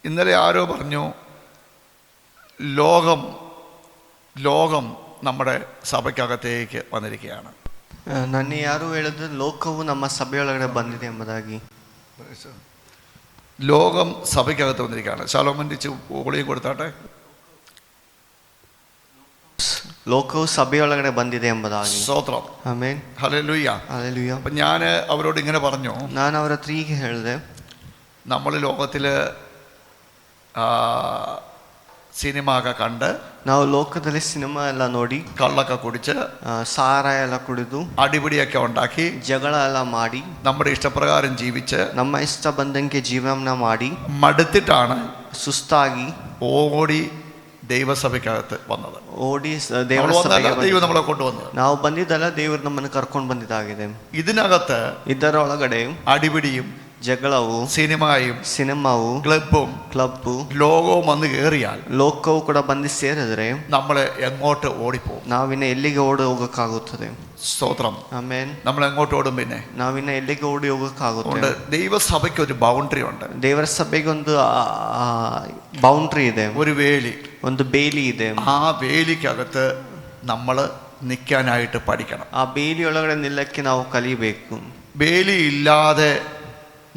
ഇന്നലെ ആരോ പറഞ്ഞു ലോകം നമ്മുടെ സഭയ്ക്കകത്തേക്ക് വന്നിരിക്കുകയാണ്. ನನ್ನ ಯಾರು ಹೇಳಿದ್ರು ಲೋಕವು ನಮ್ಮ ಸಭೆಯೊಳಗಡೆ ಬಂದಿದೆ ಎಂಬುದಾಗಿ. ലോകം സഭയ്ക്കകത്ത് വന്നിരിക്കുകയാണ്. ശലോമോൻ ഒളിയും കൊടുത്താട്ടെ. ಲೋಕವು ಸಭೆಯೊಳಗಡೆ ಬಂದಿದೆ ಎಂಬುದಾಗಿ. സ്തോത്രം. ಆಮೆನ್. ഹല്ലേലൂയ. ഹല്ലേലൂയ. അപ്പം ഞാൻ അവരോട് ഇങ്ങനെ പറഞ്ഞു, ನಾನು ಅವರ ಹತ್ರ ಹೀಗೆ ಹೇಳಿದೆ, നമ്മൾ ലോകത്തിൽ സിനിമ ഒക്കെ കണ്ട്, ನಾವು ಲೋಕದಲ್ಲಿ ಸಿನಿಮಾ ಎಲ್ಲ ನೋಡಿ, കള്ളൊക്കെ കുടിച്ച്, ಸಾರಾಯ ಎಲ್ಲ ಕುಡಿದು, അടിപിടിയൊക്കെ ഉണ്ടാക്കി, ಜಗಳ ಎಲ್ಲ ಮಾಡಿ, നമ്മുടെ ഇഷ്ടപ്രകാരം ജീവിച്ച്, ನಮ್ಮ ಇಷ್ಟ ಬಂದಂಗೆ ಜೀವನ ಮಾಡಿ, മടുത്തിട്ടാണ് ಸುಸ್ತಾಗಿ ഓടി ദൈവസഭയ്ക്കകത്ത് വന്നത്. ಓಡಿ ദൈവം നമ്മളെ കൊണ്ടുവന്നത്. ನಾವು ಬಂದಿದ್ದಲ್ಲ, ದೇವರು ನಮ್ಮನ್ನು ಕರ್ಕೊಂಡು ಬಂದಿದ್ದಾಗಿದೆ. ഇതിനകത്ത് ಇದರೊಳಗಡೆ അടിപിടിയും ಜಗಳವು, ಸಿನಿಮಾವು, ಕ್ಲಬ್ಬು, ലോകവും വന്ന് കയറിയാൽ, ಲೋಕವು ಕೂಡ ಬಂದು ಸೇರಿದ್ರೆ നമ്മൾ എങ്ങോട്ട് ഓടിപ്പോകും? ನಾವಿನ್ನ ಎಲ್ಲಿಗೆ ಓಡಿ ಹೋಗಕ್ಕಾಗುತ್ತದೆ? സ്തോത്രം. ആമേൻ. നമ്മൾ എങ്ങോട്ട് ഓടും? പിന്നെ ನಾವಿನ್ನ ಎಲ್ಲಿಗೆ ಓಡಿ ಹೋಗಕ್ಕಾಗುತ್ತೆ? ദൈവസഭയ്ക്ക് ഒരു ബൗണ്ടറി ഉണ്ട്. ದೇವರ ಸಭೆಗೆ ಒಂದು ബൗണ്ടറി ಇದೆ, ഒരു വേലി, ಒಂದು ಬೇಲಿ ಇದೆ. ആ വേലിക്കകത്ത് നമ്മൾ നിൽക്കാനായിട്ട് പഠിക്കണം. ಆ ಬೇಲಿಯೊಳಗಡೆ ನಿಲ್ಲಕ್ಕೆ ನಾವು ಕಲಿಬೇಕು. വേലി ഇല്ലാതെ,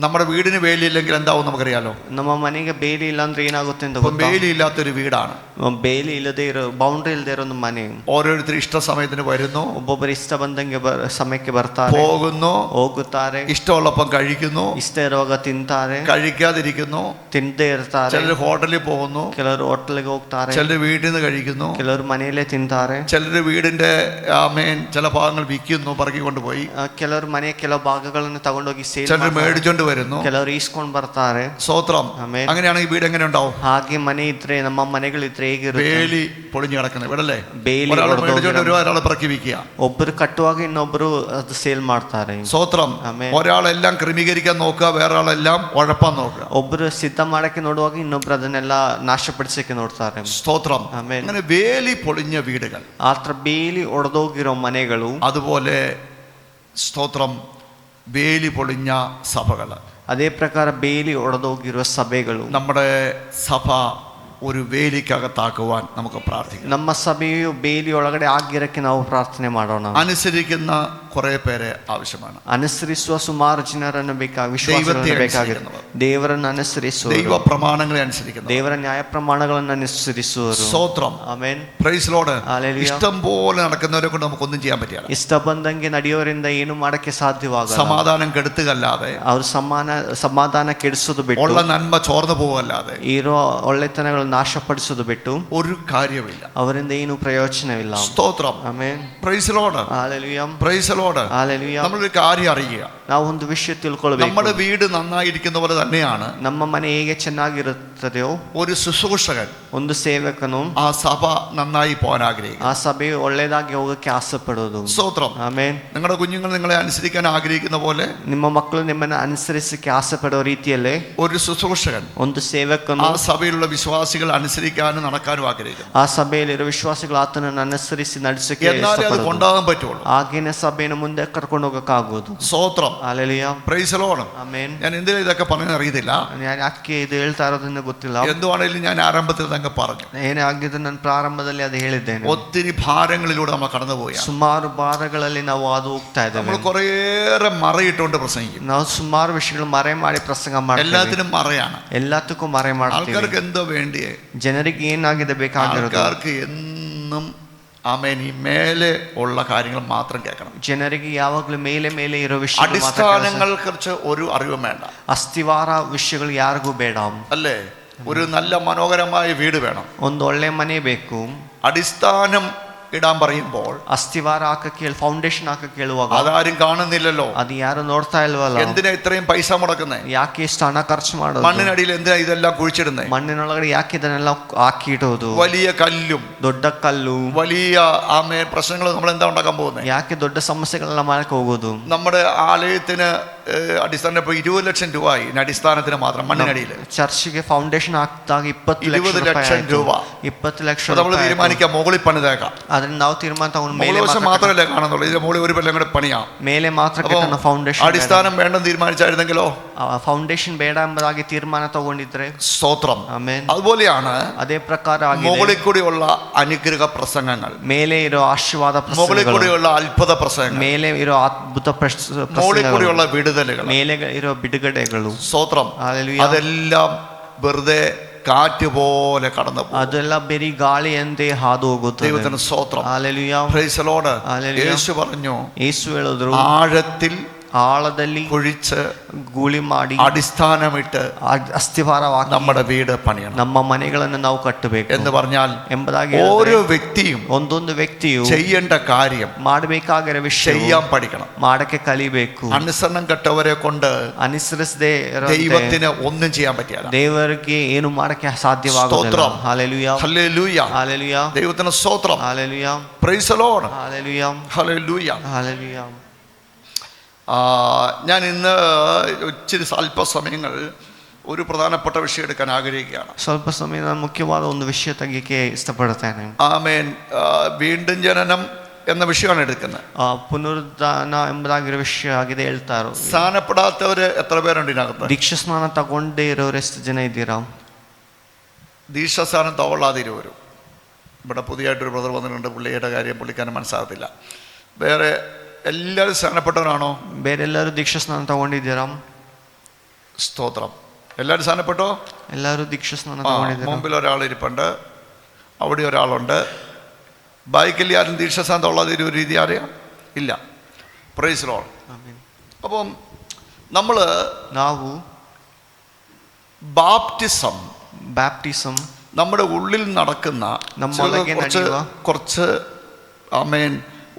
നമ്മുടെ വീടിന് വേലിയില്ലെങ്കിൽ എന്താവും നമുക്കറിയാലോ. ನಮ್ಮ ಮನೆಗೆ ಬೇಲಿ ಇಲ್ಲ ಅಂದ್ರೆ ಏನಾಗುತ್ತೆ ಅಂತ ಗೊತ್ತಾ? വേലി ഇല്ലാത്തൊരു വീടാണ്. ಬೇಲಿ ಇಲ್ಲದೆ ಇರೋ, ಬೌಂಡ್ರಿ ಇಲ್ಲದೆ ಇರೋ ಒಂದು ಮನೆ. ഓരോരുത്തർ ഇഷ്ട സമയത്തിന് വരുന്നു, ಒಬ್ಬೊಬ್ಬರು ಇಷ್ಟ ಬಂದಂಗೆ ಸಮಯಕ್ಕೆ ಬರ್ತಾರೆ, പോകുന്നു, ಹೋಗುತ್ತಾರೆ, ഇഷ്ടമുള്ളപ്പം കഴിക്കുന്നു, ಇಷ್ಟ ಇರುವಾಗ ತಿಂತಾರೆ, കഴിക്കാതിരിക്കുന്നു, ತಿಂದೇ ಇರ್ತಾರೆ. ചിലർ ഹോട്ടലിൽ പോകുന്നു, ಕೆಲವರು ಹೋಟೆಲ್ಗೆ ಹೋಗ್ತಾರೆ, ചിലർ വീട്ടിൽ നിന്ന് കഴിക്കുന്നു, ಕೆಲವರು ಮನೆಯಲ್ಲೇ ತಿಂತಾರೆ, ചിലർ വീടിന്റെ ചില ഭാഗങ്ങൾ വിൽക്കുന്നു, പറക്കിക്കൊണ്ട് പോയി, ಕೆಲವರು ಮನೆಯ ಕೆಲವು ഭാഗಗಳನ್ನು ತಗೊಂಡೋಗಿ ಸೇಲ್, ചിലർ മേടിച്ചോണ്ട് വരുന്നു, ಕೆಲವರು ಈಸ್ಕೊಂಡು ಬರ್ತಾರೆ. സ്തോത്രം. അങ്ങനെയാണെങ്കിൽ വീട് എങ്ങനെ ഉണ്ടാവും? ಹಾಗೆ ಮನೆ ಇದ್ರೆ, ನಮ್ಮ ಮನೆಗಳಿದ್ರೆ ಹೇಗಿರುತ್ತೆ? വേലി പൊളിഞ്ഞു കിടക്കുന്നത് ഇവിടെ, ಬೇಲಿ ഒരാളെ പറക്കി വിൽക്കുക, ಒಬ್ಬರು ಕಟ್ಟುವಾಗ ಇನ್ನೊಬ್ಬರು ಅದು ಸೇಲ್ ಮಾಡ್ತಾರೆ. സ്തോത്രം. ഒരാളെല്ലാം ക്രമീകരിക്കാൻ നോക്കുക, വേറെ ആളെല്ലാം ഉഴപ്പാൻ നോക്കുക. ಒಬ್ಬರು ಸಿದ್ಧ ಮಾಡಕ್ಕೆ ನೋಡುವಾಗ ಇನ್ನೊಬ್ರು ಅದನ್ನೆಲ್ಲ ನಾಶಪಡಿಸಕ್ಕೆ ನೋಡ್ತಾರೆ. സ്തോത്രം. അങ്ങനെ വേലി പൊളിഞ്ഞ വീടുകൾ, ಆತರ ಬೇಲಿ ಒಡೆದೋಗಿರೋ ಮನೆಗಳು, അതുപോലെ സ്തോത്രം വേലി പൊളിഞ്ഞ സഭകൾ, ಅದೇ ಪ್ರಕಾರ ಬೇಲಿ ಒಡೆದೋಗಿರುವ ಸಭೆಗಳು. നമ്മുടെ സഭ ഒരു വേലിക്കകത്താക്കുവാൻ നമുക്ക് പ്രാർത്ഥിക്കാം. ನಮ್ಮ ಸಭೆಯು ಬೇಲಿ ಒಳಗಡೆ ಆಗಿರಕ್ಕೆ ನಾವು ಪ್ರಾರ್ಥನೆ ಮಾಡೋಣ. അനുസരിക്കുന്ന കുറെ പേരെ ಆവശ്ಯമാണ്. ಅನುಸರಿಸುವ ಸುಮಾರು ಜನರನ್ನು ಬೇಕಾಗುತ್ತೆ. ದೇವರನ್ನು ಅನುಸರಿಸುವ, ദൈവ പ്രമാണങ്ങളെ അനുസരിക്കുന്ന, ದೇವರ ನ್ಯಾಯ ಪ್ರಮಾಣಗಳನ್ನು ಅನುಸರಿಸುವರು. സ്തോത്രം. ಆಮೆನ್. Praise Lord. ഇഷ്ടം പോലെ നടക്കുന്നവരെ കൊണ്ട് നമുക്കൊന്നും ചെയ്യാൻ പറ്റില്ല. ಇಷ್ಟ ಬಂದಂಗೆ ನಡೆಯೋರಿಂದ ಏನು ಮಾಡಕ್ಕೆ ಸಾಧ್ಯವಾಗಲ್ಲ. സമാധാനം കെടുത്തുകല്ലാതെ, ಅವರು ಸಮಾಧಾನ ಕೆಡಿಸೋದು ಬಿಟ್ಟು, ഉള്ള നന്മ ചോർന്നു പോകല്ലാതെ, ಇರೋ ಒಳ್ಳೆತನಗಳನ್ನು ನಾಶಪಡಿಸೋದು ಬಿಟ್ಟು ഒരു കാര്യമില്ല. ಅವರಿಂದ ಏನು ಪ್ರಯೋಜನವಿಲ್ಲ. സ്തോത്രം. Amen. Praise Lord. Hallelujah. Praise Lord. Hallelujah. നമ്മളൊരു കാര്യം അറിയുക, ನಾವು ಒಂದು ವಿಷಯ ತಿಳ್ಕೊಳ್ಬೇಕು. നമ്മുടെ വീട് നന്നായിരിക്കുന്ന പോലെ തന്നെയാണ് ನಮ್ಮ ಮನೆ ಹೇಗೆ ಚೆನ್ನಾಗಿರುತ್ತದೆಯೋ, ഒരു ശുശ്രൂഷകൻ, ಒಂದು ಸೇವಕನು ആ സഭ നന്നായി പോകാൻ ആഗ്രഹിക്കും. ಆ ಸಭೆಯು ಒಳ್ಳೆಯದಾಗಿ ಹೋಗಕ್ಕೆ ಆಸೆ ಪಡೋದು. സ്തോത്രം. ಆಮೆನ್. നിങ്ങളുടെ കുഞ്ഞുങ്ങൾ നിങ്ങളെ അനുസരിക്കാൻ ആഗ്രഹിക്കുന്ന പോലെ, ನಿಮ್ಮ ಮಕ್ಕಳು ನಿಮ್ಮನ್ನು ಅನುಸರಿಸಕ್ಕೆ ಆಸೆ ಪಡೋ ರೀತಿಯಲ್ಲೇ ഒരു ശുശ്രൂഷകൻ, ಒಂದು ಸೇವಕನು ആ സഭയിലുള്ള വിശ്വാസികൾ അനുസരിക്കാനും നടക്കാനും ആഗ്രഹിക്കുന്നു. ಆ ಸಭೆಯಲ್ಲಿರೋ ವಿಶ್ವಾಸಿಗಳು ಆತನನ್ನು ಅನುಸರಿಸಿ ನಡೆಸಕ್ಕೆ എന്നാലേ അത് കൊണ്ടാകാൻ പറ്റുള്ളൂ. ಆಗಿನ ಸಭೆಯನ್ನು ಮುಂದೆ ಕರ್ಕೊಂಡು ಹೋಗಕ್ಕಾಗೋದು. സ്തോത്രം. ഹല്ലേലൂയ. Praise Lord. ആമേൻ. ഞാൻ എന്തിനാ ഇതൊക്കെ പറയാൻ അറിയത്തില്ല, ഞാൻ ಯಾಕೆ ಇದು ಹೇಳ್ತಾ ಇರೋದನ್ನ ಗೊತ್ತಿಲ್ಲ. എന്തുവാണെങ്കിലും ഞാൻ ആരംഭത്തിൽ തന്നെ പറഞ്ഞു, ಏನೇ ಆಗಿದ್ದು ನಾನು ಪ್ರಾರಂಭದಲ್ಲಿ ಅದು ಹೇಳಿದ್ದೇನೆ. ഒത്തിരി ഭാരങ്ങളിലൂടെ നമ്മൾ കടന്നുപോയാണ്. ಸುಮಾರು ಭಾರಗಳಲ್ಲಿ ನಾವು ಅದು ಹೋಗ್ತಾ ಇದ್ದೇವೆ. നമ്മൾ കുറേയേറെ മറയിട്ടുകൊണ്ട് പ്രസംഗിക്കും. ನಾವು ಸುಮಾರು ವಿಷಯಗಳು ಮರೆ ಮಾಡಿ ಪ್ರಸಂಗ ಮಾಡ್ತೀವಿ. എല്ലാത്തിനും മറയാണ്. ಎಲ್ಲದಕ್ಕೂ ಮರೆ ಮಾಡ್ತೀವಿ. ആൾക്കാർക്ക് എന്തോ വേണ്ടിയേ, ಜನರಿಗೆ ಏನಾಗಿದೆ ಬೇಕಾಗಿರೋದು, ആൾക്കാർക്ക് എന്നും ആമേൻ ഈ മേലെ ഉള്ള കാര്യങ്ങൾ മാത്രം കേൾക്കണം. ಜನರಿಗೆ ಯಾವಾಗಲೂ ಮೇಲೆ ಮೇಲೆ ಇರೋ ವಿಷಯ, അടിസ്ഥാനങ്ങളെ കുറിച്ച് ഒരു അറിവും വേണ്ട. ಅಸ್ತಿವಾರ ವಿಷಯಗಳು ಯಾರಿಗೂ ಬೇಡ അല്ലേ? ഒരു നല്ല മനോഹരമായ വീട് വേണം, ಒಂದು ಒಳ್ಳೆ ಮನೆ ಬೇಕು. അടിസ്ഥാനം ഇടാൻ പറയുമ്പോൾ, അസ്ഥിവാര ಹಾಕಕ್ಕೆ, ಫೌಂಡೇಶನ್ ಹಾಕಕ್ಕೆ ಹೇಳುವಾಗ അതാരും കാണുന്നില്ലല്ലോ, ಅದು ಯಾರು ನೋಡ್ತಾ ಇಲ್ವಲ್ಲ. എന്തിനാ ഇത്രയും പൈസ മുടക്കുന്നേ? ಯಾಕೆ ಇಷ್ಟು ಹಣ ಖರ್ಚು ಮಾಡೋದು? മണ്ണിനടിയിൽ എന്തിനാ ഇതെല്ലാം കുഴിച്ചിടുന്നേ? ಮಣ್ಣಿನೊಳಗಡೆ ಯಾಕೆ ಇದನ್ನೆಲ್ಲ ಹಾಕಿ ಇಡೋದು? വലിയ കല്ലും ದೊಡ್ಡ ಕಲ್ಲು, വലിയ പ്രശ്നങ്ങൾ നമ്മൾ എന്താ ഉണ്ടാക്കാൻ പോകുന്നത്? ಯಾಕೆ ದೊಡ್ಡ ಸಮಸ್ಯೆಗಳೆಲ್ಲ ಮಾಡಕ್ಕೆ ಹೋಗೋದು? നമ്മുടെ ആലയത്തിന് അടിസ്ഥാനം ഇപ്പോൾ 20 ലക്ഷം രൂപയായി, അടിസ്ഥാനത്തിന് മാത്രം മണ്ണിനടിയിൽ. ചർച്ചിಗೆ ಫೌಂಡೇಶನ್ ಹಾಕಿದಾಗ 20 ಲಕ್ಷ രൂപ. 20 ಲಕ್ಷ നമ്മൾ തീരുമാനിക്കാം മുകളിൽ പണിതേക്കാം. ಅದನ್ನ ನಾವು ತೀರ್ಮಾನ ತಗೊಂಡು ಮೇಲೆ മുകൾവശം മാത്രമല്ലേ കാണുന്നുള്ളൂ, ഇതിന്റെ മുകളിൽ ഒരു കൊല്ലം കൂടെ പണിയാം. ಮೇಲೆ ಮಾತ್ರ ಕಟ್ಟೋಣ ಫೌಂಡೇಶನ್. അടിസ്ഥാനം വേണ്ടെന്ന് തീരുമാനിച്ചായിരുന്നെങ്കിലോ, ಫೌಂಡೇಶನ್ ಬೇಡ ಎಂಬುದಾಗಿ ತೀರ್ಮಾನ ತಗೊಂಡಿದ್ರೆ സ്തോത്രം. ಆಮೆನ್. അതുപോലെയാണ് ಅದೇ ಪ್ರಕಾರ മുകളിൽ കൂടിയുള്ള അനുഗ്രഹ പ്രസംഗങ്ങൾ, ಮೇಲೆ ಇರೋ ಆಶೀರ್ವಾದ മുകളിൽ ಪ್ರಸಂಗಗಳು, കൂടിയുള്ള അത്ഭുത പ്രസംഗങ്ങൾ, ಮೇಲೆ ಇರೋ ಅದ್ಭುತ മുകളിൽ ಪ್ರಸಂಗಗಳು, കൂടിയുള്ള വിടുതലുകൾ, ಮೇಲೆ ಇರೋ ಬಿಡುಗಡೆಗಳು, സ്തോത്രം, ഹല്ലേലൂയ, അതെല്ലാം വെറുതെ കാറ്റ് പോലെ കടന്നു പോകും. ಅದೆಲ್ಲ ಬರೀ ಗಾಳಿಯಂತೆ ಹಾದು ಹೋಗುತ್ತದೆ. ദൈവത്തിന് സ്തോത്രം. ഹല്ലേലൂയ. Praise the Lord. ഹല്ലേലൂയ. യേശു പറഞ്ഞു, ಯೇಸು ಹೇಳಿದ್ರು, ആഴത്തിൽ ആഴದಲ್ಲಿ കുഴിച്ച് ಗೂಳಿ ಮಾಡಿ അടിസ്ഥാനമിട്ട് ಅಸ್ಥಿವಾರವಾಗಿ നമ്മുടെ വീട് പണിയണം ನಮ್ಮ ಮನೆಗಳನ್ನು ನಾವು ಕಟ್ಟಬೇಕು എന്ന് പറഞ്ഞാൽ ಎಂಬುದಾಗಿ ഓരോ വ്യക്തിയും ಒಂದೊಂದು ವ್ಯಕ್ತಿಯು ചെയ്യേണ്ട കാര്യം ಮಾಡಬೇಕಾಗಿರೋ ವಿಷಯ ചെയ്യാൻ പഠിക്കണം. ಮಾಡಕ್ಕೆ ಕಲಿಬೇಕು. അനുസരണം കെട്ടവരെ കൊണ്ട് ಅನುಸರಿಸದೆ ദൈവത്തിന് ഒന്നും ചെയ്യാൻ പറ്റില്ല. ದೇವರಿಗೆ ಏನು ಮಾಡಕ್ಕೆ ಸಾಧ್ಯವಾಗುವುದಿಲ್ಲ. ഹല്ലേലൂയ, ഹല്ലേലൂയ, ഹല്ലേലൂയ, ദൈവത്തിന് സ്തോത്രം. ഹല്ലേലൂയ, പ്രൈസ് ദി ലോർഡ്. ഹല്ലേലൂയ, ഹല്ലേലൂയ. ഹല്ലേലൂയ. ഞാൻ ഇന്ന് ഇച്ചിരി അല്പസമയങ്ങൾ ഒരു പ്രധാനപ്പെട്ട വിഷയം എടുക്കാൻ ആഗ്രഹിക്കുകയാണ്. ಸ್ವಲ್ಪ ಸಮಯ ನಾನು ಮುಖ್ಯವಾದ ಒಂದು ವಿಷಯ ತೆಗೆಯಕ್ಕೆ ಇಷ್ಟಪಡುತ್ತೇನೆ. ആമേൻ. വീണ്ടും ജനനം എന്ന വിഷയമാണ് എടുക്കുന്നത്. ಪುನರುದ್ಧಾನ ಎಂಬುದಾಗಿರೋ ವಿಷಯ ಆಗಿದೆ ಹೇಳ್ತಾರೋ. സ്നാനപ്പെടാത്തവര് എത്ര പേരുണ്ട് ഇതിനകത്ത്? ದೀಕ್ಷಾ ಸ್ನಾನ ತಗೊಂಡೇ ಇರೋರು ಎಷ್ಟು ಜನ ಇದ್ದೀರಾ? ദീക്ഷാസ്നാനം തവള്ളാതെ ഇരുവരും. ഇവിടെ പുതിയതായിട്ടൊരു ബ്രദർ വന്നിട്ടുണ്ട്, പുള്ളിയുടെ കാര്യം പുള്ളിക്കാരൻ മനസ്സിലാകത്തില്ല. വേറെ എല്ലാവരും സ്നാനപ്പെട്ടവരാണോ? ಬೇರೆ ಎಲ್ಲರೂ ದೀಕ್ಷಾ ಸ್ನಾನ ತಗೊಂಡಿದ್ದೀರಾ? സ്തോത്രം. എല്ലാവരും സ്നാനപ്പെട്ടോ? ಎಲ್ಲರೂ ദീക്ഷാ സ്നാന തಗೊಂಡಿದ್ದೀರಾ? മുമ്പിൽ ഒരാൾ ഇരിപ്പുണ്ട്, അവിടെ ഒരാളുണ്ട്. ബൈക്കിൽ ആരും ദീക്ഷാസ്നാനം തവള്ളാതെ ഒരു രീതി അറിയാം ഇല്ല. Price the Lord. അപ്പം ನಾವು ബാപ്റ്റിസം നമ്മുടെ ഉള്ളിൽ നടക്കുന്ന കുറച്ച് ആമേൻ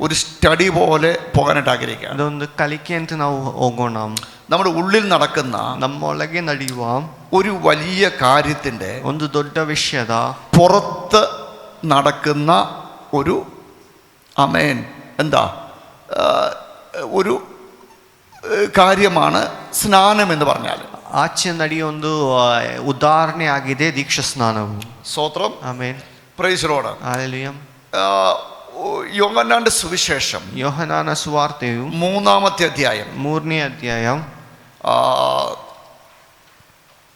ഒരു സ്റ്റഡി പോലെ പോകാനായിട്ട് ആഗ്രഹിക്കുക. ಅದೊಂದು ಕಲಿಕೆ ಅಂತ ನಾವು ಹೋಗೋಣ. നമ്മുടെ ഉള്ളിൽ നടക്കുന്ന ನಮ್ಮೊಳಗೆ ನಡೆಯುವ ഒരു വലിയ കാര്യത്തിന്റെ ಒಂದು ದೊಡ್ಡ ವಿಷಯದ പുറത്ത് നടക്കുന്ന ഒരു ആമേൻ എന്താ ഒരു കാര്യമാണ് സ്നാനം എന്ന് പറഞ്ഞാൽ. ಆಚೆ ನಡೆಯೋ ಒಂದು ಉದಾಹರಣೆ ಆಗಿದೆ ದೀಕ್ಷಾ ಸ್ನಾನವು. സ്തോത്രം. Amen. Price the Lord. Hallelujah. യോഹന്നാന്റെ സുവിശേഷം യോഹന്നാന സുവാർತೆಯು 3-ാമത്തെ അധ്യായം 3ನೇ ಅಧ್ಯಾಯ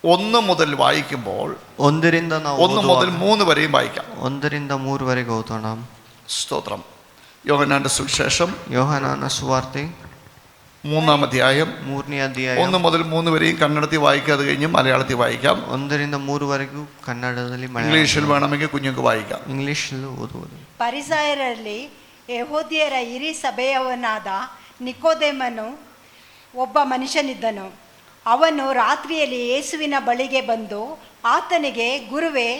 1 മുതൽ വായിക്കുമ്പോൾ 1ರಿಂದ ನಾವು 1 മുതൽ 3 വരെയും വായിക്കാം. 1ರಿಂದ 3 ವರೆಗೆ ಓದೋಣ. സ്തോത്രം. യോഹന്നാന്റെ സുവിശേഷം യോഹന്നാന സുവാರ್ತೆ 3-ാം അധ്യായം 3ನೇ ಅಧ್ಯಾಯ 1 മുതൽ 3 വരെയും കന്നഡത്തിൽ വായിക്കാം, അത് കഴിഞ്ഞ് മലയാളത്തിൽ വായിക്കാം. 1ರಿಂದ 3 ವರೆಗೂ ಕನ್ನಡದಲ್ಲಿ, ഇംഗ്ലീഷിൽ വേണമെങ്കിൽ കുഞ്ഞുങ്ങൾക്ക് വായിക്കാം. ಇಂಗ್ಲಿಷಲ್ಲಿ ಓದುವುದು. ಪರಿಸಯರಲ್ಲಿ ಯೆಹೂದ್ಯರ ಹಿರಿ ಸಭೆಯವನಾದ ನಿಕೋದೇಮನು ಒಬ್ಬ ಮನುಷ್ಯನಿದ್ದನು. ಅವನು ರಾತ್ರಿಯಲ್ಲಿ ಯೇಸುವಿನ ಬಳಿಗೆ ಬಂದು ಆತನಿಗೆ, ಗುರುವೇ,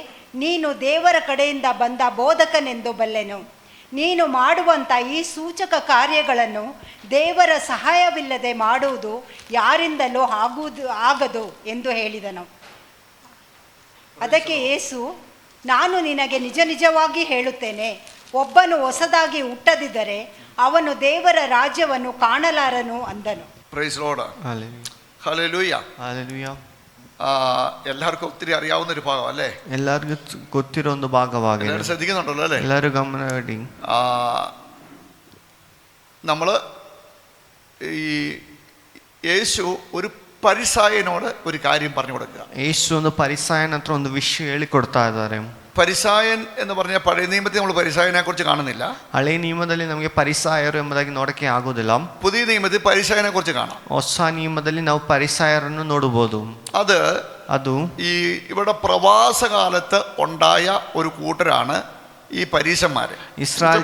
ನೀನು ದೇವರ ಕಡೆಯಿಂದ ಬಂದ ಬೋಧಕನೆಂದು ಬಲ್ಲೆನು. ನೀನು ಮಾಡುವಂಥ ಈ ಸೂಚಕ ಕಾರ್ಯಗಳನ್ನು ದೇವರ ಸಹಾಯವಿಲ್ಲದೆ ಮಾಡುವುದು ಯಾರಿಂದಲೂ ಆಗದು ಎಂದು ಹೇಳಿದನು. ಅದಕ್ಕೆ ಯೇಸು, ನಾನು ನಿನಗೆ ನಿಜ ನಿಜವಾಗಿ ಹೇಳುತ್ತೇನೆ, ಒಬ್ಬನು ಹೊಸದಾಗಿ ಹುಟ್ಟದಿದ್ದರೆ ಅವನು ದೇವರ ರಾಜ್ಯವನ್ನು ಕಾಣಲಾರನು ಅಂದನು. Price the Lord. Hallelujah. Hallelujah. എല്ലാവർക്കും ഒത്തിരി അറിയാവുന്ന ഒരു ഭാഗം അല്ലേ? എല്ലാവർക്കും ಗೊತ್ತಿರೋ ಒಂದು ಭಾಗವಾಗಿದೆ. എല്ലാവരും ശ്രദ്ധിക്കുന്നുണ്ടല്ലോ അല്ലേ? എല്ലാവരും ಗಮನವಿಡಿ. നമ്മള് ഈ യേശു ഒരു പരിസായനോട് ഒരു കാര്യം പറഞ്ഞു കൊടുക്കുക. യേശു ಒಂದು ಪರಿಸಾಯನ ಹತ್ರ ಒಂದು ವಿಷಯ ಹೇಳಿಕೊಡ್ತಾ ಇದ್ದಾರೆ. പരിസായൻ എന്ന് പറഞ്ഞാൽ പഴയ നിയമത്തിൽ നമ്മൾ പരിസായനെ കുറിച്ച് കാണുന്നില്ല. ಹಳೆ ನಿಯಮದಲ್ಲಿ ನಮಗೆ ಪರಿಸಾಯರು ಎಂಬುದಾಗಿ ನೋಡಕ್ಕೆ ಆಗೋದಿಲ್ಲ. പുതിയ നിയമത്തിൽ പരിസായനെ കുറിച്ച് കാണാം. ಹೊಸ ನಿಯಮದಲ್ಲಿ ನಾವು ಪರಿಸಾಯರನ್ನು ನೋಡಬಹುದು. ಅದು ഈ ഇവിടെ പ്രവാസകാലത്ത് ഉണ്ടായ ഒരു കൂട്ടരാണ് ഈ പരീശന്മാര്.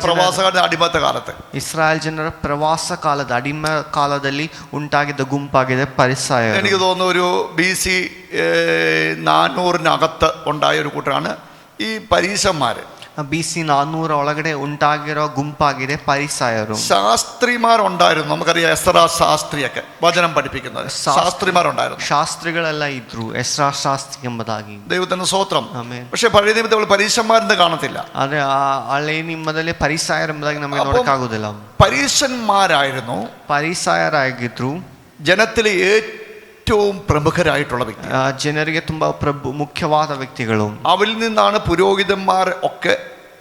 പ്രവാസകാലത്ത് അടിമത്ത കാലത്ത് ഇസ്രായേൽ ಜನರ ಪ್ರವಾಸ ಕಾಲದ ಅಡಿಮ ಕಾಲದಲ್ಲಿ ಉಂಟಾಗಿದ್ದ ಗುಂಪಾಗಿದೆ ಪರಿಸಾಯರು. എനിക്ക് തോന്നുന്നു ഒരു BC 400-നകത്ത് ഉണ്ടായ ഒരു കൂട്ടരാണ് ഈ പരീശന്മാര്. BC 400 ಒಳಗಡೆ ಉಂಟಾಗಿರೋ ಗುಂಪಾಗಿದೆ ಪರಿಸಾಯರು. ശാസ്ത്രിമാരുണ്ടായിരുന്നു. നമുക്കറിയാം എസ്രാ ശാസ്ത്രിയൊക്കെ വചനം പഠിപ്പിക്കുന്നത് ശാസ്ത്രിമാരുണ്ടായിരുന്നു. ശാസ്ത്രികളെಲ್ಲ ಇದ್ರು, ಎಸ್ರಾ ಶಾಸ್ತ್ರಿ ಎಂಬುದಾಗಿ. ദൈവത്തിന് സ്തോത്രം. പക്ഷെ പഴയ നിയമത്തിൽ നമ്മൾ പരീശന്മാരെന്ന് കാണത്തില്ല. ಆದ್ರೆ ಹಳೆ ನಿಯಮದಲ್ಲಿ ಪರಿಸಾಯರು ಎಂಬುದಾಗಿ ನಮಗೆ ನೋಡಕ್ಕಾಗೋದಿಲ್ಲ. പരീശന്മാരായിരുന്നു, ಪರಿಸಾಯರಾಗಿದ್ರು ജനത്തിലെ ഏറ്റവും പ്രമുഖരായിട്ടുള്ള വ്യക്തി. ಜನರಿಗೆ ತುಂಬಾ ಮುಖ್ಯವಾದ ವ್ಯಕ್ತಿಗಳು. അവരിൽ നിന്നാണ് പുരോഹിതന്മാർ ഒക്കെ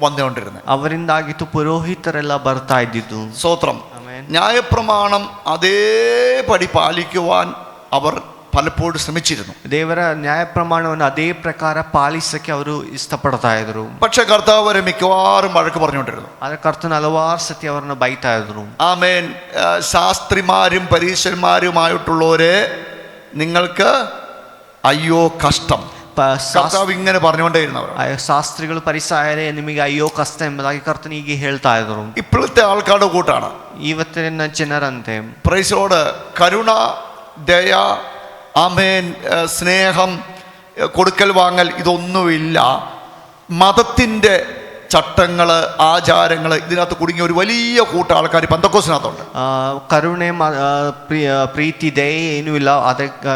വന്നുകൊണ്ടിരുന്നത്. ಅವರಿಂದಾಗಿತ್ತು ಪುರೋಹಿತರೆಲ್ಲ ಬರ್ತಾ ಇದ್ದಿದ್ದು. സ്തോത്രം. ಆಮೆನ್. ന്യായപ്രമാണം അതേപടി പാലിക്കുവാൻ അവർ പലപ്പോഴും ശ്രമിച്ചിരുന്നു. ದೇವರ ನ್ಯಾಯ ಪ್ರಮಾಣವನ್ನು ಅದೇ ಪ್ರಕಾರ ಪಾಲಿಸಕ್ಕೆ ಅವರು ಇಷ್ಟಪಡ್ತಾ ಇದ್ರು. പക്ഷെ കർത്താവ് അവരെ മിക്കവാറും വഴക്ക് പറഞ്ഞുകൊണ്ടിരുന്നു. ಆದ್ರೆ ಕರ್ತನ ಹಲವಾರು ಸತಿ ಅವರನ್ನ ಬೈತಾ ಇದ್ರು. ആമേൻ. ശാസ്ത്രിമാരും പരീശന്മാരുമായിട്ടുള്ളവരെ നിങ്ങൾക്ക് അയ്യോ കഷ്ടം. കർത്താവ് ഇങ്ങനെ പറഞ്ഞുകൊണ്ടേയിരുന്നവർ. ಶಾಸ್ತ್ರಿಗಳು ಪರಿಸಾಯರೇ ನಿಮಗೆ ಅಯ್ಯೋ ಕಷ್ಟ ಎಂಬುದಾಗಿ ಕರ್ತನಿಗೆ ಹೇಳ್ತಾ ಇದ್ರು. ഇപ്പോഴത്തെ ആൾക്കാരുടെ കൂട്ടാണ്. ಇವತ್ತಿನ ಜನರಂತೆ പ്രൈസോട് കരുണ, ദയ, ആമേൻ, സ്നേഹം, കൊടുക്കൽ വാങ്ങൽ ഇതൊന്നുമില്ല. മതത്തിൻ്റെ ചട്ടങ്ങൾ, ആചാരങ്ങൾ ഇതിനകത്ത് കുടുങ്ങിയ ഒരു വലിയ കൂട്ടം ആൾക്കാർ പെന്തക്കോസിനകത്തുണ്ട്. ಕರುಣೆ, ಪ್ರೀತಿ, ದಯೆ ಏನೂ ಇಲ್ಲ. ಅದಕ್ಕೆ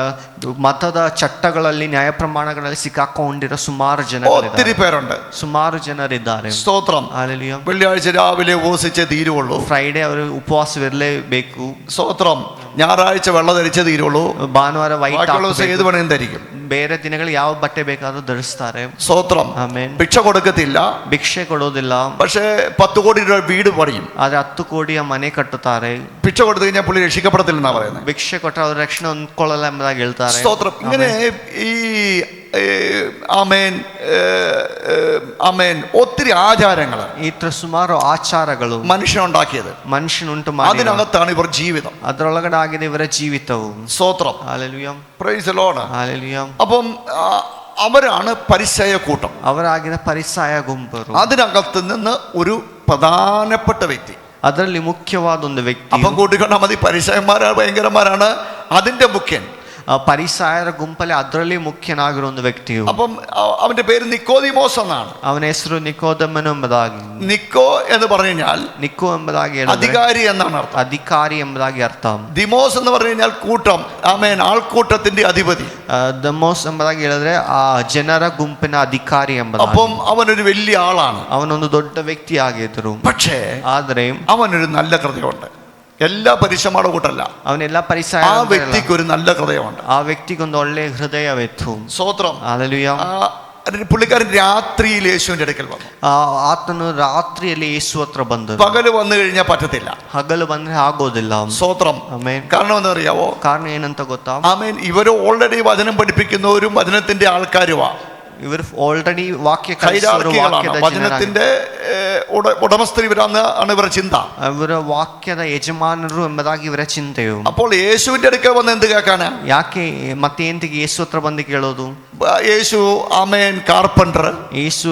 ಮತದ ಚಟ್ಟಗಳಲ್ಲಿ, ನ್ಯಾಯ ಪ್ರಮಾಣಗಳಲ್ಲಿ ಸಿಕ್ಕಾಕೊಂಡಿರೋ ಸುಮಾರು ಜನ, ഒത്തിരി പേരുണ്ട്, ಸುಮಾರು ಜನರಿದ್ದಾರೆ. സ്തോത്രം. ಹಾಲೆಲೂಯಾ. വെള്ളിയാഴ്ച രാവിലെ ഉപവസിച്ചേ തീരുവുള്ളൂ. ಫ್ರೈಡೇ ಅವರು ಉಪವಾಸವಿರಲೇಬೇಕು. സ്തോത്രം. ഞായറാഴ്ച വെള്ള ധരിച്ചേ തീരുള്ളൂ. ಭಾನುವಾರ ವೈಟ್ ഏത് പണിയും ധരിക്കും. ಬೇರೆ ದಿನಗಳು ಯಾವ ಬಟ್ಟೆ ಬೇಕಾದ್ರೂ ಧರಿಸ್ತಾರೆ. സ്തോത്രം. ಆಮೆನ್. ഭിക്ഷ കൊടുക്കത്തില്ല, ಭಿಕ್ಷೆ ಕೊಡೋದಿಲ್ಲ. പക്ഷേ 10 കോടി രൂപ വീട് പണിയും. ಆದ್ರೆ 10 ಕೋಟಿಯ ಮನೆ ಕಟ್ಟುತ್ತಾರೆ. ഭിക്ഷ കൊടുത്തു കഴിഞ്ഞാൽ പുള്ളി രക്ഷിക്കപ്പെടത്തില്ലെന്നാ പറയുന്നത്. ಭಿಕ್ಷೆ ಕೊಟ್ಟರೆ ಅವ್ರ ರಕ್ಷಣೆ ಹೊಂದ್ಕೊಳ್ಳಲ್ಲ ಎಂಬುದಾಗಿ ಹೇಳ್ತಾರೆ. സ്തോത്രം. ഇങ്ങനെ ഈ ആമേൻ, ആമേൻ, ഒത്തിരി ആചാരങ്ങൾ, ಇತರ ಸುಮಾರು ಆಚಾರಗಳು മനുഷ്യനുണ്ടാക്കിയത്, ಮನುಷ್ಯನುಂಟು ಮಾಡಿ അതിനകത്താണ് ഇവർ ജീവിതം. ಅದರೊಳಗಡೆ ಆಗಿದೆ ಇವರ ಜೀವಿತವು. സ്തോത്രം. Hallelujah. Price the Lord. Hallelujah. അപ്പം അവരാണ് പരിസയ കൂട്ടം. ಅವರಾಗಿನ ಪರಿಸಾಯ ಗುಂಪರು. അതിനകത്ത് നിന്ന് ഒരു പ്രധാനപ്പെട്ട വ്യക്തി, ಅದರಲ್ಲಿ ಮುಖ್ಯವಾದ ಒಂದು ವ್ಯಕ್ತಿ. അപ്പം കൂട്ടിക്കൊണ്ടാൽ മതി. പരിസയന്മാരാണ്, ഭയങ്കരന്മാരാണ്. അതിന്റെ മുഖ്യൻ ಪರಿಸಾಯರ ಗುಂಪಲ್ಲಿ ಅದರಲ್ಲಿ ಮುಖ್ಯನಾಗಿರೋ ಒಂದು ವ್ಯಕ್ತಿಯು. അപ്പം അവന്റെ പേര് നിക്കോദിമോസ് എന്നാണ്. ಅವನ ಹೆಸರು ನಿಕೋದೆಮನು ಎಂಬುದಾಗಿ. നിക്കോ എന്ന് പറഞ്ഞു കഴിഞ്ഞാൽ ನಿಕೋ ಎಂಬುದಾಗಿ അധികാരി എന്നാണ് അർത്ഥം. ಅಧಿಕಾರಿ ಎಂಬುದಾಗಿ ಅರ್ಥ. ദിമോസ് എന്ന് പറഞ്ഞു കഴിഞ്ഞാൽ കൂട്ടം, ആമേൻ, ആൾക്കൂട്ടത്തിന്റെ അധിപതി. ದಮೋಸ್ ಎಂಬುದಾಗಿ ಹೇಳಿದ್ರೆ ಆ ಜನರ ಗುಂಪಿನ ಅಧಿಕಾರಿ ಎಂಬುದಾಗಿ. അപ്പം അവനൊരു വലിയ ആളാണ്. ಅವನೊಂದು ದೊಡ್ಡ ವ್ಯಕ್ತಿ ಆಗಿದ್ರು. പക്ഷേ ಆದ್ರೆ അവനൊരു നല്ല ഹൃദയമുണ്ട്. എല്ലാ പരിശമാടെ കൂട്ടല്ല, ಅವನೆಲ್ಲ ಪರಿಸಾಯ. ആ വ്യക്തിക്ക് ഒരു നല്ല ഹൃദയമുണ്ട്. ಆ ವ್ಯಕ್ತಿಗೊಂದು ಒಳ್ಳೆ ಹೃದಯವಿತ್ತು. സ്തോത്രം. ಹಾಲೆಲೂಯಾ. പുള്ളിക്കാരൻ രാത്രിയിൽ യേശുവിന്റെ അടുക്കൽ വന്നു. ಆತನು ರಾತ್ರಿಯಲ್ಲಿ ಯೇಸು ಹತ್ರ ಬಂದರು. പകല് വന്നു കഴിഞ്ഞാൽ പറ്റത്തില്ല. ಹಗಲು ಬಂದ್ರೆ ಆಗೋದಿಲ್ಲ. സ്തോത്രം. ಆಮೆನ್. കാരണം എന്താ അറിയാവോ? ಕಾರಣ ಏನಂತ ಗೊತ್ತಾ? ആമേൻ. ഇവര് ഓൾറെഡി വചനം പഠിപ്പിക്കുന്നവരും വചനത്തിന്റെ ആൾക്കാരുമാ. ഇവർ ഓൾറെഡി വാക്യ കൈസാരമാണ്. വചനത്തിന്റെ ഉടമസ്ഥർ ഇവരാണ് ഇവരുടെ ചിന്ത. ಇವರ ವಾಕ್ಯದ ಯಜಮಾನರು ಎಂಬುದಾಗಿ ಇವರ ಚಿಂತೆಯು. അപ്പോൾ യേശുവിന്റെ അടുക്കൽ വന്ന് എന്ത് കേൾക്കാനാ? ಯಾಕೆ ಮತ್ತೆ ಎಂತಿಗೆ ಯೇಸು ಹತ್ರ ಬಂದು ಕೇಳೋದು? യേശു, ആമേൻ, കാർപ്പൻറ്റർ, ಯೇಸು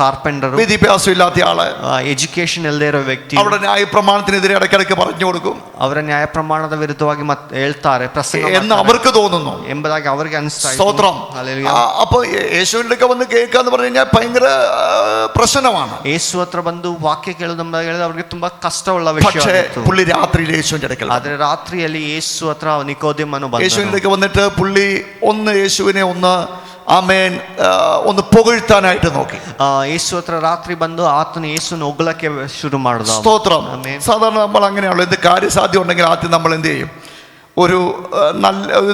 ಕಾರ್ಪೆಂಟರ್, വിദ്യാഭ്യാസം ഇല്ലാത്ത ആള്, ಎಜುಕೇಶನ್ ಇಲ್ಲದೆ ಇರೋ ವ್ಯಕ್ತಿ. അവിടെ ന്യായപ്രമാണത്തിനെതിരെ ഇടയ്ക്കിടയ്ക്ക് പറഞ്ഞു കൊടുക്കും. ಅವರ ನ್ಯಾಯ ಪ್ರಮಾಣದ ವಿರುದ್ಧವಾಗಿ ಹೇಳ್ತಾರೆ, ಪ್ರಸಂಗ എന്ന് അവർക്ക് തോന്നുന്നു ಎಂಬುದಾಗಿ ಅವರಿಗೆ ಅನಿಸ್ತಾ ಇದೆ. സ്തോത്രം. ഹല്ലേലൂയ. അപ്പൊ യേശുവിന്റെ അടുക്കൽ വന്ന് കേൾക്കാന്ന് പറഞ്ഞു കഴിഞ്ഞാൽ ഭയങ്കര പ്രശ്നമാണ്. ಯೇಸು ಹತ್ರ ಬಂದು ವಾಕ್ಯ ಕೇಳೋದೆಂಬುದಾಗಿ ಹೇಳಿದ್ರೆ ಅವರಿಗೆ ತುಂಬಾ ಕಷ್ಟವುಳ್ಳ പക്ഷേ ವಿಷಯ. പുള്ളി രാത്രിയിൽ യേശുവിന്റെ അടുക്കൽ, ಆದ್ರೆ ರಾತ್ರಿಯಲ್ಲಿ ಯೇಸು ಹತ್ರ ನಿಕೋದೇಮನು യേശുവിന്റെ ಬಂದನು. അടുക്കൽ വന്നിട്ട് പുള്ളി യേശുവിനെ ആമേൻ ഒന്ന് പുകഴ്ത്താനായിട്ട് നോക്കി. ಯೇಸು ಹತ್ರ ರಾತ್ರಿ ಬಂದು ಆತನು ಯೇಸುನ ಹೊಗಳಕ್ಕೆ ಶುರು ಮಾಡಿದ. സ്തോത്രം. ಆಮೆನ್. സാധാരണ നമ്മൾ അങ്ങനെയാണല്ലോ, എന്ത് കാര്യസാധ്യം ഉണ്ടെങ്കിൽ ആദ്യം നമ്മൾ എന്ത് ചെയ്യും? ഒരു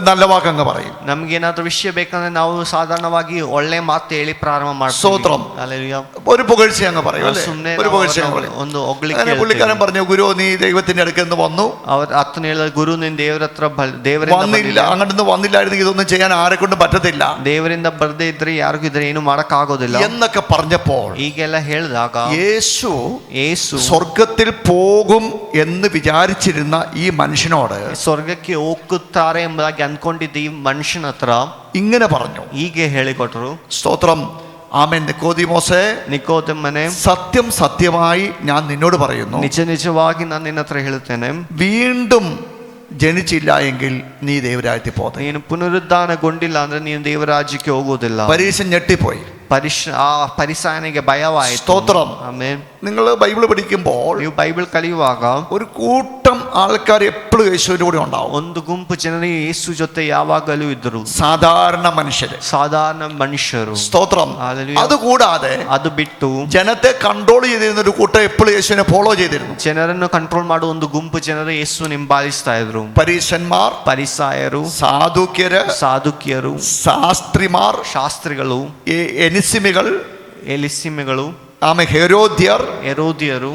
നല്ല വാക്കങ്ങ് പറയും. ನಮ್ಗೇನಾದ್ರೂ ವಿಷಯ ಬೇಕಂದ್ರೆ ನಾವು ಸಾಧಾರಣವಾಗಿ ಒಳ್ಳೆ ಮಾತು ಹೇಳಿ ಪ್ರಾರಂಭ ಮಾಡ್ತೀವಿ. സ്തോത്രം. ഹല്ലേലൂയ. ഒരു പുകഴ്ച അങ്ങ് പറയും അല്ലേ? ಸುಮ್ನೆ ഒരു പുകഴ്ച അങ്ങ് പറയും. ಒಂದು ಹೊಗಳಿಕೆ അങ്ങനെ പുള്ളിക്കാരൻ പറഞ്ഞു, ഗുരു നീ ദൈവത്തിന്റെ അടുക്കൽ നിന്ന് വന്നു. അവർ ಆತನು ಹೇಳಿದ, ಗುರು ನೀನು ದೇವರ ಹತ್ರ ದೇವರಿಂದ വന്നില്ല, അങ്ങോട്ടൊന്നും വന്നില്ലായിരുന്നെങ്കിൽ ഇതൊന്നും ചെയ്യാൻ ആരെ കൊണ്ട് പറ്റത്തില്ല, ದೇವರಿಂದ ಬರ್ದೇ ಇದ್ರೆ ಯಾರಿಗೂ ಇದ್ರೆ ಏನು ಮಾಡಕ್ಕಾಗೋದಿಲ್ಲ എന്നൊക്കെ പറഞ്ഞപ്പോൾ ಹೀಗೆಲ್ಲ ಹೇಳಿದಾಗ യേശു സ്വർഗത്തിൽ പോകും എന്ന് വിചാരിച്ചിരുന്ന ഈ മനുഷ്യനോട് ಸ್ವರ್ಗಕ್ಕೆ ಹೋಗುತ್ತಾರೆ ಎಂಬುದಾಗಿ ಅನ್ಕೊಂಡಿದ್ದ ಈ ಮನುಷ್ಯನ ಹತ್ರ ഇങ്ങനെ പറഞ്ഞു, ಹೀಗೆ ಹೇಳಿಕೊಟ್ರು. സ്തോത്രം. ആമേൻ. നിക്കോദിമോസേ, ನಿಕೋದೇಮನೇ, സത്യം സത്യമായി ഞാൻ നിന്നോട് പറയുന്നു, ನಿಜ ನಿಜವಾಗಿ ನಾನು ನಿನ್ನ ಹತ್ರ ಹೇಳುತ್ತೇನೆ, വീണ്ടും ജനിച്ചില്ല എങ്കിൽ നീ ദൈവരാജ്യത്തിൽ പോകും. ನೀನು ಪುನರುದ್ಧಾನಗೊಂಡಿಲ್ಲ ಅಂದ್ರೆ ನೀನು ದೇವರಾಜ್ಯಕ್ಕೆ ಹೋಗುವುದಿಲ್ಲ. പരീശൻ ഞെട്ടിപ്പോയി. ಆ ಪರಿಸಾಯನಿಗೆ ಭಯವಾಯಿತು. സ്തോത്രം. ಆಮೆನ್. നിങ്ങൾ ബൈബിൾ പഠിക്കുമ്പോൾ ನೀವು ಬೈಬಲ್ ಕಲಿಯುವಾಗ ഒരു കൂട്ടം ആൾക്കാർ എപ്പോഴും യേശുവിന്റെ കൂടെ ഉണ്ടാവും. ಒಂದು ಗುಂಪು ಜನರು ಯೇಸು ಜೊತೆ ಯಾವಾಗಲೂ ಇದ್ದರು. സാധാരണ മനുഷ്യര്, ಸಾಧಾರಣ ಮನುಷ್ಯರು. സ്തോത്രം. ഹല്ലേലൂയ. അതുകൂടാതെ ಅದು ಬಿಟ್ಟು ജനത്തെ കൺട്രോൾ ചെയ്തിരുന്ന ഒരു കൂട്ടം എപ്പോഴും യേശുവിനെ ഫോളോ ചെയ്തിരുന്നു. ಜನರನ್ನು ಕಂಟ್ರೋಲ್ ಮಾಡುವ ಒಂದು ಗುಂಪು ಜನರು ಯೇಸು ಹಿಂಬಾಲಿಸ್ತಾ ಇದ್ರು. പരീശന്മാർ, ಪರಿಸಾಯರು, സാധുക്യര്, ಸಾಧುಕ್ಯರು, ശാസ്ത്രിമാർ, ಶಾಸ್ತ್ರಿಗಳು, എനിസിമികൾ, ಎಲಿಸಿಮೆಗಳು, ഹെരോദ്യർ, ಹೆರೋದ್ಯರು,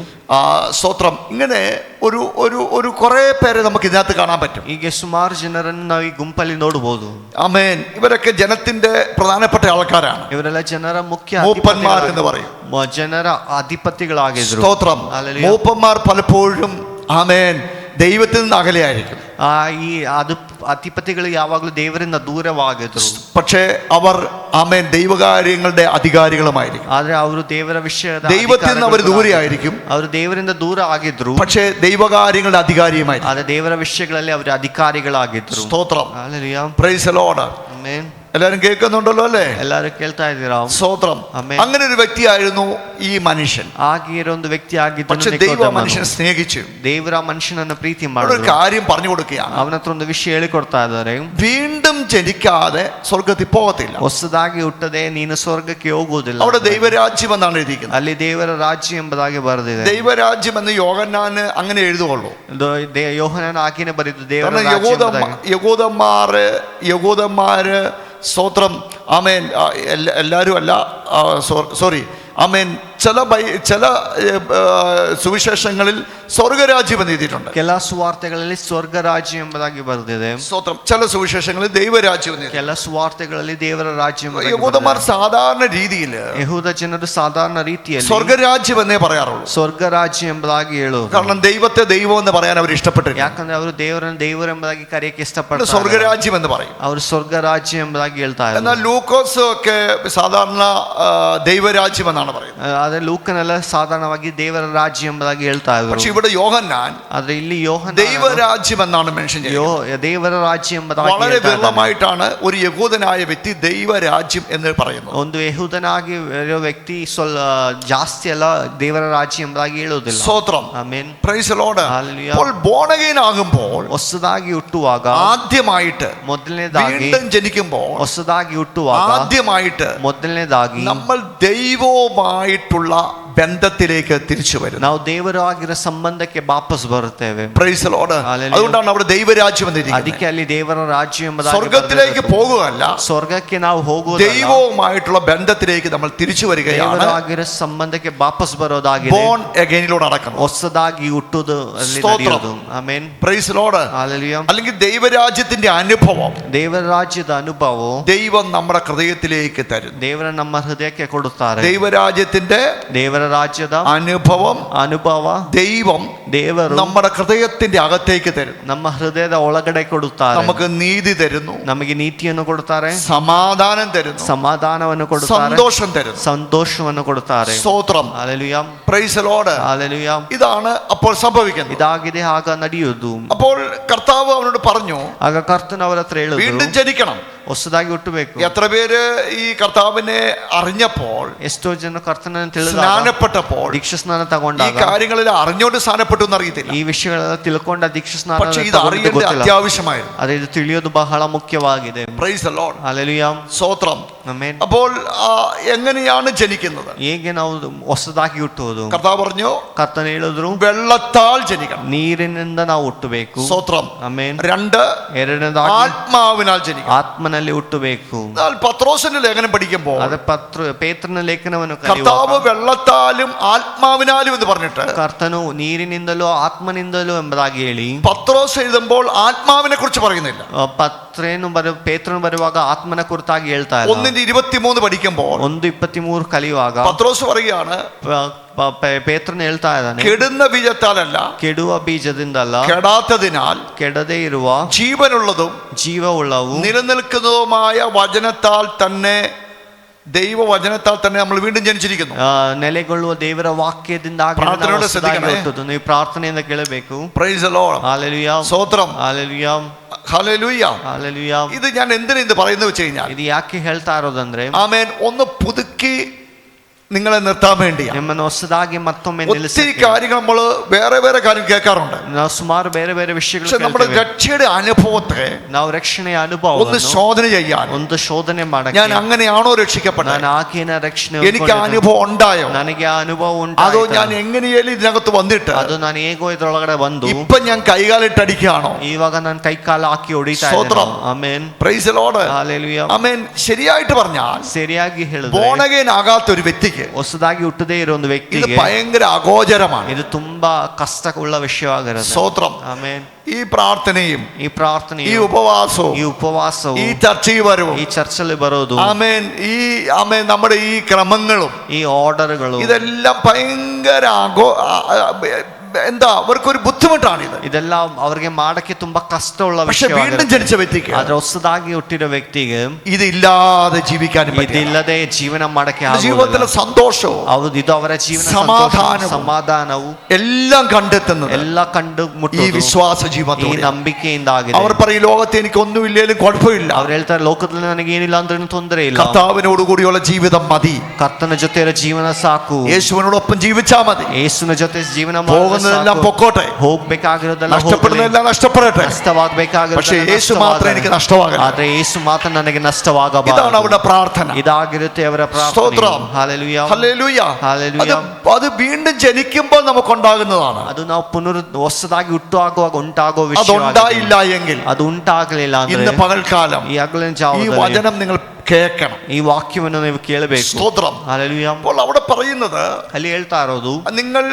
സ്തോത്രം, ഇങ്ങനെ ഒരു ഒരു ഒരു കുറേ പേരെ നമുക്ക് ഇതിനകത്ത് കാണാൻ പറ്റും. ಹೀಗೆ ಸುಮಾರು ಜನರನ್ನು ನಾವು ಈ ಗುಂಪಲ್ಲಿ ನೋಡಬಹುದು. ആമേൻ. ഇവരൊക്കെ ജനത്തിന്റെ പ്രധാനപ്പെട്ട ആൾക്കാരാണ്. ಇವರೆಲ್ಲ ಜನರ ಮುಖ್ಯ മൂപ്പന്മാർ എന്ന് പറയും. ಜನರ ಅಧಿಪತಿಗಳಾಗಿದ್ರು. സ്തോത്രം. Hallelujah. മൂപ്പന്മാർ പലപ്പോഴും ആമേൻ ദൈവത്തിൽ നിന്ന് അകലെയായിരിക്കും. ಈ ಅಧಿಪತಿಗಳು ಯಾವಾಗಲೂ ದೇವರಿಂದ ದೂರವಾಗಿದ್ರು. പക്ഷേ അവർ ആമേൻ ദൈവകാര്യങ്ങളുടെ അധികാരികളുമായിരിക്കും. ಆದ್ರೆ ಅವರು ದೇವರ ವಿಷಯದ ദൈവത്തിൽ നിന്ന് അവർ ദൂരെയായിരിക്കും. ಅವರು ದೇವರಿಂದ ದೂರ ಆಗಿದ್ರು. പക്ഷേ ദൈവകാര്യങ്ങളുടെ അധികാരിയുമായിരിക്കും. ಆದ್ರೆ ದೇವರ ವಿಷಯಗಳಲ್ಲಿ ಅವರು ಅಧಿಕಾರಿಗಳಾಗಿದ್ರು. സ്തോത്രം. Hallelujah. Price the Lord. Amen. എല്ലാരും കേൾക്കുന്നുണ്ടല്ലോ അല്ലേ? ಎಲ್ಲರೂ ಕೇಳ್ತಾ ಇದ್ದೀರಾ? സ്തോത്രം. ആമേൻ. അങ്ങനെ ഒരു വ്യക്തിയായിരുന്നു ഈ മനുഷ്യൻ. ಆಗಿರೋ ಒಂದು ವ್ಯಕ್ತಿ പക്ഷെ ദൈവ ಆಗಿದ್ದು മനുഷ്യനെ സ്നേഹിച്ചു. ದೇವರ ಮನುಷ್ಯನನ್ನು ಪ್ರೀತಿ ഒരു ಮಾಡಿದ್ರು. കാര്യം പറഞ്ഞു കൊടുക്കുകയാണ്. ಅವನ ಹತ್ರ ಒಂದು ವಿಷಯ ಹೇಳಿಕೊಡ್ತಾ ಇದ್ದಾರೆ. വീണ്ടും ജനിക്കാതെ സ്വർഗത്തിൽ പോകത്തില്ല. ಹೊಸದಾಗಿ ಹುಟ್ಟದೆ ನೀನು ಸ್ವರ್ಗಕ್ಕೆ ಹೋಗುವುದಿಲ್ಲ. അവിടെ ദൈവരാജ്യം എന്നാണ് എഴുതിയിരിക്കുന്നത്. ಅಲ್ಲಿ ದೇವರ ರಾಜ್ಯ ಎಂಬುದಾಗಿ ಬರೆದಿದೆ. ദൈവരാജ്യം എന്ന് യോഹന്നാന് അങ്ങനെ എഴുതുകയുള്ളൂ. ಯೋಹನನ ಆಜ್ಞೆ ಬರೆದು ದೇವರ കാരണം ರಾಜ್ಯ ಎಂಬುದಾಗಿ. യഹൂദന്മാര് സ്തോത്രം ആമേൻ എല്ലാവരും അല്ല, സോറി ആമേൻ, ചില സുവിശേഷങ്ങളിൽ സ്വർഗരാജ്യം എന്ന് എഴുതിയിട്ടുണ്ട്. ಕೆಲ ಸುವಾರ್ತೆಗಳಲ್ಲಿ ಸ್ವರ್ಗ ರಾಜ್ಯ ಎಂಬುದಾಗಿ ಬರೆದಿದೆ. സ്തോത്രം. ചില സുവിശേഷങ്ങളിൽ ദൈവരാജ്യം എന്ന് ಕೆಲ ಸುವಾರ್ತೆಗಳಲ್ಲಿ ದೇವರ ರಾಜ್ಯ ಎಂಬುದಾಗಿ യഹൂദന്മാർ സാധാരണ രീതിയിൽ ಯಹೂದ ಜನರು ಸಾಧಾರಣ ರೀತಿಯಲ್ಲಿ സ്വർഗരാജ്യം എന്നേ പറയാറുള്ളൂ. ಸ್ವರ್ಗ ರಾಜ್ಯ ಎಂಬುದಾಗಿ ಹೇಳುವುದು. കാരണം ദൈവത്തെ ദൈവം എന്ന് പറയാൻ അവർ ഇഷ്ടപ്പെട്ടില്ല. ಯಾಕಂದ್ರೆ ಅವರು ದೇವರನ್ನು ದೇವರು ಎಂಬುದಾಗಿ ಕರೆಯಕ್ಕೆ ಇಷ್ಟಪಡ್ತಾರೆ. സ്വർഗരാജ്യം എന്ന് പറയും. ಅವರು ಸ್ವರ್ಗ ರಾಜ್ಯ ಎಂಬುದಾಗಿ ಹೇಳ್ತಾ ಇದ್ದಾರೆ. എന്നാൽ ലൂക്കോസ് ഒക്കെ സാധാരണ ദൈവരാജ്യം എന്നാണ് പറയുന്നത്. ಆದ್ರೆ ಲೂಕನೆಲ್ಲ ಸಾಧಾರಣವಾಗಿ ದೇವರ ರಾಜ್ಯ ಎಂಬುದಾಗಿ ಹೇಳ್ತಾ ಇದ್ರು. പക്ഷെ ഇവിടെ യോഹന്നാൻ ಆದ್ರೆ ಇಲ್ಲಿ ಯೋಹನ ദൈവരാജ്യം എന്നാണ് മെൻഷൻ ചെയ്യുന്നത്. ದೇವರ ರಾಜ್ಯ ಎಂಬುದಾಗಿ വളരെ വിരളമായിട്ടാണ് ഒരു യഹൂദനായ വ്യക്തി ദൈവരാജ്യം എന്ന് പറയുന്നത്. ಒಂದು ಯಹೂದನಾಗಿ ಇರೋ ವ್ಯಕ್ತಿ ಜಾಸ್ತಿ ಅಲ್ಲ ದೇವರ ರಾಜ್ಯ ಎಂಬುದಾಗಿ ಹೇಳುವುದಿಲ್ಲ. സ്തോത്രം. Amen. Price the Lord. Hallelujah. അപ്പോൾ born again ആകുമ്പോൾ, ಹೊಸದಾಗಿ ಹುಟ್ಟುವಾಗ, ആദ്യമായിട്ട് ಮೊದಲನೇದಾಗಿ വീണ്ടും ജനിക്കുമ്പോൾ, ಹೊಸದಾಗಿ ಹುಟ್ಟುವಾಗ, ആദ്യമായിട്ട് ಮೊದಲನೇದಾಗಿ നമ്മൾ ദൈവവുമായിട്ടുള്ള ബന്ധത്തിലേക്ക് തിരിച്ചു വരുന്നു. ನಾವು ದೇವರು ಆಗಿರೋ ಸಂಬಂಧಕ್ಕೆ ವಾಪಸ್ ಬರುತ್ತೇವೆ. Price the Lord. Hallelujah. അതുകൊണ്ടാണ് അവിടെ ദൈവരാജ്യം എന്നിരിക്കുന്നത്. ಅದಕ್ಕೆ ಅಲ್ಲಿ ದೇವರ ರಾಜ್ಯ ಎಂಬುದಾಗಿ സ്വർഗത്തിലേക്ക് പോകുകയല്ല, ಸ್ವರ್ಗಕ್ಕೆ ನಾವು ಹೋಗುವುದಲ್ಲ, ദൈവവുമായിട്ടുള്ള ബന്ധത്തിലേക്ക് നമ്മൾ തിരിച്ചു വരികയാണ്. ದೇವರಾಗಿರೋ ಸಂಬಂಧಕ್ಕೆ ವಾಪಸ್ ಬರೋದಾಗಿದೆ. ബോൺ അഗൈനിലൂടെ നടക്കണം. ಹೊಸದಾಗಿ ಹುಟ್ಟುವುದು ಅಲ್ಲಿ സ്തോത്രം. ನಡೆಯುವುದು. Amen. Price the Lord. Hallelujah. അല്ലെങ്കിൽ ദൈവരാജ്യത്തിന്റെ അനുഭവം ದೇವರ ರಾಜ್ಯದ ಅನುಭವವು ദൈവം നമ്മുടെ ഹൃദയത്തിലേക്ക് തരും. ದೇವರ ನಮ್ಮ ಹೃದಯಕ್ಕೆ ಕೊಡುತ್ತಾರೆ. ദൈവരാജ്യത്തിന്റെ ದೇವರ ರಾಜ್ಯದ ಅನುಭವ ദൈവം ದೇವರು നമ്മുടെ ഹൃദയത്തിന്റെ അകത്തേക്ക് തരും. ನಮ್ಮ ಹೃದಯದ ಒಳಗಡೆ ಕೊಡುತ್ತಾರೆ. നമുക്ക് നീതി തരുന്നു, ನಮಗೆ ನೀತಿಯನ್ನು ಕೊಡುತ್ತಾರೆ, സമാധാനം തരുന്നു, ಸಮಾಧಾನವನ್ನು ಕೊಡುತ್ತಾರೆ, സന്തോഷം തരുന്നു, ಸಂತೋಷವನ್ನು ಕೊಡುತ್ತಾರೆ. സ്തോത്രം. Hallelujah. Price the Lord. Hallelujah. ഇതാണ് അപ്പോൾ സംഭവിക്കുന്നത്. ಇದಾಗಿದೆ, ಆಗ ನಡೆಯುವುದು. അപ്പോൾ കർത്താവ് അവനോട് പറഞ്ഞു, ಆಗ ಕರ್ತನ ಅವರ ಹತ್ರ വീണ്ടും ಹೇಳಿದ್ರು, ജനിക്കണം. ಹೊಸದಾಗಿ ಹುಟ್ಟಬೇಕು. എത്ര പേര് ഈ കർത്താവിനെ അറിഞ്ഞപ്പോൾ, ಎಷ್ಟೋ ಜನ ಕರ್ತನನ್ನು ತಿಳಿದಾಗ, സ്നാനപ്പെട്ടപ്പോൾ, ದೀಕ್ಷಾ ಸ್ನಾನ ഈ ತಗೊಂಡಾಗ, കാര്യങ്ങളിൽ അറിഞ്ഞോണ്ട് സ്നാനപ്പെട്ടു എന്നറിയത്തില്ല. ಈ ವಿಷಯಗಳೆಲ್ಲ ತಿಳ್ಕೊಂಡ ದೀಕ್ಷಾ ಸ್ನಾನ പക്ഷെ ഇത് അറിയേണ്ടത് ಗೊತ್ತಿಲ್ಲ. അത്യാവശ്യമായിരുന്നു. ಅದೇ ಇದು ತಿಳಿಯೋದು ಬಹಳ ಮುಖ್ಯವಾಗಿದೆ. Price the Lord. Hallelujah. സ്തോത്രം. ಆಮೆನ್. അപ്പോൾ എങ്ങനെയാണ് ജനിക്കുന്നത്? ಹೇಗೆ ನಾವು ಹೊಸದಾಗಿ ಹುಟ್ಟುವುದು? കർത്താവ് പറഞ്ഞു, ಕರ್ತನ ಹೇಳಿದ್ರು, വെള്ളത്താൽ ജനിക്കണം. ನೀರಿನಿಂದ ನಾವು ಹುಟ್ಟಬೇಕು. സ്തോത്രം. ಆಮೆನ್. 2 ಎರಡನೇದಾಗಿ ആത്മാവിനാൽ ജനിക്കണം. ಆತ್ಮನಲ್ಲಿ ಹುಟ್ಟಬೇಕು. എന്നാൽ പത്രോസിന്റെ ലേഖനം പഠിക്കുമ്പോൾ ಅದೇ ಪೇತ್ರನ ಲೇಖನವನ್ನು കർത്താവ് ಕಲಿಯುವಾಗ വെള്ളത്താലും ആത്മാവിനാലും എന്ന് പറഞ്ഞിട്ട് ಕರ್ತನು ನೀರಿನಿಂದಲೂ ಆತ್ಮನಿಂದಲೂ ಎಂಬುದಾಗಿ ಹೇಳಿ, പത്രോസ് എഴുതുമ്പോൾ ആത്മാവിനെ കുറിച്ച് പറയുന്നില്ല. ಪೇತ್ರನು ಬರುವಾಗ ಆತ್ಮನ ಕುರಿತಾಗಿ ಹೇಳ್ತಾ ಇಲ್ಲ. 1:23 പഠിക്കുമ്പോൾ 1:23 ಕಲಿಯುವಾಗ പത്രോസ് പറയുകയാണ്, ಪೇತ್ರನು ಹೇಳ್ತಾ ಇದ್ದಾನೆ, കെടുന്ന ബീജത്താലല്ല, ಕೆಡುವ ಬೀಜದಿಂದಲ್ಲ, കെടാത്തതിനാൽ ಕೆಡದೇ ಇರುವ ജീവനുള്ളതും ಜೀವವುಳ್ಳವು നിലനിൽക്കുന്നതുമായ വചനത്താൽ തന്നെ, ദൈവവചനത്താൽ തന്നെ നമ്മൾ വീണ്ടും ജനിച്ചിരിക്കുന്നു. ನೆಲೆಗೊಳ್ಳುವ ದೇವರ ವಾಕ್ಯದಿಂದ ಪ್ರಾರ್ಥನೆயோட ശ്രദ്ധിക്കണേ. ನೀವು ಪ್ರಾರ್ಥನೆಯಿಂದ ಕೇಳಬೇಕು. Price the Lord. Hallelujah. സ്തോത്രം. Hallelujah. ഹല്ലേലൂയ. Hallelujah. ഇത് ഞാൻ എന്തിനാ ഇത് പറയുന്നത് വെച്ച് കഴിഞ്ഞാൽ, ಇದು ಯಾಕೆ ಹೇಳ್ತಾ ಇರೋದಂದ್ರೆ, ആമേൻ, ഒന്ന് പുതുക്കി നിങ്ങളെ നിർത്താൻ വേണ്ടിയാണ്. ನಿಮ್ಮನ್ನು ಹೊಸದಾಗಿ ಮತ್ತೊಮ್ಮೆ ഒത്തിരി ನಿಲ್ಲಿಸಕ್ಕೆ. കാര്യങ്ങൾ നമ്മൾ വേറെ വേറെ കാര്യം കേൾക്കാറുണ്ട്. ನಾವು ಸುಮಾರು ಬೇರೆ ಬೇರೆ ವಿಷಯಗಳು പക്ഷെ നമ്മുടെ ಕೇಳ್ತೇವೆ. രക്ഷയുടെ അനുഭവത്തെ ನಾವು ರಕ್ಷಣೆಯ ഒന്ന് ಅನುಭವವನ್ನು ശോധന ചെയ്യാൻ, ಒಂದು ಶೋಧನೆ ಮಾಡಕ್ಕೆ, ഞാൻ അങ്ങനെയാണോ രക്ഷിക്കപ്പെട്ടത്, ನಾನು ಆಕೆಯ ರಕ್ಷಣೆ എനിക്ക് ആ അനുഭവം ഉണ്ടായോ, ನನಗೆ ಆ ಅನುಭವ അതോ ಉಂಟಾಯ್ತಾ? ഞാൻ എങ്ങനെയാലും ഇതിനകത്ത് വന്നിട്ട് ಅದು ನಾನು ಹೇಗೋ ಇದ್ರೊಳಗಡೆ ಬಂದು ഇപ്പൊ ഞാൻ കൈകാലിട്ടടിക്കുകയാണോ? ಇವಾಗ ನಾನು ಕೈ ಕಾಲು ಹಾಕಿ ಹೊಡಿತಾ ಸ್ತೋತ್ರ. ಇದ್ದೇನೆ. Amen. Price the Lord. Hallelujah. ആമേൻ. ശരിയായിട്ട് പറഞ്ഞാൽ ಸರಿಯಾಗಿ ಹೇಳಿದ್ರೆ, ബോൺ അഗൈൻ ആകാത്ത ഒരു വ്യക്തിക്ക് വ്യക്തിക്ക് ಹೊಸದಾಗಿ ಹುಟ್ಟದೇ ಇರೋ ಒಂದು ഇത് ವ್ಯಕ್ತಿಗೆ ഭയങ്കര അഗോചരമാണ്. ಇದು ತುಂಬಾ ಕಷ್ಟವುಳ್ಳ ವಿಷಯವಾಗಿರುತ್ತೆ. സ്തോത്രം. ಆಮೆನ್. ഈ പ്രാർത്ഥനയും ಈ ಪ್ರಾರ್ಥನೆ, ഈ ഉപവാസവും ಈ ಉಪವಾಸವು, ഈ ചർച്ചയിൽ വരവും, ಈ ಚರ್ಚಲ್ಲಿ ಬರೋದು, ആമേൻ, ഈ ആമേൻ നമ്മുടെ ഈ ക്രമങ്ങളും ಈ ಆರ್ಡರ್ಗಳು, ഇതെല്ലാം ഭയങ്കര എന്താ അവർക്കൊരു ബുദ്ധിമുട്ടാണിത്. ಇದೆಲ್ಲ ಅವ್ರಿಗೆ ಮಾಡಕ್ಕೆ ತುಂಬಾ ಕಷ್ಟವುಳ್ಳ പക്ഷെ വീണ്ടും ವಿಷಯ. ജനിച്ച വ്യക്തിക്ക് ಆದ್ರೆ ಹೊಸದಾಗಿ ಹುಟ್ಟಿರೋ ವ್ಯಕ್ತಿಗೆ ഇതില്ലാതെ ജീവിക്കാനും പറ്റില്ല. ಇದಿಲ್ಲದೆ ಜೀವನ ಮಾಡಕ್ಕೆ ജീവിതത്തിലെ ಆಗೋದಿಲ್ಲ. സന്തോഷവും ಹೌದು, ಇದು ಅವರ ಜೀವನ ಸಮಾಧಾನವು, ಸಮಾಧಾನವು എല്ലാം കണ്ടെത്തുന്നത് ಎಲ್ಲ ಕಂಡು ഈ ಮುಟ್ಟುವುದು വിശ്വാസ ಈ ജീവിതത്തോടെ. ನಂಬಿಕೆಯಿಂದ ಆಗಿದೆ. അവർ പറയും ലോകത്തെ എനിക്ക് ഒന്നുമില്ലേലും കുഴപ്പമില്ല, ಅವ್ರು ಹೇಳ್ತಾರೆ ಲೋಕದಲ್ಲಿ ನನಗೆ ಏನಿಲ್ಲ ಅಂದ್ರೆ ತೊಂದರೆ ಇಲ್ಲ, കർത്താവിനോട് കൂടിയുള്ള ജീവിതം മതി, ಕರ್ತನ ಜೊತೆ ಇರೋ ಜೀವನ ಸಾಕು, യേശുവിനോടൊപ്പം ജീവിച്ചാ മതി, ಯೇಸುವಿನ ಜೊತೆ ಜೀವನ പോകുന്നതെല്ലാം പൊക്കോട്ടെ, ಹೋಗ್ಬೇಕಾಗಿರೋದೆಲ್ಲ നഷ്ടപ്പെടുന്നതെല്ലാം നഷ്ടപ്പെടട്ടെ. പക്ഷെ ನಷ್ಟವಾಗಬೇಕಾಗಿರೋದು യേശു മാത്രം എനിക്ക് നഷ്ടമാകരുത്. ಆದ್ರೆ ಯೇಸು ಮಾತ್ರ ನನಗೆ ನಷ್ಟವಾಗಬಾರದು. ഇതാണ് അവരുടെ പ്രാർത്ഥന. ಇದಾಗಿರುತ್ತೆ ಅವರ സ്തോത്രം. ಪ್ರಾರ್ಥನೆ. Hallelujah, hallelujah. ഹല്ലേലൂയ. അത് വീണ്ടും ജനിക്കുമ്പോൾ നമുക്കുണ്ടാകുന്നതാണ്. ಅದು ನಾವು ಹೊಸದಾಗಿ ಹುಟ್ಟುವಾಗ ಉಂಟಾಗೋ ವಿಷಯ. അതുണ്ടായില്ല എങ്കിൽ ಅದು ಉಂಟಾಗಲಿಲ್ಲ ഇന്ന് ಅಂದ್ರೆ പകൽക്കാലം ಈ ಹಗಲಿನ ഈ ಜಾವದಲ್ಲಿ വചനം നിങ്ങൾ കേൾക്കണം. ಈ ವಾಕ್ಯವನ್ನು ನೀವು ಕೇಳಬೇಕು. സ്തോത്രം. ഹല്ലേലൂയ. അപ്പോൾ അവിടെ പറയുന്നത് ಅಲ್ಲಿ ಹೇಳ್ತಾ ಇರೋದು, നിങ്ങൾ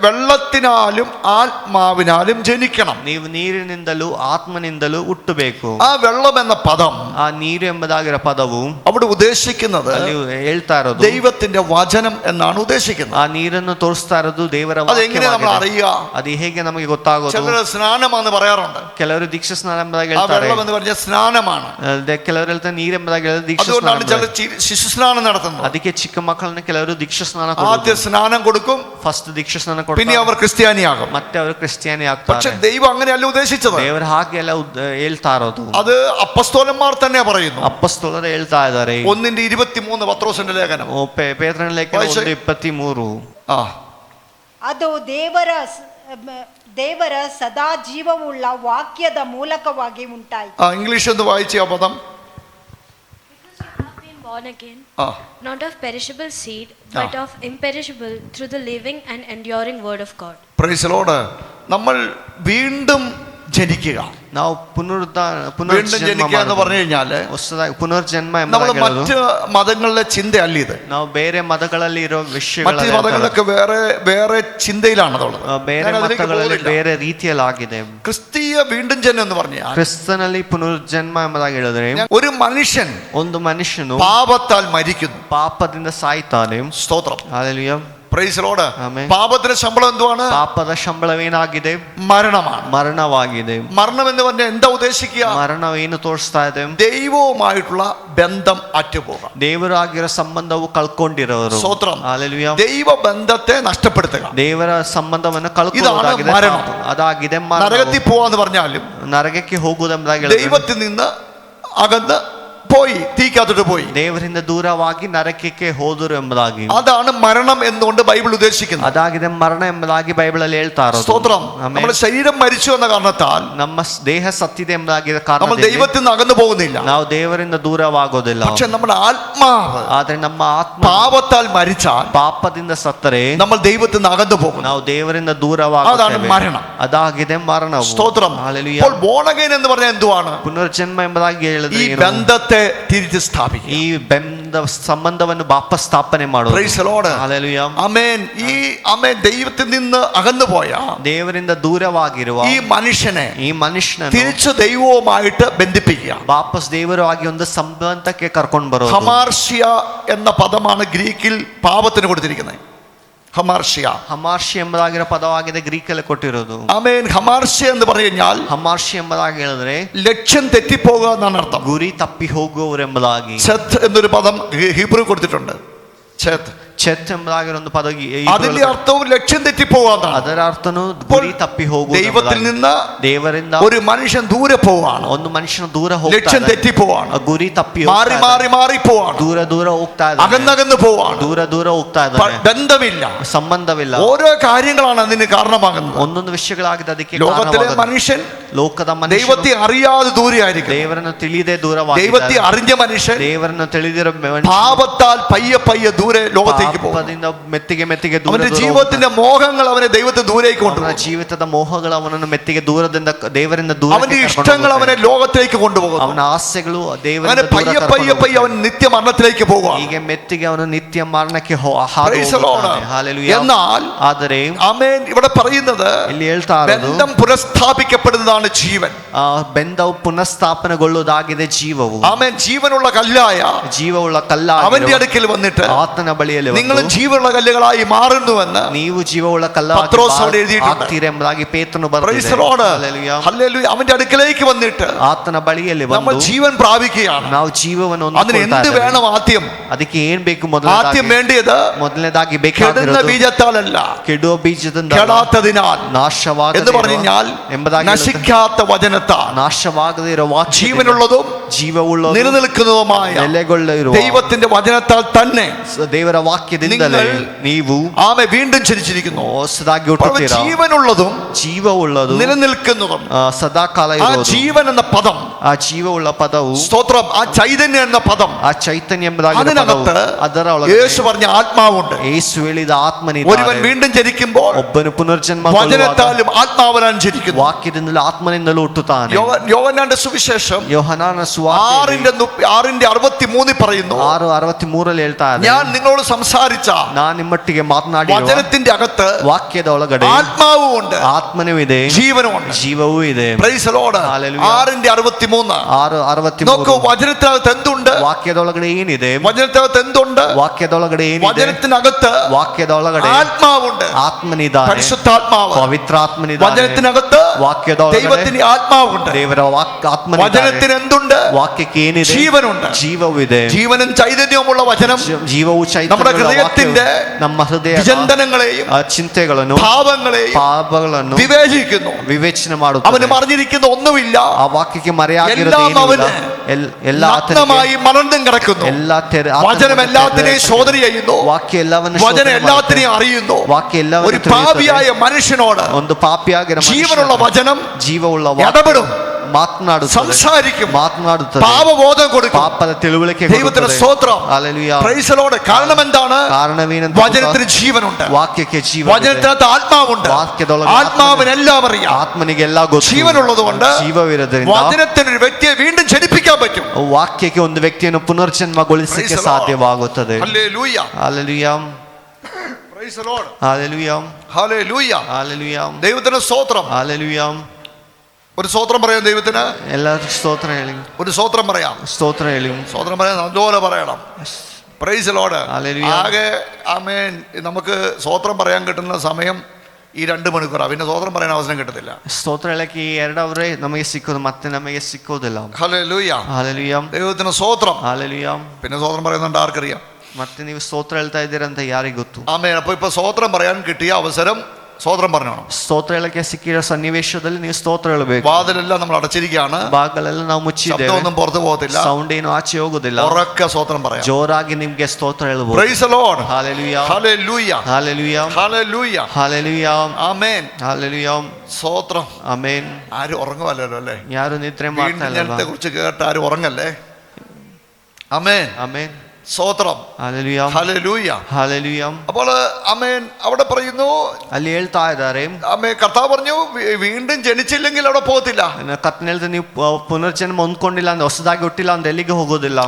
വെള്ളത്തിനാലും ആത്മാവിനാലും ജനിക്കണം. ನೀವು ನೀರಿನಿಂದಲೂ ಆತ್ಮನಿಂದಲೂ ಹುಟ್ಟಬೇಕು. ആ വെള്ളം എന്ന പദം ಆ ನೀರು ಎಂಬುದಾಗಿರೋ ಪದವು അവിടെ ഉദ്ദേശിക്കുന്നത് ಅಲ್ಲಿ ಹೇಳ್ತಾ ಇರೋದು ദൈവത്തിന്റെ വചനം എന്നാണ് ഉദ്ദേശിക്കുന്നത്. ಆ ನೀರನ್ನು ತೋರಿಸ್ತಾ ಇರೋದು ದೇವರ അതെങ്ങനെ നമ്മൾ ವಾಕ್ಯವಾಗಿದೆ. അറിയുക? ಅದು ಹೇಗೆ ನಮಗೆ ಗೊತ್ತಾಗೋದು? ചിലർ സ്നാനമാണെന്ന് പറയാറുണ്ട്. ಕೆಲವರು ದೀಕ್ಷಾ ಸ್ನಾನ ಎಂಬುದಾಗಿ ആ ಹೇಳ್ತಾರೆ. വെള്ളം എന്ന് പറഞ്ഞാൽ സ്നാനമാണ്. ಕೆಲವರು ಹೇಳ್ತಾರೆ ನೀರು ಎಂಬುದಾಗಿ ಹೇಳಿದ್ರೆ ದೀಕ್ಷಾ ಸ್ನಾನ അതുകൊണ്ടാണ് ചില ಎಂಬುದಾಗಿ. ശിശുസ്നാനം നടത്തുന്നത്. ಅದಕ್ಕೆ ಚಿಕ್ಕ ಮಕ್ಕಳನ್ನ ಕೆಲವರು ದೀಕ್ಷಾ ಸ್ನಾನ ആദ്യം സ്നാനം കൊടുക്കും, ಫಸ್ಟ್ ದೀಕ್ಷಾ ಸ್ನಾನ പിന്നെ ಕೊಡ್ತಾರೆ, അവർ ക്രിസ്ത്യാനിയാകും. ಮತ್ತೆ ಅವರು ಕ್ರಿಸ್ಟಿಯಾನಿ പക്ഷെ ಆಗ್ತಾರೆ. ദൈവം അങ്ങനെയല്ല ഉദ്ദേശിച്ചത്. ದೇವರು ಹಾಗೆ ಎಲ್ಲ ಹೇಳ್ತಾ ಇರೋದು. അത് അപ്പസ്തോലന്മാർ തന്നെ പറയുന്നു. ಅಪ್ಪಸ್ತಲರು ಹೇಳ್ತಾ ಇದ್ದಾರೆ. 1:23 പത്രോസിന്റെ ലേഖനം. ಪೇತ್ರನ ಲೇಖನ 1:23. ആ, ಅದು ದೇವರ ಸದಾ ಜೀವವುಳ್ಳ ವಾಕ್ಯದ ಮೂಲಕವಾಗಿ ಉಂಟಾಯಿತು. ഇംഗ്ലീഷ് ഒന്ന് വായിച്ചേ ആ പദം. Born again, ആ, not of perishable seed, but of imperishable, through the living and enduring word of God. Price the Lord. നമ്മൾ വീണ്ടും ജനിക്കുക. ನಾವು വീണ്ടും ജനിക്കുക എന്ന് പറഞ്ഞു കഴിഞ്ഞാല് ಹೊಸದಾಗಿ ಪುನರ್ಜನ್ಮ നമ്മൾ ಎಂಬುದಾಗಿ ಹೇಳೋದು. മറ്റ് മതങ്ങളിലെ ചിന്തയല്ല ഇത്. ನಾವು ಬೇರೆ ಮತಗಳಲ್ಲಿ ಇರೋ മറ്റ് ವಿಷಯಗಳು, മതങ്ങളിലൊക്കെ വേറെ ചിന്തയിലാണുള്ളത്. ಬೇರೆ ಮತಗಳಲ್ಲಿ ಬೇರೆ ರೀತಿಯಲ್ಲಿ ಆಗಿದೆ. ക്രിസ്തീയ വീണ്ടും ജനം എന്ന് പറഞ്ഞാൽ ಕ್ರಿಸ್ತನಲ್ಲಿ ಪುನರ್ಜನ್ಮ ಎಂಬುದಾಗಿ ಹೇಳಿದ್ರೆ ഒരു മനുഷ്യൻ ಒಂದು ಮನುಷ್ಯನು പാപത്താൽ മരിക്കുന്നു. ಪಾಪದಿಂದ ಸಾಯ್ತಾನೆ. സ്തോത്രം. ಹಲ್ಲೆಲೂಯಾ. Praise the Lord. ആമേൻ. പാപത്തിന്റെ ശമ്പളം എന്തുവാണ്? ಪಾಪದ ಶಂಬಳವೇನಾಗಿದೆ? മരണമാണ്. ಮರಣವಾಗಿದೆ. മരണം എന്ന് പറഞ്ഞാൽ എന്താ ഉദ്ദേശിക്കുക? ಮರಣವೇನು ತೋರಿಸ್ತಾ ಇದೆ? ദൈവവുമായിട്ടുള്ള ബന്ധം അറ്റുപോകാം. ದೇವರು ಆಗಿರೋ ಸಂಬಂಧವು ಕಳ್ಕೊಂಡಿರೋರು. സ്തോത്രം. ಹಲ್ಲೆಲೂಯಾ. ദൈവ ബന്ധത്തെ നഷ്ടപ്പെടുത്തുക. ದೇವರ ಸಂಬಂಧವನ್ನು ഇതാണ് ಕಳ್ಕೊಳ್ಳೋದಾಗಿದೆ. മരണം. ಅದಾಗಿದೆ നരകത്തിൽ പോവാന്ന് പറഞ്ഞാലും ನರಕಕ್ಕೆ ಹೋಗುವುದೆಂಬುದಾಗಿ ദൈവത്തിൽ നിന്ന് അകന്ന് പോയി, തീക്കകത്തോട്ട് പോയി, ದೇವರಿಂದ ದೂರವಾಗಿ ನರಕಕ್ಕೆ ಹೋದರು ಎಂಬುದಾಗಿ. അതാണ് മരണം എന്നുകൊണ്ട് ബൈബിൾ ഉദ്ദേശിക്കുന്നത്. ಅದಾಗಿದೆ ಮರಣ ಎಂಬುದಾಗಿ ಬೈಬಲ್ ಅಲ್ಲಿ ಹೇಳ್ತಾ ಇರೋದು. സ്തോത്രം. നമ്മുടെ ശരീരം മരിച്ചു എന്ന കാരണത്താൽ ನಮ್ಮ ದೇಹ ಸತ್ತಿದೆ ಎಂಬುದಾಗಿರೋ നമ്മൾ ಕಾರಣ ദൈവത്തിൽ നിന്ന് അകന്നു പോകുന്നില്ല. ನಾವು ದೇವರಿಂದ ದೂರವಾಗೋದಿಲ್ಲ. പക്ഷെ നമ്മുടെ ആത്മാവ് ಆದ್ರೆ ನಮ್ಮ ಆತ್ಮ പാപത്താൽ മരിച്ചാൽ ಪಾಪದಿಂದ ಸತ್ತರೆ നമ്മൾ ദൈവത്തിൽ നിന്ന് അകന്നു പോകും. ನಾವು ದೇವರಿಂದ അതാണ് ದೂರವಾಗುತ್ತೇವೆ. മരണം. ಅದಾಗಿದೆ ಮರಣವು. സ്തോത്രം. ഹല്ലേലൂയ. അപ്പോൾ born again എന്ന് പറഞ്ഞാൽ എന്തുവാണ്? ಪುನರ್ಜನ್ಮ ಎಂಬುದಾಗಿ ഈ ಹೇಳಿದ್ರೆ ಏನು? ബന്ധത്തെ തിരിച്ച് സ്ഥാപിക്കുക. ಈ ಸಂಬಂಧವನ್ನು ವಾಪಸ್ ಸ್ಥಾಪನೆ ಮಾಡೋದು. Praise the Lord. ಹಲ್ಲೆಲೂಯಾ. ആമേൻ. ദൈവത്തിൽ നിന്ന് അകന്നു പോയ ದೇವರಿಂದ ದೂರವಾಗಿರುವ ഈ മനുഷ്യനെ ಈ ಮನುಷ್ಯನನ್ನು തിരിച്ച് ദൈവവുമായിട്ട് ബന്ധിപ്പിക്കുക. ವಾಪಸ್ ದೇವರು ಆಗಿ ಒಂದು ಸಂಬಂಧಕ್ಕೆ ಕರ್ಕೊಂಡು ಬರೋದು. ഹമാർഷ്യ എന്ന പദമാണ് ഗ്രീക്കിൽ പാപത്തിന് കൊടുത്തിരിക്കുന്നത്. ഹമാർഷ്യ. ಹಮಾರ್ಷಿ ಎಂಬುದಾಗಿರೋ ಪದವಾಗಿದೆ ಗ್ರೀಕಲ್ಲಿ ಕೊಟ್ಟಿರೋದು. ആമേൻ. ഹമാർഷ്യ എന്ന് പറഞ്ഞു കഴിഞ്ഞാൽ ಹಮಾರ್ಷಿ ಎಂಬುದಾಗಿ ಹೇಳಿದ್ರೆ ലക്ഷ്യം തെറ്റിപ്പോകുക എന്നാണ് അർത്ഥം. ಗುರಿ ತಪ್ಪಿ ಹೋಗುವವರೆಂಬುದಾಗಿ. ഛത്ത് എന്നൊരു പദം ഹീബ്രു കൊടുത്തിട്ടുണ്ട്. ഛത്ത്. ಚೆತ್ ಎಂಬುದಾಗಿರೋ ಒಂದು ಪದ അതിന്റെ അർത്ഥവും ലക്ഷ്യം തെറ്റിപ്പോകാന്നാണ്. ಅದರ ಅರ್ಥನು ಗುರಿ ತಪ್ಪಿ ಹೋಗುವುದು. ദൈവത്തിൽ നിന്ന് ದೇವರಿಂದ ഒരു മനുഷ്യൻ ദൂരെ പോവാണ്. ಒಂದು ಮನುಷ್ಯನ ದೂರ ലക്ഷ്യം ಹೋಗ್ತಾನೆ. തെറ്റിപ്പോവാണ്. ಗುರಿ ತಪ್ಪಿ മാറി ಹೋಗ್ತಾ മാറി മാറി പോവാണ്. ದೂರ ದೂರ ಹೋಗ್ತಾ ಇದ್ದಾನೆ. അകന്നകന്ന് പോവാണ്. ದೂರ ದೂರ ಹೋಗ್ತಾ ಇದ್ದಾನೆ. ബന്ധമില്ല. ಸಂಬಂಧವಿಲ್ಲ. ഓരോ കാര്യങ്ങളാണ് അതിന് കാരണമാകുന്നത്. ಒಂದೊಂದು ವಿಷಯಗಳಾಗಿದೆ ಅದಕ್ಕೆ ലോകത്തിലെ ಕಾರಣವಾಗೋದು. മനുഷ്യൻ ಲೋಕದ ಮನುಷ್ಯನು ദൈവത്തെ അറിയാതെ ദൂരെയായിരിക്കും. ದೇವರನ್ನು ತಿಳಿದೇ ദൈവത്തെ ದೂರವಾಗಿದ್ದಾನೆ. അറിഞ്ഞ മനുഷ്യൻ ದೇವರನ್ನು ತಿಳಿದಿರೋ ಮನುಷ್ಯನು പാപത്താൽ പയ്യെ ദൂരെ ലോകത്തേക്ക് ദൂരേക്ക് പോകും. ಪಾಪದಿಂದ ಮೆತ್ತಿಗೆ ಮೆತ್ತಿಗೆ ದೂರ അവന്റെ ದೂರ ജീവിതത്തിന്റെ മോഹങ്ങൾ അവനെ ദൈവത്തെ ദൂരേക്ക് ಅವನ കൊണ്ടുപോകും. ಜೀವಿತದ ಮೋಹಗಳು ಅವನನ್ನು ಮೆತ್ತಿಗೆ ದೂರದಿಂದ ದೇವರಿಂದ ದೂರ അവന്റെ ഇഷ്ടങ്ങൾ അവനെ ലോകത്തേക്ക് കൊണ്ടുപോകും. ಅವನ ಆಸೆಗಳು അങ്ങനെ ದೇವರಿಂದ ದೂರ പയ്യെ ಕರ್ಕೊಂಡು പയ്യെ പയ്യെ അവൻ നിത്യമരണത്തിലേക്ക് പോകുക. ಹೀಗೆ ಮೆತ್ತಿಗೆ ಅವನು ನಿತ್ಯ ಮರಣಕ್ಕೆ Praise the Lord. എന്നാൽ ಆದರೆ ആമേൻ ഇവിടെ പറയുന്നത് ಇಲ್ಲಿ ಹೇಳ್ತಾ ಇರೋದು ബന്ധം പുനഃസ്ഥാപിക്കപ്പെടുന്നതാണ് ജീവൻ. ಬೆಂದವು ಪುನಃಸ್ಥಾಪನೆಗೊಳ್ಳುವುದಾಗಿದೆ ಜೀವವು. ആമേൻ ജീവനുള്ള കല്ലായ ಜೀವವುಳ್ಳ അവന്റെ ಕಲ್ಲಾಗಿ അടുക്കൽ വന്നിട്ട് ಆತನ ಬಳಿಯಲ್ಲಿ നിങ്ങൾ ಬಂದು ജീവനുള്ള കല്ലുകളായി മാറുന്നുവെന്ന് ನೀವು ಜೀವವುಳ್ಳ പത്രോസ് അവിടെ എഴുതിയിട്ടുണ്ട്. ಆಗ್ತೀರೆಂಬುದಾಗಿ ಪೇತ್ರನು Praise ಬರೆದಿದೆ. the Lord. Hallelujah. Hallelujah. അവന്റെ അടുക്കലേക്ക് വന്നിട്ട് ಆತನ ಬಳಿಯಲ್ಲಿ നമ്മൾ ಬಂದು ജീവൻ പ്രാപിക്കുകയാണ്. ನಾವು ಜೀವವನ್ನು അതിന് ಹೊಂದಿಕೊಳ್ತಾ എന്ത് ಇದ್ದೇವೆ. വേണം? ആദ്യം ಅದಕ್ಕೆ ಏನ್ ಬೇಕು? ആദ്യം വേണ്ടിയത് ಮೊದಲನೇದಾಗಿ കെടുന്ന ಬೇಕಾಗಿರೋದು ബീജത്താലല്ല, ಕೆಡುವ ಬೀಜದಿಂದ കെടാത്തതിനാൽ ನಾಶವಾಗದೆ എന്ന് പറഞ്ഞാൽ ಎಂಬುದಾಗಿ നശിക്കാത്ത വചനത്താൽ ನಾಶವಾಗದೇ ಇರುವ ವಾಕ್ಯ ജീവനുള്ളതും ಜೀವವುಳ್ಳതും നിലനിൽക്കുന്നതുമായ ನೆಲೆಗೊಳ್ಳಿರುವ ദൈവത്തിന്റെ വചനത്താൽ തന്നെ ದೇವರ ವಾಕ್ಯದಿಂದಲೇ ನೀವು ആമെ വീണ്ടും ജനിച്ചിരിക്കുന്നു. ಹೊಸದಾಗಿ അപ്പോൾ ಹುಟ್ಟುತ್ತೀರಾ. ജീവനുള്ളതും ಜೀವವುಳ್ಳದು നിലനിൽക്കുന്നതും ಸದಾಕಾಲ ആ ಇರೋದು. ജീവൻ എന്ന പദം, ಆ ಜೀವವುಳ್ಳ ಪದವು സ്തോത്രം, ആ ചൈതന്യം എന്ന പദം, ಆ ಚೈತನ್ಯ ಎಂಬುದಾಗಿ അതിനകത്ത് ಅದರ ಒಳಗೆ യേശു പറഞ്ഞ ആത്മാവുണ്ട്. ಯೇಸು ಹೇಳಿದ ഒരുവൻ ಆತ್ಮನಿದ್ದಾನೆ. വീണ്ടും ജനിക്കുമ്പോൾ ಒಬ್ಬನು ಪುನರ್ಜನ್ಮ വചനത്താലും ആത്മാവിനാലും ജനിക്കുന്നു. ವಾಕ್ಯದಿಂದಲೂ ಆತ್ಮನಿಂದಲೂ ಹುಟ್ಟುತ್ತಾನೆ. യോഹന്നാന്റെ സുവിശേഷം ಯೋಹನಾನ ಸುವಾರ್ತೆ 6:63 പറയുന്നു, 6:63 ಹೇಳ್ತಾ ಇದೆ, ഞാൻ നിങ്ങളോട് സംസാരിച്ച ನಾನು ನಿಮ್ಮೊಟ್ಟಿಗೆ ಮಾತನಾಡಿ വചനത്തിന്റെ അകത്ത് ವಾಕ್ಯದ ಒಳಗಡೆ ആത്മാവും ഉണ്ട്, ಆತ್ಮನೂ ಇದೆ, ജീവനും ഉണ്ട്. ಜೀವವೂ ಇದೆ. Praise the Lord. Hallelujah. 6:63 6:63 നോക്കൂ, വചനത്തിനകത്ത് എന്തുണ്ട്? ವಾಕ್ಯದೊಳಗಡೆ ಏನಿದೆ? വചനത്തിനകത്ത് എന്തുണ്ട്? ವಾಕ್ಯದೊಳಗಡೆ ಏನಿದೆ? വചനത്തിനകത്ത് ವಾಕ್ಯದೊಳಗಡೆ ആത്മാവുണ്ട്, ಆತ್ಮನಿದ್ದಾನೆ, പരിശുദ്ധാത്മാവ്. പവിത്രാത്മനിದ್ದಾನೆ. വചനത്തിനകത്ത് ವಾಕ್ಯದೊಳಗಡೆ ദൈവത്തിന്റെ ആത്മാവുണ്ട്. ದೇವರ ಆತ್ಮನಿದ್ದಾನೆ. വചനത്തിന് എന്തുണ്ട്? ವಾಕ್ಯಕ್ಕೆ ಏನಿದೆ? ജീവനുണ്ട്. ಜೀವವೂ ಇದೆ. ജീവനും ചൈതന്യവുമുള്ള വചനം ಜೀವವು നമ്മുടെ ಚೈತನ್ಯವುಳ್ಳ ഹൃദയത്തിന്റെ ವಾಕ್ಯವು ನಮ್ಮ ಹೃದಯ ചിന്തനങ്ങളെയും ಚಿಂತೆಗಳನ್ನು ഭാവങ്ങളെയും ಪಾಪಗಳನ್ನು വിവേചിക്കുന്നു. ವಿವೇಚನೆ അവന് ಮಾಡುತ್ತದೆ. മറിഞ്ഞിരിക്കുന്ന ഒന്നുമില്ല, ಆ ವಾಕ್ಯಕ್ಕೆ ಮರೆಯಾಗಿರೋದು എല്ലാം ಏನಿಲ್ಲ. അവന് ಎಲ್ಲ ಆತನಿಗೆ നഗ്നമായി മറന്നും കിടക്കുന്നു. ಎಲ್ಲ വചനം എല്ലാത്തിനെയും ശോധന ചെയ്യുന്നു. ವಾಕ್ಯ ಎಲ್ಲವನ್ನು വചനം ಶೋಧನೆ എല്ലാത്തിനെയും ಮಾಡುತ್ತೆ. അറിയുന്നു. ವಾಕ್ಯ ഒരു ಎಲ್ಲವನ್ನು പാപിയായ മനുഷ്യനോട് ಒಂದು ಪಾಪಿಯಾಗಿರೋ ജീവനുള്ള വചനം ಜೀವವುಳ್ಳ ഇടപെടും, ಮಾತನಾಡುತ್ತದೆ, സംസാരിക്കും, ಮಾತನಾಡುತ್ತದೆ, പാപബോധം കൊടുക്കും. ಪಾಪದ ತಿಳುವಳಿಕೆ ദൈവത്തിന് ಕೊಡುತ್ತದೆ. സ്തോത്രം. Hallelujah. Praise the Lord. കാരണം എന്താണ്? ಕಾರಣವೇನೆಂದು വചനത്തിന് ജീവനുണ്ട്, ವಾಕ್ಯಕ್ಕೆ ಜೀವ ಇದೆ. വചനത്തിനകത്ത് ആത്മാവുണ്ട്. വാക്യದೊಳಗೆ ആത്മാവിനെല്ലാം അറിയാം. ಆತ್ಮನಿಗೆ ಎಲ್ಲ ಗೊತ್ತು. ജീവനുള്ളതുകൊണ്ട് ಜೀವವಿರೋದ್ರಿಂದ വചനത്തിന് ഒരു വ്യക്തിയെ വീണ്ടും ജനിപ്പിക്കാൻ പറ്റും. ವಾಕ್ಯಕ್ಕೆ ಒಂದು ವ್ಯಕ್ತಿಯನ್ನು ಪುನರ್ಜನ್ಮಗೊಳಿಸಕ್ಕೆ Praise the Lord. ಸಾಧ್ಯವಾಗುತ್ತದೆ. Hallelujah. Hallelujah. Praise the Lord. Hallelujah. Hallelujah. Hallelujah. ദൈവത്തിന് സ്തോത്രം. Hallelujah. ഒരു സ്തോത്രം പറയാം ദൈവത്തിന്. എല്ലാവരും സ്തോത്രം ಹೇಳಿ. ഒരു സ്തോത്രം പറയാം. സ്തോത്രം ಹೇಳಿ. സ്തോത്രം പറയാൻ നല്ലപോലെ പറയണം. Price the Lord. Hallelujah. ആകെ ആമേൻ നമുക്ക് സ്തോത്രം പറയാൻ കിട്ടുന്ന സമയം ഈ 2 മണിക്കൂറാണ്. പിന്നെ സ്തോത്രം പറയാൻ അവസരം കിട്ടത്തില്ല. ಸ್ತೋತ್ರ ಹೇಳಕ್ಕೆ ಈ 2 ಅವರೇ ನಮಗೆ ಸಿಕ್ಕೋದು, ಮತ್ತೆ ನಮಗೆ ಸಿಕ್ಕೋದಿಲ್ಲ. ഹല്ലേലൂയ. Hallelujah. ദൈവത്തിന് സ്തോത്രം. Hallelujah. പിന്നെ സ്തോത്രം പറയുന്നുണ്ട് ആർക്കറിയാം? ಮತ್ತೆ ನೀವು ಸ್ತೋತ್ರ ಹೇಳ್ತಾ ಇದ್ದೀರಂತ ಯಾರಿಗೆ ಗೊತ್ತು? ആമേൻ. അപ്പോൾ ഇപ്പോൾ സ്തോത്രം പറയാൻ കിട്ടിയ അവസരം സ്തോത്രം പറഞ്ഞോണം. ಸ್ತೋತ್ರ ಹೇಳಕ್ಕೆ ಸಿಕ್ಕಿರೋ ಸನ್ನಿವೇಶದಲ್ಲಿ ನೀವು ಸ್ತೋತ್ರ ಹೇಳಬೇಕು. വാതിലെല്ലാം നമ്മൾ അടച്ചിരിക്കുകയാണ്, ಬಾಗಲೆಲ್ಲ ನಾವು ಮುಚ್ಚಿದ್ದೇವೆ, ശബ്ദമൊന്നും പുറത്തു പോകത്തില്ല, ಸೌಂಡ್ ಏನು ಆಚೆ ಹೋಗುದಿಲ್ಲ. ഉറക്കെ സ്തോത്രം പറയാം. ಜೋರಾಗಿ ನಿಮ್ಗೆ ಸ್ತೋತ್ರ ಹೇಳಬಹುದು. Price the Lord. Hallelujah. Hallelujah. Hallelujah. Hallelujah. Hallelujah. Amen. Hallelujah. സ്തോത്രം. ಆಮೆನ್. ആരും ഉറങ്ങുമല്ലോ അല്ലേ? ಯಾರು ನಿದ್ರೆ ಮಾಡ್ತಾ ಇಲ್ಲ. വീണ്ടും കുറിച്ച് കേട്ട് ആരും ഉറങ്ങല്ലേ? ആമേൻ. ಆಮೆನ್. സ്തോത്രം. Hallelujah. ഹല്ലേലൂയ. Hallelujah. അപ്പോൾ ആമേൻ അവിടെ പറയുന്നു, ಅಲ್ಲಿ ಹೇಳ್ತಾ ಇದ್ದಾರೆ, ആമേൻ, കർത്താവ് പറഞ്ഞു വീണ്ടും ജനിച്ചില്ലെങ്കിൽ അവിടെ പോകത്തില്ല. ಕರ್ತನ ಹೇಳ್ತಾರೆ, ನೀವು ಪುನರ್ಜನ್ಮ ಹೊಂದ್ಕೊಂಡಿಲ್ಲ ಅಂದ್ರೆ, ಹೊಸದಾಗಿ ಹುಟ್ಟಿಲ್ಲ ಅಂದ್ರೆ ಎಲ್ಲಿಗೆ ಹೋಗೋದಿಲ್ಲ,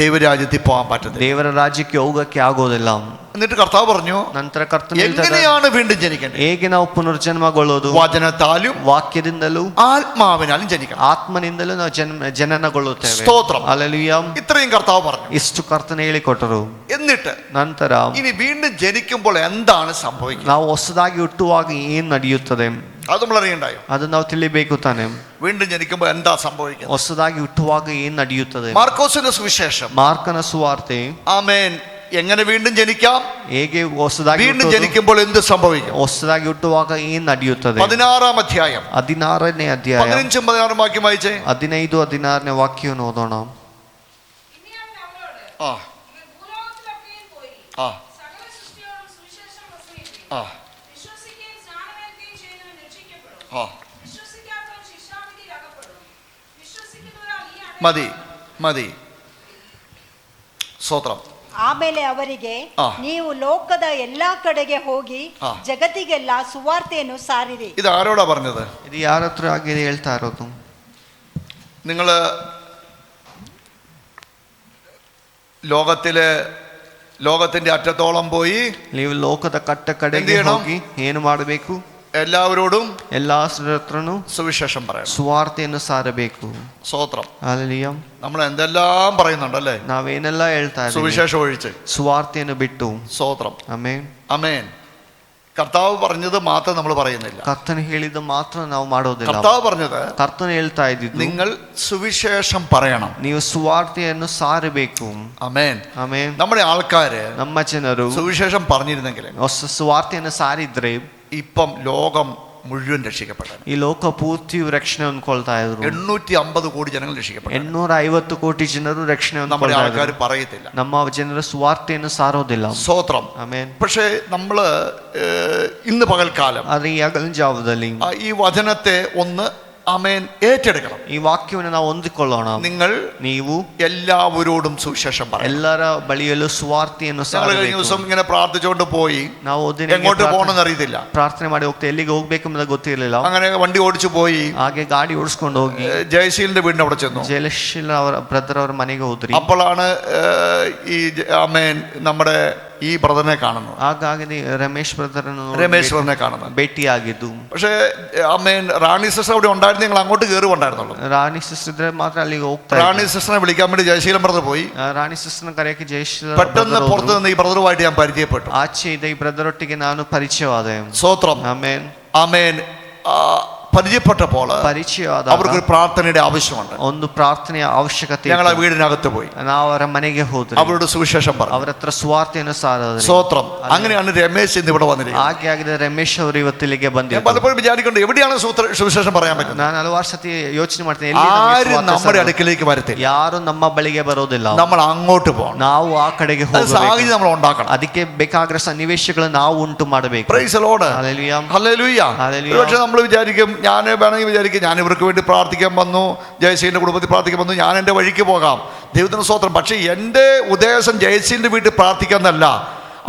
ദൈവരാജ്യത്തിൽ പോകാൻ പറ്റുന്നത്. ದೇವರ ರಾಜ್ಯಕ್ಕೆ ಹೋಗಕ್ಕೆ ಆಗೋದಿಲ್ಲ. എന്നിട്ട് കർത്താവ് പറഞ്ഞു, ನಂತರ ಕರ್ತನ ಹೇಳ್ತಾರೆ, എങ്ങനെയാണ് വീണ്ടും ജനിക്കേണ്ടത്? ಹೇಗೆ ನಾವು ಪುನರ್ಜನ್ಮಗೊಳ್ಳೋದು? വചനത്താലും ವಾಕ್ಯದಿಂದಲೂ ആത്മാവിനാലും ജനിക്കണം. ಆತ್ಮನಿಂದಲೂ ನಾವು ಜನನಗೊಳ್ಳುತ್ತೇವೆ. സ്തോത്രം. Hallelujah. ഇത്രയും കർത്താവ് പറഞ്ഞു. ಇಷ್ಟು ಕರ್ತನ ಹೇಳಿಕೊಟ್ಟರು. എന്നിട്ട് ನಂತರ ഇനി വീണ്ടും ജനിക്കുമ്പോൾ എന്താണ് സംഭവിക്കുന്നത്? ನಾವು ಹೊಸದಾಗಿ ಹುಟ್ಟುವಾಗ ಏನ್ ನಡೆಯುತ್ತದೆ അത് നമ്മൾ അറിയണ്ടായോ? ಅದು ನಾವು ತಿಳಿಬೇಕು ತಾನೆ. വീണ്ടും ജനിക്കുമ്പോൾ എന്താ സംഭവിക്കുന്നത്? ಹೊಸದಾಗಿ ಹುಟ್ಟುವಾಗ ಏನ್ ನಡೆಯುತ್ತದೆ? മാർക്കോസിന്റെ സുവിശേഷം ಮಾರ್ಕನ ಸುವಾರ್ತೆ, ആമേൻ, എങ്ങനെ വീണ്ടും ജനിക്കാം? ಹೇಗೆ ಹೊಸದಾಗಿ വീണ്ടും ಹುಟ್ಟೋದು? ജനിക്കുമ്പോൾ എന്ത് സംഭവിക്കും? ಹೊಸದಾಗಿ ಹುಟ್ಟುವಾಗ ಏನ್ ನಡೆಯುತ್ತದೆ? 16-ാം അധ്യായം 16ನೇ ಅಧ್ಯಾಯ 15-ും 16-ും വാക്യം വായിച്ചേ. 15, 16ನೇ ವಾಕ್ಯವನ್ನು ಓದೋಣ. ആ ആ ആ ആ മതി മതി. സ്തോത്രം. ಆಮೇಲೆ ಅವರಿಗೆ ಆ. ನೀವು ಲೋಕದ ಎಲ್ಲಾ ಕಡೆಗೆ ಹೋಗಿ ಆ. ಜಗತ್ತಿಗೆಲ್ಲ ಸುವಾರ್ತೆಯನ್ನು ಸಾರಿರಿ. ഇത് ആരോടാ പറഞ്ഞത്? ಇದು ಯಾರ ಹತ್ರ ಆಗಿದೆ ಹೇಳ್ತಾ ಇರೋದು? നിങ്ങൾ ലോകത്തിന്റെ അറ്റത്തോളം പോയി ನೀವು ಲೋಕದ ಕಟ್ಟ ಕಡೆಗೆ എന്ത് ചെയ്യണം? ಹೋಗಿ ಏನು ಮಾಡಬೇಕು? എല്ലാവരോടും ಎಲ್ಲಾ ಹತ್ರನು സുവിശേഷം പറയണം. ಸುವಾರ್ತೆಯನ್ನು ಸಾರಬೇಕು. സ്തോത്രം. ಹಲ್ಲೆಲೂಯಾ. നമ്മൾ എന്തെല്ലാം പറയുന്നുണ്ടല്ലേ ನಾವೇನೆಲ್ಲ ಹೇಳ್ತಾ ಇದ್ದೀವಿ സുവിശേഷം ഒഴിച്ച്. ಸುವಾರ್ತೆಯನ್ನು ಬಿಟ್ಟು. സ്തോത്രം. ಆಮೆನ್. അമേൻ. കർത്താവ് പറഞ്ഞത് മാത്രം നമ്മൾ പറയുന്നില്ല. ಕರ್ತನು ಹೇಳಿದ ಮಾತ್ರ ನಾವು ಮಾಡೋದಿಲ್ಲ. കർത്താവ് പറഞ്ഞത് ಕರ್ತನು ಹೇಳ್ತಾ ಇದ್ದಿದ್ದು നിങ്ങൾ സുവിശേഷം പറയണം. ನೀವು ಸುವಾರ್ತೆಯನ್ನು ಸಾರಬೇಕು. അമേൻ. ಆಮೆನ್. നമ്മുടെ ആൾക്കാര് ನಮ್ಮ ಜನರು സുവിശേഷം പറഞ്ഞിരുന്നെങ്കിൽ ಸುವಾರ್ತೆಯನ್ನು ಸಾರಿದ್ರೆ ഇപ്പം ലോകം മുഴുവൻ രക്ഷിക്കപ്പെട്ടു. ಈ ಲೋಕ ಪೂರ್ತಿಯು ರಕ್ಷಣೆ ಹೊಂದ್ಕೊಳ್ತಾ ಇದ್ರು. 850 ಕೋಟಿ ಜನങ്ങൾ രക്ഷിക്കപ്പെട്ടു. 850 ಕೋಟಿ ಜನರು ರಕ್ಷಣೆ നമ്മുടെ ಹೊಂದ್ಕೊಳ್ತಾ ആൾക്കാർ ಇದ್ರು. പറയത്തില്ല. ನಮ್ಮ ಜನರು ಸುವಾರ್ತೆಯನ್ನು ಸಾರೋದಿಲ್ಲ. സ്തോത്രം. ಆಮೆನ್. പക്ഷേ നമ്മള് ഇന്ന് പകൽക്കാലം ಆದ್ರೆ ಈ ಹಗಲಿನ ಜಾವದಲ್ಲಿ ഈ വചനത്തെ ഒന്ന് അമേൻ ഏറ്റെടുക്കണം. ಈ ವಾಕ್ಯವನ್ನು ನಾವು ಹೊಂದಿಕೊಳ್ಳೋಣ. നിങ്ങൾ ನೀವು എല്ലാവരോടും സുവിശേഷം പറയണം. ಎಲ್ಲರ ബಳಿಯಲ್ಲೂ ಸುವಾರ್ತೆಯನ್ನು ഞങ്ങൾ കഴിഞ്ഞ ಸಾರಬೇಕು. ദിവസം ഇങ്ങനെ പ്രാർത്ഥിച്ചുകൊണ്ട് പോയി. ನಾವು എങ്ങോട്ട് പോകണമെന്ന് അറിയത്തില്ല. ಪ್ರಾರ್ಥನೆ ಮಾಡಿ ಹೋಗ್ತಾ ಎಲ್ಲಿಗೆ ಹೋಗ್ಬೇಕೆಂಬುದು ಗೊತ್ತಿರಲಿಲ್ಲ. അങ്ങനെ വണ്ടി ഓടിച്ചു പോയി. ಹಾಗೆ ಗಾಡಿ ಓಡಿಸ್ಕೊಂಡು ಹೋಗಿ ജയശീലിന്റെ വീടിന്റെ അവിടെ ചെന്നു. ಜಯಲಕ್ಷ್ಮಿ ಅವರ ಬ್ರದರ್ ಅವರ ಮನೆಗೆ ಹೋದ್ರಿ. അപ്പോഴാണ് ഈ അമേൻ നമ്മുടെ ഈ ബ്രദറിനെ കാണുന്നത്. ಹಾಗಾಗಿ ರಮೇಶ್ ಬ್ರದರ್ രമേശ് ബ്രദറിനെ കാണുന്നത്. ಭೇಟಿಯಾಗಿದ್ದು. പക്ഷേ അമേൻ റാണി സിസ്റ്റർ അവിടെ ഉണ്ടായിരുന്നു. ഞങ്ങൾ അങ്ങോട്ട് കയറുണ്ടായിരുന്നുള്ളൂ. ರಾಣಿ ಸಿಸ್ಟರ್ ಇದ್ರೆ ಮಾತ್ರ ಅಲ್ಲಿಗೆ ಹೋಗ್ತಾ റാണി സിസ്റ്ററിനെ വിളിക്കാൻ വേണ്ടി ജയശീലൻ ബ്രദർ പോയി. ರಾಣಿ ಸಿಸ್ಟರ್ನ ಕರೆಯಕ್ಕೆ ಜಯಶೀಲ പെട്ടെന്ന് പുറത്ത് നിന്ന് ഈ ബ്രദറുമായിട്ട് ഞാൻ പരിചയപ്പെട്ടു. ಆಚೆ ಇದೆ ಈ ಬ್ರದರ್ ಒಟ್ಟಿಗೆ ನಾನು ಪರಿಚಯವಾದೆ. സ്തോത്രം. ಆಮೇನ್. ആമേൻ. പരിചയപ്പെട്ടപ്പോൾ ಪರಿಚಯವಾದ അവർക്കൊരു പ്രാർത്ഥനയുടെ ആവശ്യമുണ്ട്. ಒಂದು ಪ್ರಾರ್ಥನೆಯ ಅವಶ್ಯಕತೆ ഞങ്ങൾ ആ വീടിനകത്ത് പോയി. ನಾವು ಅವರ ಮನೆಗೆ ಹೋದ್ರಿ. അവരോട് സുവിശേഷം പറഞ്ഞു. ಅವರ ಹತ್ರ ಸುವಾರ್ತೆಯನ್ನು ಸಾರಿದ್ರಿ. സ്തോത്രം. അങ്ങനെയാണ് രമേശ് ഇന്ന് ഇവിടെ വന്നിരിക്കുന്നത്. ಹಾಗೆ ಆಗಿದೆ ರಮೇಶ್ ಅವರು ಇವತ್ತಿಲ್ಲಿಗೆ ഞാൻ ಬಂದಿದ್ದಾರೆ. പലപ്പോഴും വിചാരിക്കുന്നത് എവിടെയാണ് സുവിശേഷം പറയാൻ പറ്റുന്നത്? ನಾನು ಹಲವಾರು ಸತಿ ಯೋಚನೆ ಮಾಡ್ತೇನೆ, ಎಲ್ಲಿ ನಮಗೆ ആരും ಸುವಾರ್ತೆ നമ്മുടെ ಸಾರೋದು? അടുക്കിലേക്ക് വരത്തില്ല. ಯಾರು ನಮ್ಮ ಬಳಿಗೆ ಬರೋದಿಲ್ಲ. നമ്മൾ അങ്ങോട്ട് പോകണം. ನಾವು ಆ ಕಡೆಗೆ അത് ಹೋಗಬೇಕು. സാഹചര്യം നമ്മൾ ഉണ്ടാക്കണം. ಅದಕ್ಕೆ ಬೇಕಾಗಿರೋ സನ್ನಿವೇಶಗಳನ್ನು ನಾವು ಉಂಟು ಮಾಡಬೇಕು. Price the Lord. ഹല്ലേലൂയ. ഹല്ലേലൂയ. ഹല്ലേലൂയ. പക്ഷെ നമ്മൾ വിചാരിക്കും, ഞാൻ വേണമെങ്കിൽ വിചാരിക്കും ഞാൻ ഇവർക്ക് വേണ്ടി പ്രാർത്ഥിക്കാൻ വന്നു, ജയശീലിന്റെ കുടുംബത്തിൽ പ്രാർത്ഥിക്കാൻ വന്നു, ഞാൻ എൻ്റെ വഴിക്ക് പോകാം. ദൈവത്തിന് സ്തോത്രം. പക്ഷെ എൻ്റെ ഉദ്ദേശം ജയശീലിന്റെ വീട്ടിൽ പ്രാർത്ഥിക്കാന്നല്ല.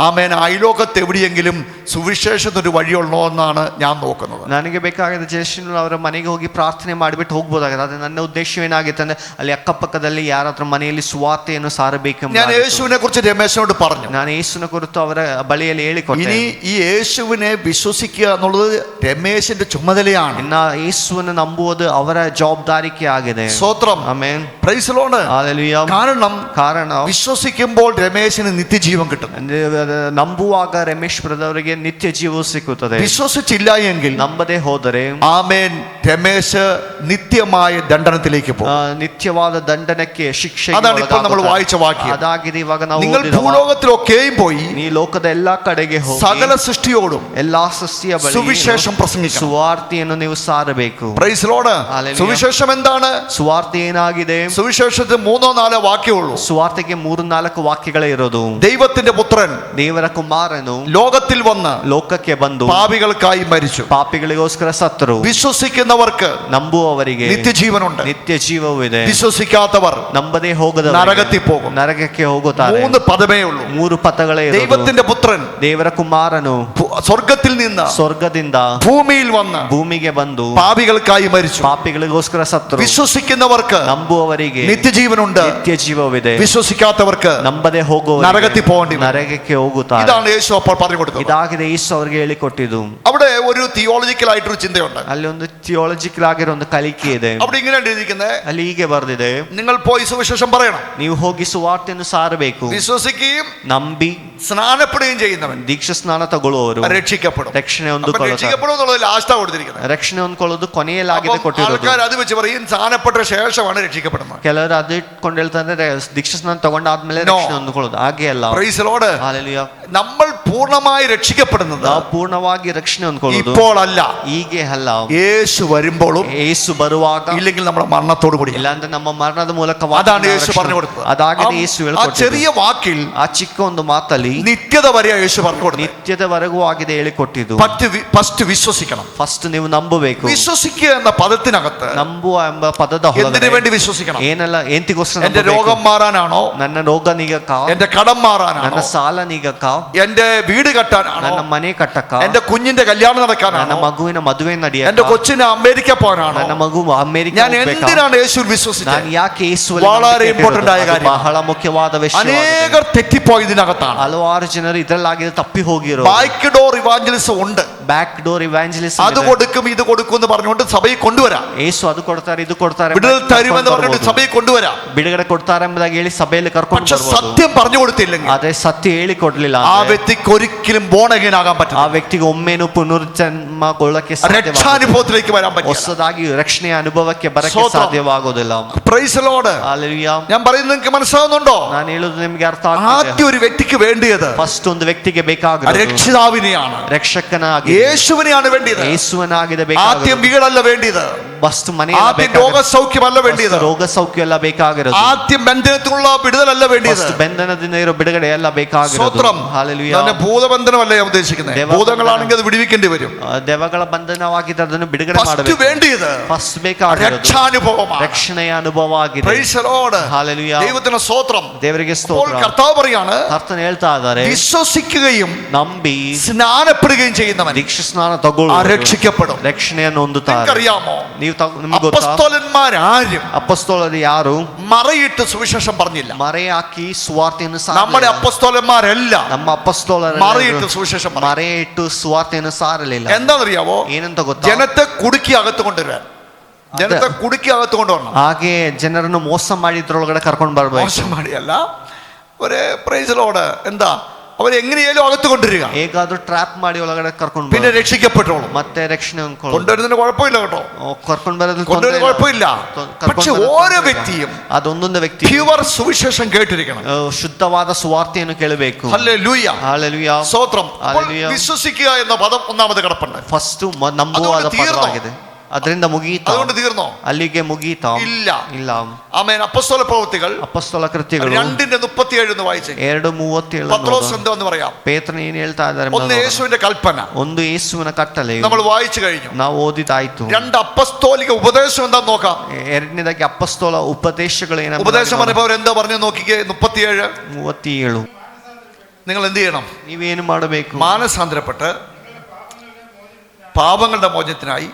ആമേൻ. അയലോകത്ത് എവിടെയെങ്കിലും സുവിശേഷത്തിനൊരു വഴിയുള്ളോ എന്നാണ് ഞാൻ നോക്കുന്നത്. ನನಗೆ ಬೇಕಾಗಿದ್ದ ಜಯಶ್ರೀ ಅವರ ಮನೆಗೆ ಹೋಗಿ ಪ್ರಾರ್ಥನೆ ಮಾಡಿಬಿಟ್ಟು ಹೋಗ್ಬೋದಾಗಿದೆ. ಆದರೆ ನನ್ನ ಉದ್ದೇಶ ಏನಾಗಿತ್ತು ಅಂದ್ರೆ ಅಲ್ಲಿ ಅಕ್ಕಪಕ್ಕದಲ್ಲಿ ಯಾರಾದ್ರೂ ಮನೆಯಲ್ಲಿ ಸುವಾರ್ತೆಯನ್ನು ಸಾರಬೇಕೆಂಬ. ഞാൻ യേശുവിനെ കുറിച്ച് രമേശനോട് പറഞ്ഞു. ನಾನು ಯೇಸುವಿನ ಕುರಿತು ಅವರ ಬಳಿಯಲ್ಲಿ ಹೇಳಿಕೊಟ್ಟೆ. ഇനി ഈ യേശുവിനെ വിശ്വസിക്കുക എന്നുള്ളത് രമേശിന്റെ ചുമതലയാണ്. ಇನ್ನ ಯೇಸುವನ್ನು ನಂಬುವುದು ಅವರ ಜವಾಬ್ದಾರಿಕೆ ಆಗಿದೆ. സ്തോത്രം. Amen. Price the Lord. Hallelujah. കാരണം വിശ്വസിക്കുമ്പോൾ രമേശിന് നിത്യജീവൻ കിട്ടും. ನಂಬುವಾಗ ರಮೇಶ್ ಅವರಿಗೆ ನಿತ್ಯ ಜೀವ ಸಿಕ್ಕುತ್ತದೆ. വിശ്വസിച്ചില്ല എങ്കിൽ ನಂಬದೆ ಹೋದರೆ ആമേൻ രമേശ് നിത്യമായ ദണ്ഡനത്തിലേക്ക് പോകും. ನಿತ್ಯವಾದ ದಂಡನಕ್ಕೆ ಶಿಕ್ಷೆ. അതാണ് ഇപ്പോൾ നമ്മൾ വായിച്ച വാക്യം. ಅದಾಗಿದೆ ಇವಾಗ ನಾವು നിങ്ങൾ ഭൂലോകത്തിലൊക്കെയും പോയി ನೀ ಲೋಕದ ಎಲ್ಲಾ ಕಡೆಗೆ ಹೋಗಿ സകല സൃഷ്ടിയോടും ಎಲ್ಲಾ ಸೃಷ್ಟಿಯ ಬಳಿ സുവിശേഷം പ്രസംഗിക്കണം. ಸುವಾರ್ತೆಯನ್ನು ನೀವು ಸಾರಬೇಕು. Praise the Lord. ഹല്ലേലൂയ. സുവിശേഷം എന്താണ്? ಸುವಾರ್ತೆ ಏನಾಗಿದೆ? സുവിശേഷത്തിൽ 3-4 വാക്യമുള്ളൂ. ಸುವಾರ್ತೆಗೆ 3-4 ವಾಕ್ಯಗಳೇ ಇರೋದು. ദൈവത്തിന്റെ പുത്രൻ ದೇವರ ಕುಮಾರನು ലോകത്തിൽ വന്ന് ಲೋಕಕ್ಕೆ ಬಂದು പാപികൾക്കായി മരിച്ചു. ಪಾಪಿಗಳಿಗೋಸ್ಕರ ಸತ್ತರು. വിശ്വസിക്കുന്നവർക്ക് ನಂಬುವವರಿಗೆ നിത്യജീവനുണ്ട്. ನಿತ್ಯ ಜೀವವಿದೆ. വിശ്വസിക്കാത്തവർ ನಂಬದೇ ಹೋಗದ നരകത്തിൽ പോകും. ನರಕಕ್ಕೆ ಹೋಗುತ್ತಾರೆ. 3 പദമേ ഉള്ളൂ. 3 ಪದಗಳೇ ಇರೋದು. ദൈവത്തിന്റെ പുത്രൻ ದೇವರ ಕುಮಾರನು സ്വർഗത്തിൽ നിന്ന് ಸ್ವರ್ಗದಿಂದ ഭൂമിയിൽ വന്ന് ಭೂಮಿಗೆ ಬಂದು പാപികൾക്കായി മരിച്ചു. ಪಾಪಿಗಳಿಗೋಸ್ಕರ ಸತ್ತರು. വിശ്വസിക്കുന്നവർക്ക് ನಂಬುವವರಿಗೆ നിത്യജീവനുണ്ട്. ನಿತ್ಯ ಜೀವವಿದೆ. വിശ്വസിക്കാത്തവർക്ക് ನಂಬದೆ ಹೋಗುವ നരകത്തിൽ പോകേണ്ടി വരും. ನರಕಕ್ಕೆ ಹೋಗುತ್ತಾರೆ. ഇതാണ് യേശു അപ്പോൾ പറഞ്ഞു കൊടുത്തത്. ಇದಾಗಿದೆ ಯೇಸು ಅವರಿಗೆ ಹೇಳಿಕೊಟ್ಟಿದ್ದು. അവിടെ ഒരു തിയോളജിക്കൽ ആയിട്ടൊരു ചിന്തയുണ്ട്. ಅಲ್ಲಿ ಒಂದು ಥಿಯಾಲಜಿಕಲ್ ಆಗಿರೋ ಒಂದು ಕಲಿಕೆ ಇದೆ. അവിടെ ഇങ്ങനെ എഴുതിയിരിക്കുന്നത്, ಅಲ್ಲಿ ಹೀಗೆ ಬರೆದಿದೆ, നിങ്ങൾ പോയി സുവിശേഷം പറയണം. ನೀವು ಹೋಗಿ ಸುವಾರ್ತೆಯನ್ನು ಸಾರಬೇಕು. വിശ്വസിക്കുകയും ನಂಬಿ സ്നാനപ്പെടുകയും ചെയ്യുന്നവൻ ದೀಕ್ಷಾ ಸ್ನಾನ ತಗೊಳ್ಳುವವರು രക്ഷിക്കപ്പെടും. ರಕ್ಷಣೆ അപ്പോൾ ಹೊಂದಿಕೊಳ್ಳುತ್ತಾರೆ. രക്ഷിക്കപ്പെടും എന്നുള്ളത് ലാസ്റ്റാ കൊടുത്തിരിക്കുന്നത്. ರಕ್ಷಣೆ ಹೊಂದ್ಕೊಳ್ಳೋದು ಕೊನೆಯಲ್ಲಾಗಿದೆ ಕೊಟ್ಟಿರೋದು. ആൾക്കാർ അത് വെച്ച് പറയും സ്നാനപ്പെട്ട ശേഷമാണ് രക്ഷിക്കപ്പെടുന്നത്. ಕೆಲವರು ಅದು ಇಟ್ಕೊಂಡು ಹೇಳ್ತಾರೆ ದೀಕ್ಷಾ ಸ್ನಾನ ತಗೊಂಡಾದ್ಮೇಲೆ ರಕ್ಷಣೆ ಹೊಂದ್ಕೊಳ್ಳೋದು. ಹಾಗೆ ಅಲ್ಲ. Price the Lord. ಹಲ್ಲೆಲೂಯ. നമ്മൾ പൂർണ്ണമായി രക്ഷിക്കപ്പെടുന്നത് ನಾವು ಪೂರ್ಣವಾಗಿ ರಕ್ಷಣೆ ಹೊಂದ್ಕೊಳ್ಳೋದು ഇപ്പോഴല്ല, ಹೀಗೆ ಅಲ್ಲ, യേശു വരുമ്പോഴും ಯೇಸು ಬರುವಾಗ, ഇല്ലെങ്കിൽ നമ്മുടെ മരണത്തോടു കൂടി. ಇಲ್ಲಾಂದ್ರೆ ನಮ್ಮ ಮರಣದ ಮೂಲಕ അതാണ് യേശു പറഞ്ഞു കൊടുത്തത്. ಅದಾಗಿದೆ ಯೇಸು ആ ಹೇಳಿಕೊಟ್ಟಿದ್ದು. ചെറിയ വാക്കിൽ ಆ ಚಿಕ್ಕ ಒಂದು ಮಾತಲ್ಲಿ നിത്യത വരെ യേശു പറഞ്ഞു കൊടുത്തു. ನಿತ್ಯದವರೆಗೂ ಆಗಿದೆ ಹೇಳಿಕೊಟ್ಟಿದ್ದು. ഫസ്റ്റ് വിശ്വസിക്കണം. ಫಸ್ಟ್ ನೀವು ನಂಬಬೇಕು. വിശ്വസിക്കുക എന്ന പദത്തിനകത്ത് ನಂಬುವ ಎಂಬ ಪದದ എന്തിനു ಹೊರಗಡೆ വേണ്ടി വിശ്വസിക്കണം? ಎಂತಿಗೋಸ್ಕರ എന്റെ രോഗം മാറാനാണോ? ನನ್ನ ರೋಗ ನೀಗಕ್ಕ, എന്റെ കടം ನನ್ನ മാറാനാണോ? ಸಾಲ ನೀಗಕ್ಕ, എന്റെ വീട് കെട്ടാനാണോ? ನನ್ನ ಮನೆ ಕಟ್ಟಕ್ಕ, എന്റെ കുഞ്ഞിന്റെ കല്യാണം ನನ್ನ നടക്കാനാണോ? ಮಗುವಿನ ಮದುವೆ എന്റെ ನಡೆಯಕ್ಕ, കൊച്ചിന് അമേരിക്ക പോകാനാണോ? ನನ್ನ ಮಗು ಅಮೆರಿಕ ഞാൻ എന്തിനാണ് യേശുവിൽ വിശ്വസിച്ചത്? ನಾನು ಯಾಕೆ ಯೇಸುವಲ್ಲಿ വളരെ ನಂಬಿಕೆ important ആയ ಇಟ್ಟಿರೋದು? ಅದು കാര്യം. ಬಹಳ ಮುಖ್ಯವಾದ ವಿಷಯ. അനേകർ തെറ്റിപ്പോയതിനകത്താണ്. ಹಲವಾರು ಜನರು ಇದರಲ್ಲಾಗಿದೆ ತಪ್ಪಿ ಹೋಗಿರೋ. ബാക്ക് ഡോർ ഇവാഞ്ചലിസം ഉണ്ട്. ಬ್ಯಾಕ್ ಡೋರ್ ಇವಾಂಜಲಿಸಂ അത് കൊടുക്കും ഇത് കൊടുക്കും എന്ന് പറഞ്ഞുകൊണ്ട് സഭയിൽ കൊണ്ടുവരാം. ಯೇಸು ಅದು ಕೊಡ್ತಾರೆ ಇದು ಕೊಡ್ತಾರೆ വിടുതൽ തരുമെന്ന് പറഞ്ഞിട്ട് സഭയിൽ കൊണ്ടുവരാം. ಬಿಡುಗಡೆ ಕೊಡ್ತಾರೆ ಎಂಬುದಾಗಿ ಹೇಳಿ ಸಭೆಯಲ್ಲಿ ಕರ್ಕೊಂಡು പക്ഷെ ಬರ್ಬೋದು. സത്യം പറഞ്ഞു കൊടുത്തില്ലെങ്കിൽ ಅದೇ ಸತ್ಯ ಹೇಳಿ ಕೊಡ್ಲಿಲ್ಲ ആ ಅಂದ್ರೆ വ്യക്തിക്ക് ഒരിക്കലും born again ആകാൻ ಆ പറ്റില്ല. ವ್ಯಕ್ತಿಗೆ ಒಮ್ಮೆನೂ ಪುನರ್ಜನ್ಮಗೊಳ್ಳಕ್ಕೆ രക്ഷാനുഭവത്തിലേക്ക് വരാൻ പറ്റില്ല. ಹೊಸದಾಗಿ ರಕ್ಷಣೆಯ ಅನುಭವಕ್ಕೆ ಬರಕ್ಕೆ ಸ್ತೋತ್ರ. ಸಾಧ್ಯವಾಗೋದಿಲ್ಲ. Praise the Lord. ಹಾಲೆಲೂಯಾ. ഞാൻ പറയുന്നത് നിങ്ങൾക്ക് മനസ്സിലാവുന്നുണ്ടോ? ನಾನು ಹೇಳುದು ನಿಮ್ಗೆ ಅರ್ಥ ಆಗ್ತಿದೆ. ആദ്യം ഒരു വ്യക്തിക്ക് വേണ്ടിയത് ಫಸ್ಟ್ ಒಂದು ವ್ಯಕ್ತಿಗೆ ಬೇಕಾಗಿರೋದು രക്ഷിതാവിനെയാണ്, ರಕ್ಷಕನಾಗಿ യേശുവിനെയാണ് വേണ്ടിയത്. ಯೇಸುವನಾಗಿದೆ ആദ്യം ಬೇಕಾಗಿರೋದು. വീടല്ല വേണ്ടിയത്, ಫಸ್ಟ್ ಮನೆ ആദ്യം രോഗസൗഖ്യമല്ല വേണ്ടിയത്, ರೋಗ ಸೌಖ್ಯ ಎಲ್ಲ ಬೇಕಾಗಿರೋದು. ആദ്യം ബന്ധനത്തിനുള്ള വിടുതലല്ല വേണ്ടിയത്. ಫಸ್ಟ್ ಬಂಧನದಿಂದ ಇರೋ ಬಿಡುಗಡೆ ಎಲ್ಲ ಬೇಕಾಗಿರೋದು. സ്തോത്രം. ಹಾಲೆಲೂಯಾ. ഞാൻ ഭൂതബന്ധനമല്ല ഞാൻ ഉദ്ദേശിക്കുന്നത്. ഭൂതങ്ങളാണെങ്കിൽ അത് വിടുവിക്കേണ്ടി വരും. ದೆವ್ವಗಳ ಬಂಧನವಾಗಿದ್ದರೆ ಅದನ್ನು ಬಿಡುಗಡೆ ഫസ്റ്റ് ಮಾಡಬೇಕು. വേണ്ടിയത് ಫಸ್ಟ್ ಬೇಕಾಗಿರೋದು രക്ഷാനുഭവമാണ്. ರಕ್ಷಣೆಯ ಅನುಭವ ಆಗಿದೆ. Praise the Lord. ಹಾಲೆಲೂಯಾ. ദൈവത്തിന് സ്തോത്രം. ದೇವರಿಗೆ അപ്പോൾ ಸ್ತೋತ್ರ. കർത്താവ് പറയാണ്, ಕರ್ತನು ಹೇಳ್ತಾ ಇದ್ದಾರೆ, വിശ്വസിക്കുകയും ನಂಬಿ സ്നാനപ്പെടുകയും ചെയ്യുന്നവൻ ದೀಕ್ಷಾ ಸ್ನಾನ ತಗೊಳ್ಳುವ രക്ഷിക്കപ്പെടും. ರಕ್ಷಣೆಯನ್ನು ಹೊಂದುತ್ತಾರೆ. നിങ്ങൾക്കറിയാമോ ನಿಮ್ಗೆ ಗೊತ್ತಾ? അപ്പസ്തോലന്മാരാരും ಅಪೊಸ್ತಲರು ಯಾರು മറയിട്ട് സുവിശേഷം പറഞ്ഞില്ല. ಮರೆ ಹಾಕಿ ಸುವಾರ್ತೆಯನ್ನು നമ്മുടെ ಸಾರಲಿಲ್ಲ. അപ്പസ്തോലന്മാരെല്ലാം ನಮ್ಮ ಅಪೊಸ್ತಲರು മറയിട്ട് സുവിശേഷം പറഞ്ഞു. ಮರೆ ಇಟ್ಟು ಸುವಾರ್ತೆಯನ್ನು ಸಾರಲಿಲ್ಲ. എന്താണെന്നറിയാവോ? ಏನಂತ ಗೊತ್ತಾ? ജനത്തെ കുടുക്കി അകത്ത് കൊണ്ടുവരാൻ, ജനത്തെ കുടുക്കി അകത്ത് കൊണ്ടുവരണം. ಹಾಗೆ ಜನರನ್ನು ಮೋಸ ಮಾಡಿದ್ರೊಳಗಡೆ ಕರ್ಕೊಂಡು ಬರ್ಬೇಕು. മോശം മടിയല്ല, ഒരു പ്രൈസ് ലോഡ് എന്താ അവരെ എങ്ങനെയാലും അകത്ത് കൊണ്ടുവരിക, ಹೇಗಾದ್ರೂ ಟ್ರ್ಯಾಪ್ ಮಾಡಿ ಒಳಗಡೆ ಕರ್ಕೊಂಡು പിന്നെ രക്ഷിക്കപ്പെട്ടോളും. ಮತ್ತೆ ರಕ್ಷಣೆ ಹೊಂದ್ಕೊಳ್ಳೋದು. കൊണ്ടുവരുന്നതിന് കുഴപ്പമില്ല കേട്ടോ, ಕರ್ಕೊಂಡು ಬರೋದ್ರಲ್ಲಿ കൊണ്ടുവരുന്ന കുഴപ്പമില്ല. പക്ഷെ ഓരോ വ്യക്തിയും ಅದೊಂದೊಂದು ವ್ಯಕ್ತಿ പ്യുവർ സുവിശേഷം കേട്ടിരിക്കണം. ಶುದ್ಧವಾದ ಸುವಾರ್ತೆಯನ್ನು ಕೇಳಬೇಕು. ഹല്ലേലൂയ. ಹಾಲೆಲೂಯಾ. സ്തോത്രം. അപ്പോൾ ഹല്ലേലൂയ. വിശ്വസിക്കുക എന്ന പദം ഒന്നാമത് കിടപ്പുണ്ട്. ಫಸ್ಟ್ ನಂಬುವಾದ അതുകൊണ്ട് തീർന്നോ? ಪದವಾಗಿದೆ. ಅದರಿಂದ ಮುಗಿಯಿತಾ? അതുകൊണ്ട് തീർന്നോ? ಅಲ್ಲಿಗೆ ಮುಗಿಯಿತಾ? ഇല്ല. ಇಲ್ಲ. ആമേൻ. അപ്പോസ്തല പ്രവൃത്തികൾ ಅಪೊಸ್ತಲ ಕೃತ್ಯಗಳು 2:37 എന്ന് വായിച്ചേ. 2:37 പത്രോസ് എന്താന്ന് പറയാം? ಪೇತ್ರನು ಏನು ಹೇಳ್ತಾ ಇದ್ದಾರೆ? ഒന്ന് യേശുവിന്റെ കൽപ്പന ಒಂದು ಯೇಸುವಿನ ಕಟ್ಟಳೆ നമ്മൾ വായിച്ചു കഴിഞ്ഞു. ನಾವು ಓದಿದಾಯ್ತು. രണ്ട് അപ്പസ്തോലിക ഉപദേശം എന്താന്ന് നോക്കാം. ಎರಡನೇದಾಗಿ ಅಪೊಸ್ತಲ ಉಪದೇಶಗಳು ഉപദേശം ಏನೆಂಬುದನ್ನು പറഞ്ഞപ്പോൾ എന്താ പറഞ്ഞു നോക്കിക്കേ. 37 37. നിങ്ങൾ എന്ത് ചെയ്യണം? ನೀವೇನು ಮಾಡಬೇಕು? മാനസാന്തരപ്പെട്ട് പാപങ്ങളുടെ മോചനത്തിനായി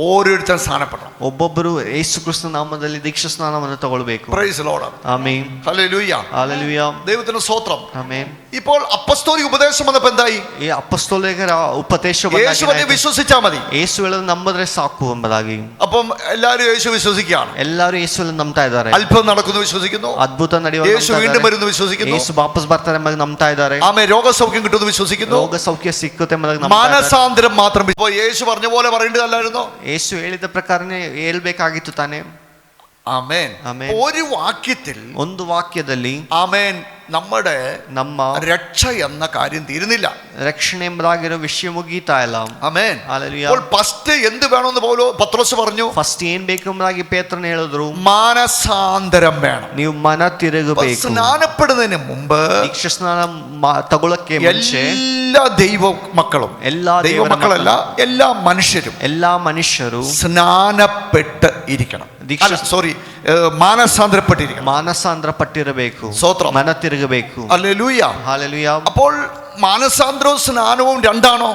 ഓരോരുത്തരും സ്നാനപ്പെടണം. ಒಬ್ಬೊಬ್ಬರು ಯೇಸು ಕ್ರಿಸ್ತ ನಾಮದಲ್ಲಿ ದೀಕ್ಷಾ ಸ್ನಾನವನ್ನು ತಗೊಳ್ಬೇಕು. Praise Lord. Amen. Hallelujah. Hallelujah. ദൈവത്തിന് സ്തോത്രം. ಆಮೆನ್. ഇപ്പോൾ അപ്പസ്തോലിക ഉപദേശം വന്നപ്പോ എന്തായി? ಈ ಅಪೊಸ್ತಲರ ಉಪದೇಶ യേശുവിനെ വിശ്വസിച്ചാ മതി. ಯೇಸು ಹೇಳೋದು ನಂಬಿದ್ರೆ ಸಾಕು ಎಂಬುದಾಗಿ. അപ്പം എല്ലാവരും യേശു വിശ്വസിക്കുകയാണ്. ಎಲ್ಲರೂ ಯೇಸುವನ್ನು ನಂಬ್ತಾ ಇದ್ದಾರೆ. അത്ഭുതം നടക്കുന്നു വിശ്വസിക്കുന്നു. ಅದ್ಭುತ ನಡೆಯುವ യേശു വീണ്ടും വരുന്നു വിശ്വസിക്കുന്നു. ಯೇಸು ವಾಪಸ್ ಬರ್ತಾರೆ ಎಂಬುದಾಗಿ ನಂಬ್ತಾ ಇದ್ದಾರೆ. ആമേൻ. രോഗസൗഖ്യം കിട്ടുന്നു വിശ്വസിക്കുന്നു. ರೋಗ ಸೌಖ್ಯ ಸಿಕ್ಕುತ್ತೆ ಎಂಬುದಾಗಿ ನಂಬ್ತಾ ಇದ್ದಾರೆ. മാനസാന്തരം മാത്രം. ഇപ്പോൾ യേശു പറഞ്ഞ പോലെ പറയേണ്ടതല്ലായിരുന്നോ? ಯೇಸು ಹೇಳಿದ ಪ್ರಕಾರನೇ ಹೇಳ್ಬೇಕಾಗಿತ್ತು ತಾನೇ. ആമേൻ. ആമേൻ. ഒരു വാക്യത്തിൽ ಒಂದು ವಾಕ್ಯದಲ್ಲಿ ആമേൻ നമ്മുടെ ನಮ್ಮ രക്ഷ എന്ന കാര്യം തീരുന്നില്ല. ರಕ್ಷಣೆ ಎಂಬುದಾಗಿರೋ ವಿಷಯ ಮುಗೀತಾ ಇಲ್ಲ. ആമേൻ. ಹಾಲೆಲೂಯಾ. അപ്പോൾ ഫസ്റ്റ് എന്ത് വേണമെന്ന് പത്രോസ് പറഞ്ഞു? ಫಸ್ಟ್ ಏನ್ ಬೇಕು ಎಂಬುದಾಗಿ ಪೇತ್ರನು ಹೇಳಿದ್ರು, മാനസാന്തരം വേണം. ನೀವು ಮನ ತಿರುಗಬೇಕು. സ്നാനപ്പെടുന്നതിന് മുമ്പ് ದೀಕ್ಷಾ ಸ್ನಾನ ತಗೊಳಕ್ಕೆ ಮುಂಚೆ എല്ലാ ദൈവ മക്കളും, ಎಲ್ಲಾ ദൈവ മക്കളല്ല, എല്ലാ മനുഷ്യരും ಎಲ್ಲಾ ಮನುಷ್ಯರು സ്നാനപ്പെട്ട് ഇരിക്കണം. സോറി, മാനസാന്തരപ്പെട്ടിരിക്കണം. ಮಾನಸಾಂದ್ರ ಪಟ್ಟಿರಬೇಕು. സ്തോത്രം. ಮನ ತಿರುಗಬೇಕು. ഹല്ലേലൂയ. ಹಾಲೆಲೂಯಾ. അപ്പോൾ മാനസാന്തരവും സ്നാനവും രണ്ടാണോ?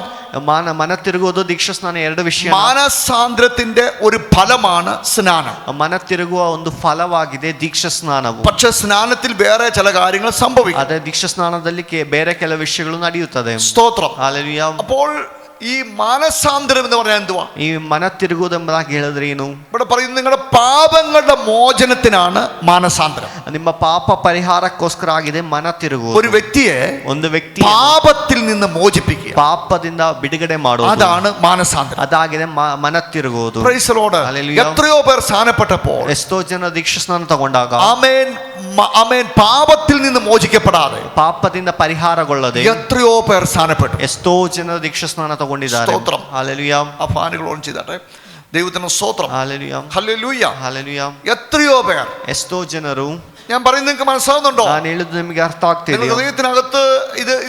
ಮನ ತಿರುಗುವುದು ದೀಕ್ಷಾ ಸ್ನಾನ ಎರಡು ವಿಷಯ. മാനസാന്തരത്തിന്റെ ഒരു ഫലമാണ് സ്നാനം. ಮನ ತಿರುಗುವ ಒಂದು ಫಲವಾಗಿದೆ ದೀಕ್ಷಾ ಸ್ನಾನವು. പക്ഷെ സ്നാനത്തിൽ വേറെ ചില കാര്യങ്ങൾ സംഭവിക്കും. ಅದೇ ದೀಕ್ಷಾ ಸ್ನಾನದಲ್ಲಿ ಬೇರೆ ಕೆಲವು ವಿಷಯಗಳು ನಡೆಯುತ್ತದೆ. സ്തോത്രം. ಹಾಲೆಲೂಯಾ. അപ്പോൾ ഈ മാനസാന്തരം എന്ന് പറഞ്ഞാൽ എന്തുവാ? ಈ ಮನ ತಿರುಗುವುದೆಂಬುದಾಗಿ ಹೇಳಿದ್ರೆ ಏನು? ഇവിടെ പറയുന്നത് നിങ്ങളുടെ പാപങ്ങളുടെ മോചനത്തിനാണ് മാനസാന്തരം. ನಿಮ್ಮ ಪಾಪ ಪರಿಹಾರಕ್ಕೋಸ್ಕರ ಆಗಿದೆ ಮನ ತಿರುಗುವುದು. ഒരു വ്യക്തിയെ ಒಂದು ವ್ಯಕ್ತಿ പാപത്തിൽ നിന്ന് മോചിപ്പിക്കുക, ಪಾಪದಿಂದ ಬಿಡುಗಡೆ ಮಾಡುವುದು, അതാണ് മാനസാന്തരം. ಅದಾಗಿದೆ ಮನ ತಿರುಗುವುದು. Praise the Lord. Hallelujah. എത്രയോ പേർ സ്നാനപ്പെട്ടപ്പോൾ ಎಷ್ಟೋ ಜನ ದೀಕ್ಷಾ ಸ್ನಾನ ತಗೊಂಡಾಗ ആമേൻ ആമേൻ പാപത്തിൽ നിന്ന് മോചിക്കപ്പെടാതെ ಪಾಪದಿಂದ ಪರಿಹಾರಗೊಳ್ಳದೆ എത്രയോ പേർ സ്നാനപ്പെട്ടു. ಎಷ್ಟೋ ಜನ ದೀಕ್ಷಾ ಸ್ನಾನ ತಗೊಂಡಿದ್ದಾರೆ. സ്തോത്രം. ഹല്ലേലൂയ. ആ ഫാനുകൾ ഓൺ ചെയ്താട്ടെ. ദൈവത്തിന് സ്തോത്രം. ഹല്ലേലൂയ. ഹല്ലേലൂയ. ഹല്ലേലൂയ. എത്രയോ പേർ, ಎಷ್ಟೋ ಜನರು, ഞാൻ പറയുന്നത് നിങ്ങൾക്ക് മനസ്സിലാവുന്നുണ്ടോ? ನಾನು ಹೇಳುದು ನಿಮಗೆ ಅರ್ಥ നിങ്ങൾ ಆಗ್ತಿದೆಯೋ? ഹൃദയത്തിനകത്ത്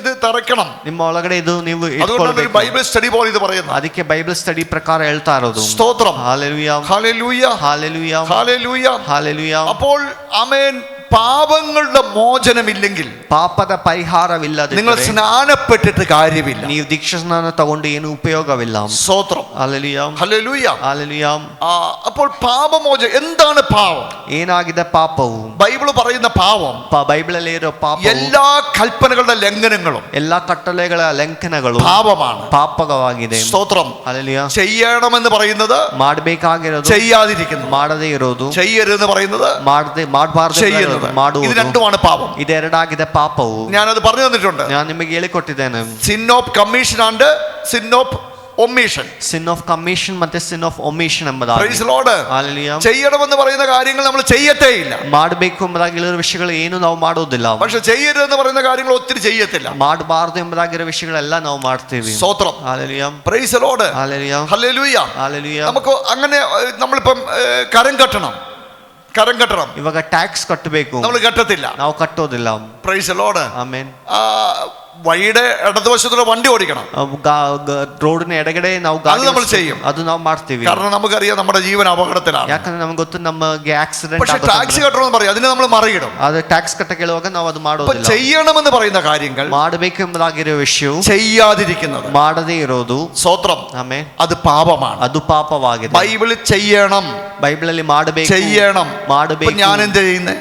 ഇത് തറയ്ക്കണം. ನಿಮ್ಮ ಒಳಗಡೆ ಇದು ನೀವು അതുകൊണ്ടാണ് ഒരു ಇಟ್ಕೊಳ್ಬೇಕು. ബൈബിൾ സ്റ്റഡി പോലെ ഇത് പറയുന്നത്. ಅದಕ್ಕೆ ಬೈಬಲ್ ಸ್ಟಡಿ ಪ್ರಕಾರ ಹೇಳ್ತಾ ಇರೋದು. സ്തോത്രം. Hallelujah. Hallelujah. Hallelujah. Hallelujah. Hallelujah. അപ്പോൾ ആമേൻ പാപങ്ങളുടെ മോചനമില്ലെങ്കിൽ, ಪಾಪದ ಪರಿಹಾರವಿಲ್ಲದೆ നിങ്ങൾ സ്നാനപ്പെട്ടിട്ട് കാര്യമില്ല. ನೀವು ದೀಕ್ಷಾ ಸ್ನಾನ ತಗೊಂಡು ಏನು ಉಪಯೋಗವಿಲ್ಲ. സ്തോത്രം. ಹಾಲೆಲೂಯ. ഹല്ലേലൂയ. ಹಾಲೆಲೂಯ. അപ്പോൾ പാപമോചനം എന്താണ്? പാവം, ಏನಾಗಿದೆ ಪಾಪವು? ബൈബിൾ പറയുന്ന പാവം ಬೈಬಲಲ್ಲಿ ಇರೋ ಪಾಪ എല്ലാ കൽപ്പനകളുടെ ലംഘനങ്ങളും ಎಲ್ಲಾ ಕಟ್ಟಳೆಗಳ ಲಂಘನಗಳು പാപമാണ്. ಪಾಪವಾಗಿದೆ. സ്തോത്രം. ಹಾಲೆಲೂಯ. ചെയ്യണമെന്ന് പറയുന്നത് ಮಾಡಬೇಕಾಗಿರೋದು ചെയ്യാതിരിക്കുന്നു, ಮಾಡದೇ ಇರೋದು, ചെയ്യരുതെന്ന് പറയുന്നത് ಮಾಡಬಾರ್ದು ചെയ്യുന്നത്. ഇത് ಮಾಡುವುದು. രണ്ടുമാണ് പാപം. ಇದೆರಡಾಗಿದೆ ಪಾಪವು. ഞാനത് പറഞ്ഞു തന്നിട്ടുണ്ട്. ഞാൻ ನಿಮಗೆ ಹೇಳಿಕೊಟ್ಟಿದ್ದೇನೆ. Sin of commission and sin of omission. Sin of commission ಮತ್ತೆ ಸಿನ್ ಆಫ್ ಒಮಿಷನ್ ಎಂಬುದಾಗಿ. Praise the Lord. ಹಾಲೆಲೂಯ. ചെയ്യണമെന്ന് പറയുന്ന കാര്യങ്ങൾ നമ്മൾ ചെയ്യത്തേ ഇല്ല. ಮಾಡಬೇಕು ಎಂಬುದಾಗಿರೋ ವಿಷಯಗಳು ಏನು ನಾವು ಮಾಡೋದಿಲ್ಲ. പക്ഷെ ചെയ്യരുതെന്ന് പറയുന്ന കാര്യങ്ങൾ ഒത്തിരി ചെയ്യത്തില്ല. ಮಾಡಬಾರ್ದು ಎಂಬುದಾಗಿರೋ ವಿಷಯಗಳೆಲ್ಲ ನಾವು ಮಾಡ್ತೀವಿ. സ്തോത്രം. Hallelujah. Price the Lord. Hallelujah. Hallelujah. Hallelujah. നമുക്ക് അങ്ങനെ നമ്മളിപ്പം കരം കെട്ടണം. ಇವಾಗ ಟ್ಯಾಕ್ಸ್ ಕಟ್ಟಬೇಕು, നമ്മൾ കെട്ടത്തില്ല. ನಾವು ಕಟ್ಟೋದಿಲ್ಲ. Praise the Lord. ಆಮೆನ್. വഴിയുടെ ഇടതുവശത്തുള്ള വണ്ടി ഓടിക്കണം. ರೋಡಿನ ಎಡಗಡೆ ನಾವು അത് നമ്മൾ ചെയ്യും. ಅದು ನಾವು ಮಾಡ್ತೀವಿ. കാരണം നമുക്കറിയാം നമ്മുടെ ജീവൻ അപകടത്തിലാണ്. ಯಾಕಂದ್ರೆ ನಮ್ಗೆ ಗೊತ್ತು ನಮಗೆ ಆಕ್ಸಿಡೆಂಟ್ പക്ഷെ ടാക്സ് കെട്ടണമെന്ന് പറയും, അതിനെ നമ്മൾ മറിയിടും. ಅದು ಟ್ಯಾಕ್ಸ್ ಕಟ್ಟಕ್ಕೆ ಹೇಳುವಾಗ ನಾವು ಅದು ಮಾಡೋದಿಲ್ಲ. ചെയ്യണമെന്ന് പറയുന്ന കാര്യങ്ങൾ ಮಾಡಬೇಕು ಎಂಬುದಾಗಿರೋ ವಿಷಯವು ചെയ്യാതിരിക്കുന്നത്, ಮಾಡದೇ ಇರೋದು, സ്തോത്രം, ಆಮೆನ್, അത് പാപമാണ്. ಅದು ಪಾಪವಾಗಿದೆ. ബൈബിളിൽ ചെയ്യണം, ബൈബിളಲ್ಲಿ ಮಾಡಬೇಕು, ചെയ്യണം. ಮಾಡಬೇಕು. ഞാൻ എന്ത് ചെയ്യുന്നേ?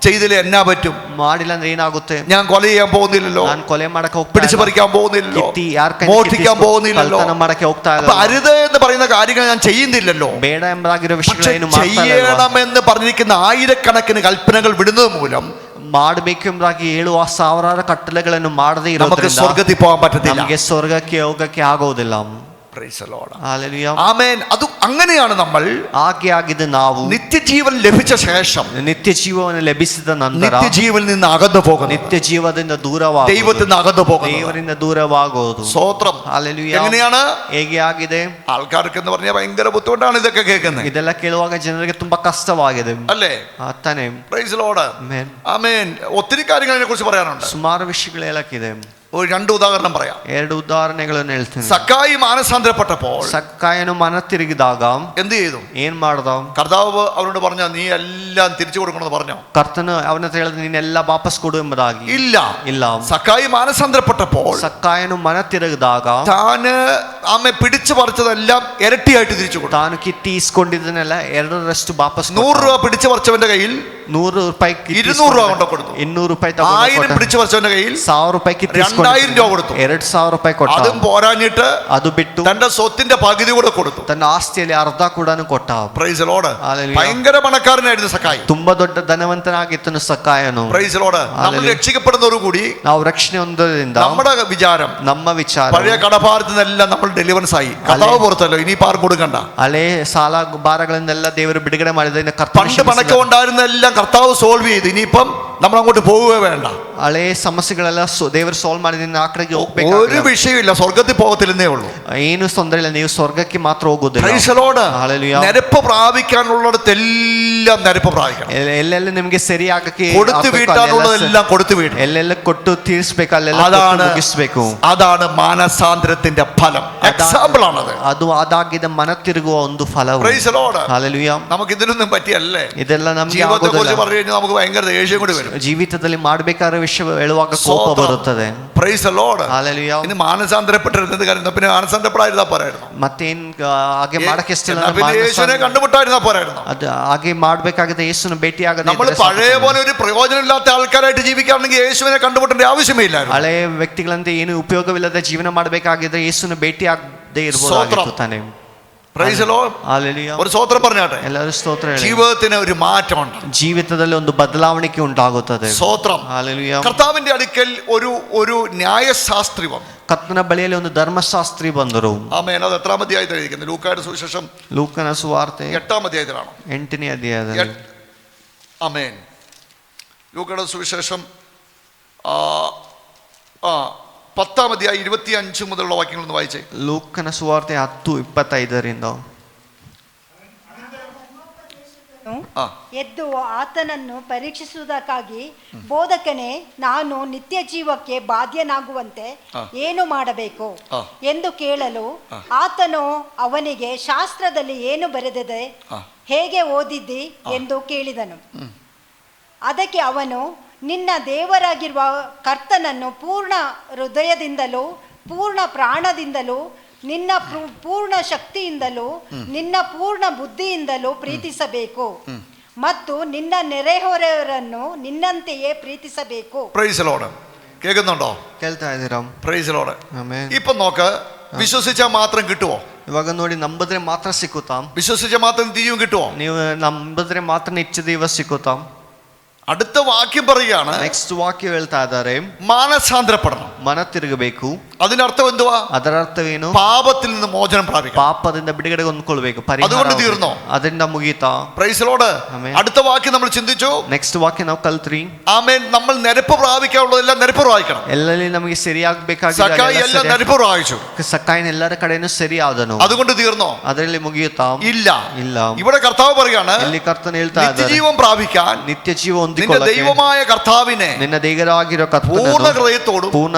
ചെയ്തില്ലേ എന്നാ പറ്റും? ಮಾಡಿಲ್ಲ ಅಂದ್ರೆ ಏನಾಗುತ್ತೆ? ഞാൻ കൊല ചെയ്യാൻ പോകുന്നില്ലല്ലോ, ನಾನು ಕೊಲೆ ಮಾಡಕ್ಕೆ ಹೋಗ್ತಾ പിടിച്ചു പറിക്കാൻ പോകുന്നില്ലല്ലോ, ಇಲ್ಲ, മോഷ്ടിക്കാൻ പോകുന്നില്ലല്ലോ, ಕಳ್ಳತನ ಮಾಡಕ್ಕೆ ಹೋಗ್ತಾ ಇಲ್ಲ. അരുത് എന്ന് പറയുന്ന കാര്യങ്ങൾ ഞാൻ ചെയ്യുന്നില്ലല്ലോ. ಬೇಡ ಎಂಬುದಾಗಿರೋ പക്ഷെ ವಿಷಯಗಳೇನು ಮಾಡ್ತಾ ಇಲ್ಲ. ചെയ്യണമെന്ന് പറഞ്ഞിരിക്കുന്ന ആയിരക്കണക്കിന് കൽപ്പനകൾ വിടുന്നത് മൂലം ಮಾಡಬೇಕು ಎಂಬುದಾಗಿ ಹೇಳುವ ಸಾವಿರಾರು ಕಟ್ಟಳೆಗಳನ್ನು ಮಾಡದೇ നമുക്ക് ಇರೋದ್ರಿಂದ സ്വർഗ്ഗത്തിൽ പോകാൻ പറ്റത്തില്ല. ನಮಗೆ ಸ್ವರ್ಗಕ್ಕೆ ಹೋಗಕ್ಕೆ ಆಗೋದಿಲ್ಲ. Praise the Lord. ഹല്ലേലൂയ. ആമേൻ. അത് അങ്ങനെയാണ് നമ്മൾ ಹಾಗೆ ಆಗಿದ್ದು ನಾವು നിത്യജീവൻ ലഭിച്ച ശേഷം ನಿತ್ಯ ಜೀವವನ್ನು ಲಭಿಸಿದ ನಂತರ നിത്യജീവനിൽ നിന്ന് അകന്നു പോകുന്നത്, ನಿತ್ಯ ಜೀವದಿಂದ ದೂರವಾಗುವುದು, ദൈവത്തിൽ നിന്ന് അകന്നു പോകുന്നത്. ದೇವರಿಂದ ದೂರವಾಗುವುದು. സ്തോത്രം. ഹല്ലേലൂയ. എങ്ങനെയാണ്? ಹೇಗೆ ಆಗಿದೆ? ആൾക്കാർക്ക് എന്ന് പറഞ്ഞാൽ ഭയങ്കര ബുദ്ധിമുട്ടാണ് ഇതൊക്കെ കേൾക്കുന്നത്, ಇದೆಲ್ಲ ಕೇಳುವಾಗ ಜನರಿಗೆ ತುಂಬಾ ಕಷ್ಟವಾಗಿದೆ അല്ലേ? ತಾನೇ? Praise the Lord. ಆಮೆನ್. ആമേൻ. ഒത്തിരി കാര്യങ്ങൾ അതിനെ കുറിച്ച് പറയാനുണ്ട്. ಸುಮಾರು ವಿಷಯಗಳು ಹೇಳಕ್ಕಿದೆ. ഒരു 2 ഉദാഹരണം പറയാം. 2 ಉದಾಹರಣೆಗಳನ್ನು ಹೇಳ್ತೀನಿ. സക്കായി മാനസാന്തരപ്പെട്ടപ്പോൾ സക്കായನು ಮನ ತಿರುಗಿದಾಗ എന്ത് ചെയ്തു? ಏನ್ ಮಾಡ್ದ? കർത്താവ് അവനോട് പറഞ്ഞ നീ എല്ലാം തിരിച്ചു കൊടുക്കണമെന്ന് പറഞ്ഞോ? ಕರ್ತನು ಅವನ ಹತ್ರ ಹೇಳಿದ ನೀನೆಲ್ಲ ವಾಪಸ್ ಕೊಡು ಎಂಬುದಾಗಿ. ഇല്ല. ಇಲ್ಲ. സക്കായി മാനസാന്തരപ്പെട്ടപ്പോൾ സക്കായನು ಮನ ತಿರುಗಿದಾಗ താന് ആമെ പിടിച്ചു പറിച്ചതെല്ലാം ഇരട്ടിയായിട്ട് തിരിച്ചു കൊടുത്തു. ತಾನು ಕಿತ್ತಿ ಇಸ್ಕೊಂಡಿದ್ದನ್ನೆಲ್ಲ 2ರಷ್ಟು ವಾಪಸ್ 100 രൂപ പിടിച്ചു പറിച്ചവന്റെ കയ്യിൽ 100 ರೂಪಾಯಿ 200 രൂപ കൊണ്ട് കൊടുത്തു. 200 ರೂಪಾಯಿ 1000 പിടിച്ചു പറിച്ചവന്റെ കയ്യിൽ 1000 ರೂಪಾಯಿ ಕಿತ್ತಿ 2000 രൂപ കൊടുത്തു. 2000 ರೂಪಾಯಿ ಕೊಟ್ಟ. അതും പോരാഞ്ഞിട്ട് ಅದು ಬಿಟ್ಟು തന്റെ സ്വത്തിന്റെ പകുതി കൂടെ കൊടുത്തു. ತನ್ನ ಆಸ್ತಿಯಲ್ಲಿ ಅರ್ಧ ಕೂಡ ಕೊಟ್ಟ. Praise the Lord. ഹല്ലേലൂയ. ഭയങ്കര പണക്കാരനായിരുന്നു സക്കായി. ತುಂಬಾ ದೊಡ್ಡ ಧನವಂತನಾಗಿದ್ದನು ಸಕ್ಕಾಯನು. Praise the Lord. നമ്മൾ രക്ഷിക്കപ്പെടുന്നതോടുകൂടി ನಾವು ರಕ್ಷಣೆ ಹೊಂದೋದ್ರಿಂದ നമ്മുടെ വിചാരം, ನಮ್ಮ ವಿಚಾರ, പഴയ കടഭാരത്തിൽ നിന്നെല്ലാം നമ്മൾ ഡെലിവറൻസ് ആയി. കർത്താവ് പുറത്തല്ലോ, ഇനി പാർ കൊടുക്കണ്ട. ಹಳೆ ಸಾಲ ಭಾರಗಳನ್ನೆಲ್ಲ ದೇವರು ಬಿಡುಗಡೆ ಮಾಡಿದ. പണ്ട് പണക്കം ഉണ്ടായിരുന്നെല്ലാം കർത്താവ് സോൾവ് ചെയ്തു. ഇനിയിപ്പം നമ്മൾ അങ്ങോട്ട് പോവുകയേ വേണ്ട. ಹಳೆ ಸಮಸ್ಯೆಗಳೆಲ್ಲ ದೇವರು ಸಾಲ್ವ್ ಮಾಡಿದ ಆ ಕಡೆಗೆ ಹೋಗ್ಬೇಕು. ഒരു വിഷയമില്ല, സ്വർഗത്തിൽ പോകത്തില്ലെന്നേ ഉള്ളൂ. ಏನು ತೊಂದರೆ ಇಲ್ಲ, ನೀವು ಸ್ವರ್ಗಕ್ಕೆ ಮಾತ್ರ ಹೋಗೋದಿಲ್ಲ. Price the Lord. ഹല്ലേലൂയ. നിരപ്പ് പ്രാപിക്കാനുള്ളിടത്തെല്ലാം നിരപ്പ് പ്രാപിക്കണം. ಎಲ್ಲೆಲ್ಲ ನಿಮಗೆ ಸರಿ ಆಗಕ್ಕೆ കൊടുത്തു വീട്ടാനുള്ളതെല്ലാം കൊടുത്തു വീട്ടണം. ಎಲ್ಲೆಲ್ಲ ಕೊಟ್ಟು ತೀರಿಸಬೇಕು, ಅಲ್ಲೆಲ್ಲ ಮುಗಿಸಬೇಕು. അതാണ് മാനസാന്തരത്തിന്റെ ഫലം. എക്സാമ്പിൾ ആണത്. ಅದು ಅದಾಗಿದೆ ಮನ ತಿರುಗುವ ಒಂದು ಫಲವು. Price the Lord. ഹല്ലേലൂയ. നമുക്ക് ഇതിനൊന്നും പറ്റിയല്ലേ? ಇದೆಲ್ಲ ನಮಗೆ ജീവിതത്തെ ಆಗೋದಿಲ್ಲ. കുറിച്ച് പറഞ്ഞു കഴിഞ്ഞാൽ നമുക്ക് ഭയങ്കര ദേഷ്യം കൂടി വരും. വരും. ಜೀವಿತದಲ್ಲಿ ಮಾಡಬೇಕಾದ ವಿಷಯ ಹೇಳುವಾಗ ಕೋಪ ಬರುತ್ತದೆ. Praise the Lord. Hallelujah. ഇനി മാനസാന്തരപ്പെട്ടിരുന്നത് കാര്യം പിന്നെ മാനസാന്തരപ്പെടായിരുന്നാ പോരായിരുന്നു. ಮತ್ತೇನ್ ಹಾಗೆ ಮಾಡಕ್ಕೆ ಇಷ್ಟ എന്നാ പിന്നെ യേശുവിനെ കണ്ടുമുട്ടായിരുന്നാ പോരായിരുന്നു. ಅದು ಹಾಗೆ ಮಾಡಬೇಕಾಗಿದೆ, ಯೇಸುನ ಭೇಟಿಯಾಗದೆ നമ്മൾ പഴയ പോലെ ഒരു പ്രയോജനമില്ലാത്ത ആൾക്കാരായിട്ട് ജീവിക്കുകയാണെങ്കിൽ യേശുവിനെ കണ്ടുമുട്ടേണ്ട ആവശ്യമേ ഇല്ലായിരുന്നു. ಹಳೆ ವ್ಯಕ್ತಿಗಳಂತೆ ಏನು ಉಪಯೋಗವಿಲ್ಲದೆ ಜೀವನ ಮಾಡಬೇಕಾಗಿದ್ರೆ ಯೇಸುನ ಭೇಟಿಯಾಗದೆ ಇರಬಹುದಾಗಿತ್ತು ತಾನೆ. Praise the Lord. Hallelujah. ഒരു സ്തോത്രം പറഞ്ഞാട്ടെ. ಎಲ್ಲರೂ ಸ್ತೋತ್ರ ಹೇಳಿ. ജീവിതത്തിന് ഒരു മാറ്റമുണ്ട്. ಜೀವಿತದಲ್ಲಿ ಒಂದು ಬದಲಾವಣೆ ಉಂಟಾಗುತ್ತದೆ. സ്തോത്രം. Hallelujah. കർത്താവിന്റെ അടുക്കൽ ഒരു ന്യായശാസ്ത്രി വന്നു. ಕರ್ತನ ಬಳಿಯಲ್ಲಿ ಒಂದು ಧರ್ಮಶಾಸ್ತ್ರಿ ಬಂದರು. ആമേൻ. അത് എത്രാം അധ്യായത്തിൽ എഴുതിയിരിക്കുന്നത്? ലൂക്കായുടെ സുവിശേഷം ಲೂಕನ ಸುವಾರ್ತೆ 8-ാം അധ്യായത്തിലാണ്. 8ನೇ ಅಧ್ಯಾಯದಲ್ಲಿ. ആമേൻ. ലൂക്കയുടെ സുവിശേഷം 10-ാം അധ്യായം 25 മുതലുള്ള വാക്യങ്ങളൊന്ന് വായിച്ചേ. ಲೂಕನ ಸುವಾರ್ತೆ 10:25 ಎದ್ದು ಆತನನ್ನು ಪರೀಕ್ಷಿಸುವುದಕ್ಕಾಗಿ, ಬೋಧಕನೇ, ನಾನು ನಿತ್ಯ ಜೀವಕ್ಕೆ ಬಾಧ್ಯನಾಗುವಂತೆ ಏನು ಮಾಡಬೇಕು ಎಂದು ಕೇಳಲು, ಆತನು ಅವನಿಗೆ ಶಾಸ್ತ್ರದಲ್ಲಿ ಏನು ಬರೆದಿದೆ, ಹೇಗೆ ಓದಿದ್ದಿ ಎಂದು ಕೇಳಿದನು. ಅದಕ್ಕೆ ಅವನು, ನಿನ್ನ ದೇವರಾಗಿರುವ ಕರ್ತನನ್ನು ಪೂರ್ಣ ಹೃದಯದಿಂದಲೂ ಪೂರ್ಣ ಪ್ರಾಣದಿಂದಲೂ ನಿನ್ನ ಪೂರ್ಣ ಶಕ್ತಿಯಿಂದಲೂ ನಿನ್ನ ಪೂರ್ಣ ಬುದ್ಧಿಯಿಂದಲೂ ಪ್ರೀತಿಸಬೇಕು ಮತ್ತು ನಿನ್ನ ನೆರೆಹೊರೆಯವರನ್ನು ನಿನ್ನಂತೆಯೇ ಪ್ರೀತಿಸಬೇಕು. Price the Lord. കേൾക്കുന്നുണ്ടോ? ಕೇಳ್ತಾ ಇದ್ದೀರಾ? Price the Lord. ಆಮೆನ್. ഇപ്പൊ നോക്ക്, വിശ്വസിച്ചാൽ മാത്രം കിട്ടുമോ? ಇವಾಗ ನೋಡಿ, ನಂಬಿದ್ರೆ ಮಾತ್ರ ಸಿಕ್ಕುತ್ತಾ? വിശ്വസിച്ചാൽ മാത്രം നിത്യജീവൻ കിട്ടുമോ? ನೀವು ನಂಬಿದ್ರೆ ಮಾತ್ರ ನಿತ್ಯ ಜೀವ ಸಿಕ್ಕುತ್ತಾ? അടുത്ത വാക്യം പറയുകയാണ്, ನೆಕ್ಸ್ಟ್ ವಾಕ್ಯ ಹೇಳ್ತಾ ಇದ್ದಾರೆ, മാനസാന്തരപ്പെടണം. ಮನ ತಿರುಗಬೇಕು. അതിനർത്ഥം എന്തുവാ? ಅದರ ಅರ್ಥವೇನು? പാപത്തിൽ നിന്ന് മോചനം പ്രാപിക്കണം. ಪಾಪದಿಂದ ಬಿಡುಗಡೆ ಹೊಂದ್ಕೊಳ್ಬೇಕು. അതുകൊണ്ട് തീർന്നോ? ಅದರಿಂದ ಮುಗೀತಾ? Praise the Lord. ആമേൻ. അടുത്ത വാക്യം നമ്മൾ ചിന്തിച്ചു. ನೆಕ್ಸ್ಟ್ ವಾಕ್ಯ ನಾವು ಕಲ್ತ್ರಿ. ആമേൻ. നമ്മൾ നിരപ്പ് പ്രാപിക്കാനുള്ളതെല്ലാം നിരപ്പ് പ്രാപിക്കണം. ಎಲ್ಲಲ್ಲಿ ನಮಗೆ ಸರಿಯಾಗಬೇಕಾಗಿದೆ. സക്കായി എല്ലാം നിരപ്പ് പ്രാപിച്ചു. ಸಕ್ಕಾಯಿನ ಎಲ್ಲರ ಕಡೆನೂ ಸರಿ ಆದನು. അതുകൊണ്ട് തീർന്നോ? ಅದರಲ್ಲಿ ಮುಗಿಯುತ್ತಾ? ഇല്ല. ಇಲ್ಲ. ഇവിടെ കർത്താവ് പറയാണ്, ಇಲ್ಲಿ ಕರ್ತನು ಹೇಳ್ತಾ ಇದ್ದಾರೆ, നിത്യജീവൻ പ്രാപിക്കാൻ ನಿತ್ಯ ಜೀವ നിന്റെ ಹೊಂದಿಕೊಳ್ಳಕ್ಕೆ ദൈവമായ കർത്താവിനെ ನಿನ್ನ ದೇವರಾಗಿರೋ പൂർണ്ണ ಕರ್ತನನ್ನು ഹൃദയത്തോടും ಪೂರ್ಣ